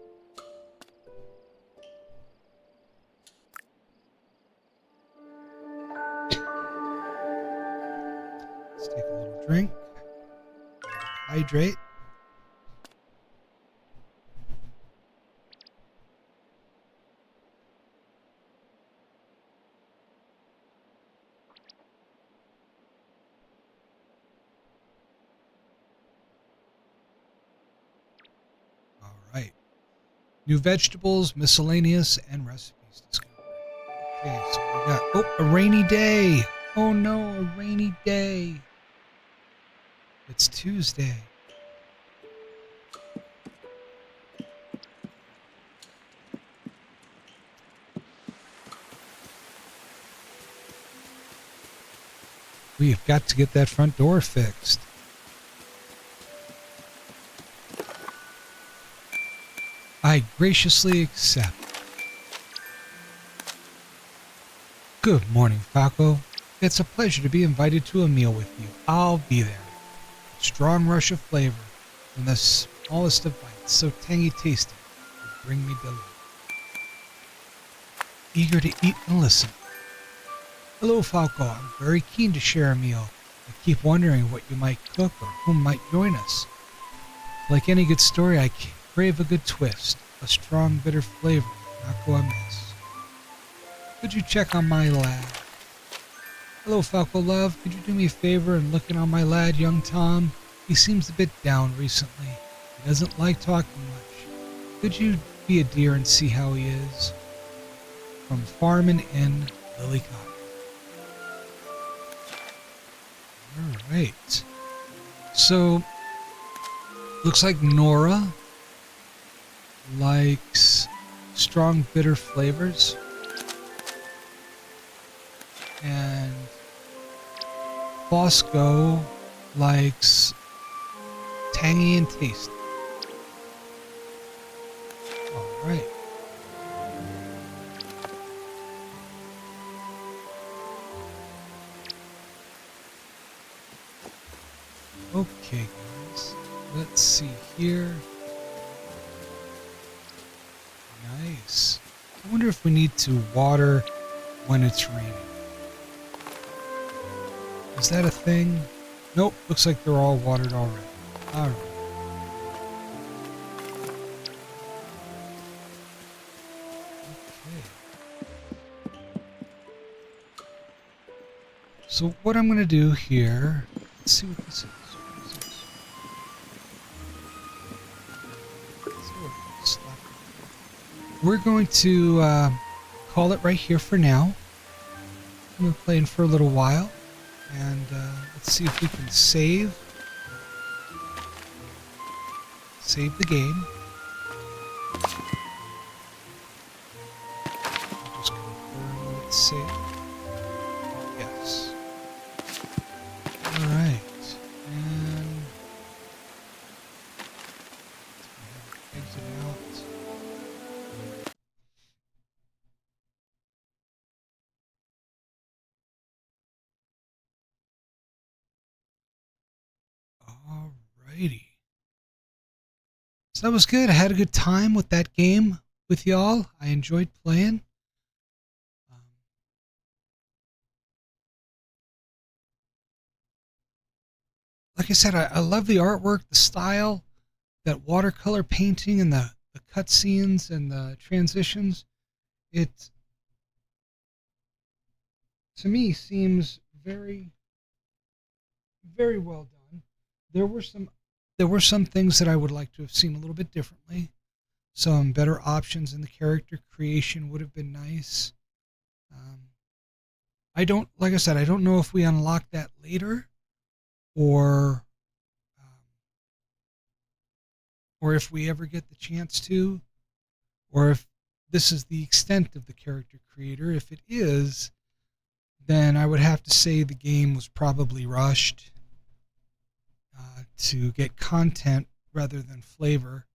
Let's take a little drink. Hydrate. All right. New vegetables, miscellaneous, and recipes discovered. Okay, so we got, a rainy day. Oh no, a rainy day. It's Tuesday. We have got to get that front door fixed. I graciously accept. Good morning, Falco. It's a pleasure to be invited to a meal with you. I'll be there. A strong rush of flavor from the smallest of bites, so tangy tasting, will bring me delight. Eager to eat and listen. Hello, Falco. I'm very keen to share a meal. I keep wondering what you might cook or whom might join us. Like any good story, I crave a good twist, a strong, bitter flavor, not go amiss. Could you check on my lad? Hello, Falco love. Could you do me a favor and look in on my lad, young Tom? He seems a bit down recently. He doesn't like talking much. Could you be a dear and see how he is? From Farmin' in Lily Cotton. All right. So, looks like Nora likes strong, bitter flavors. And Fosco likes tangy and tasty. All right. Okay, guys. Let's see here. Nice. I wonder if we need to water when it's raining. Is that a thing? Nope. Looks like they're all watered already. All right. Okay. So what I'm going to do here, let's see what this is. We're going to call it right here for now. I'm going to play in for a little while. And let's see if we can save. save the game. Just confirm it's saved. Yes. All right. And exit out. Alrighty. So that was good. I had a good time with that game with y'all. I enjoyed playing. Like I said, I love the artwork, the style, that watercolor painting, and the cutscenes and the transitions. It, to me, seems very, very well done. There were some things that I would like to have seen a little bit differently. Some better options in the character creation would have been nice. Like I said, I don't know if we unlock that later, or if we ever get the chance to, or if this is the extent of the character creator. If it is, then I would have to say the game was probably rushed to get content rather than flavor.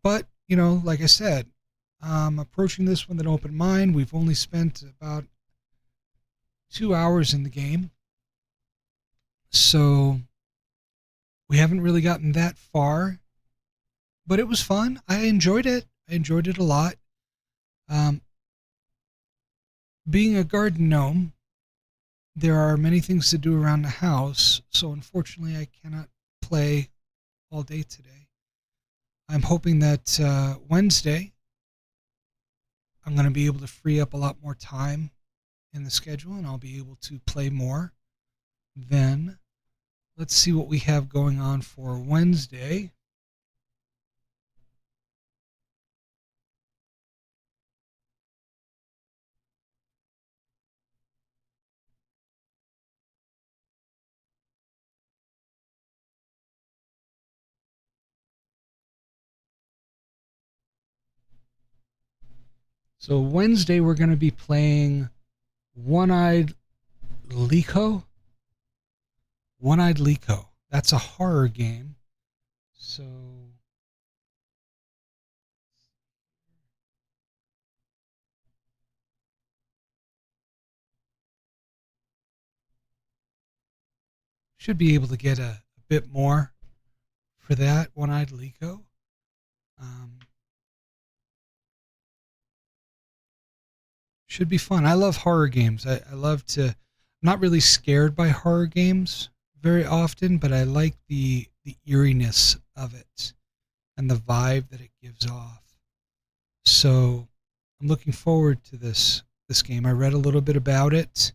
But, like I said, I'm approaching this with an open mind. We've only spent about 2 hours in the game, so we haven't really gotten that far, but it was fun. I enjoyed it. I enjoyed it a lot. Being a garden gnome, there are many things to do around the house, so unfortunately I cannot play all day today. I'm hoping that Wednesday I'm going to be able to free up a lot more time in the schedule, and I'll be able to play more. Then let's see what we have going on for Wednesday. So Wednesday we're going to be playing One-Eyed Liko. One-Eyed Liko. That's a horror game. So should be able to get a bit more for that, One-Eyed Liko. Should be fun. I love horror games. I love to, I'm not really scared by horror games very often, but I like the eeriness of it and the vibe that it gives off. So I'm looking forward to this game. I read a little bit about it,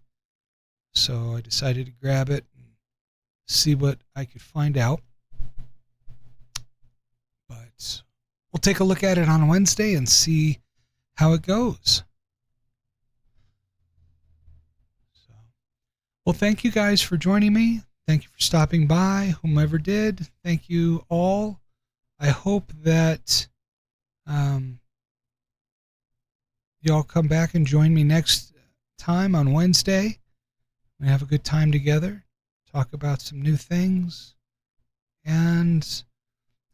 so I decided to grab it and see what I could find out. But we'll take a look at it on Wednesday and see how it goes. Well, thank you guys for joining me. Thank you for stopping by, whomever did. Thank you all. I hope that y'all come back and join me next time on Wednesday. We have a good time together, talk about some new things, and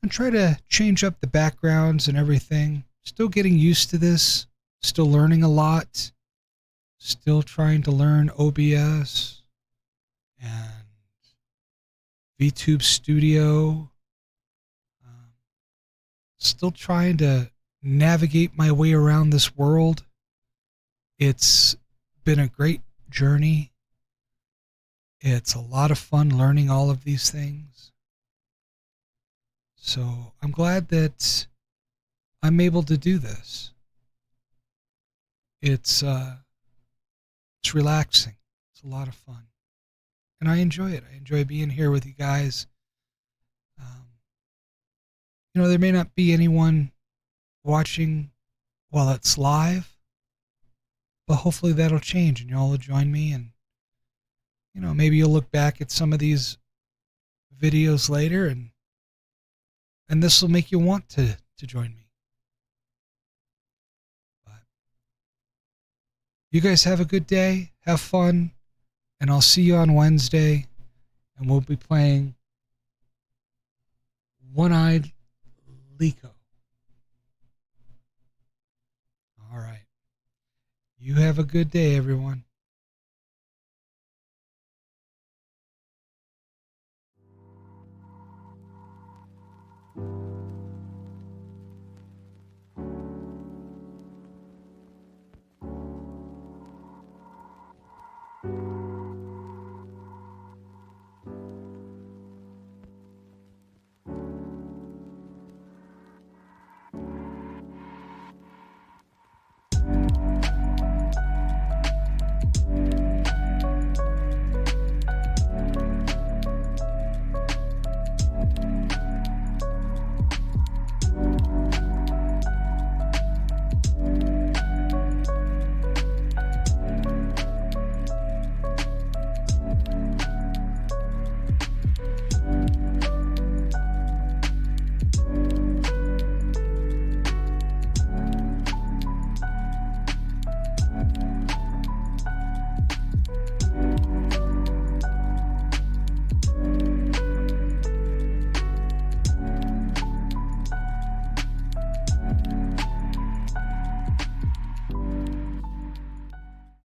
try to change up the backgrounds and everything. Still getting used to this, still learning a lot, still trying to learn OBS and VTube Studio. Still trying to navigate my way around this world. It's been a great journey. It's a lot of fun learning all of these things. So I'm glad that I'm able to do this. It's relaxing. It's a lot of fun. And I enjoy it. I enjoy being here with you guys. There may not be anyone watching while it's live, but hopefully that'll change and y'all will join me, and maybe you'll look back at some of these videos later, and this will make you want to join me. But you guys have a good day, have fun, and I'll see you on Wednesday, and we'll be playing One-Eyed Lico. All right. You have a good day, everyone.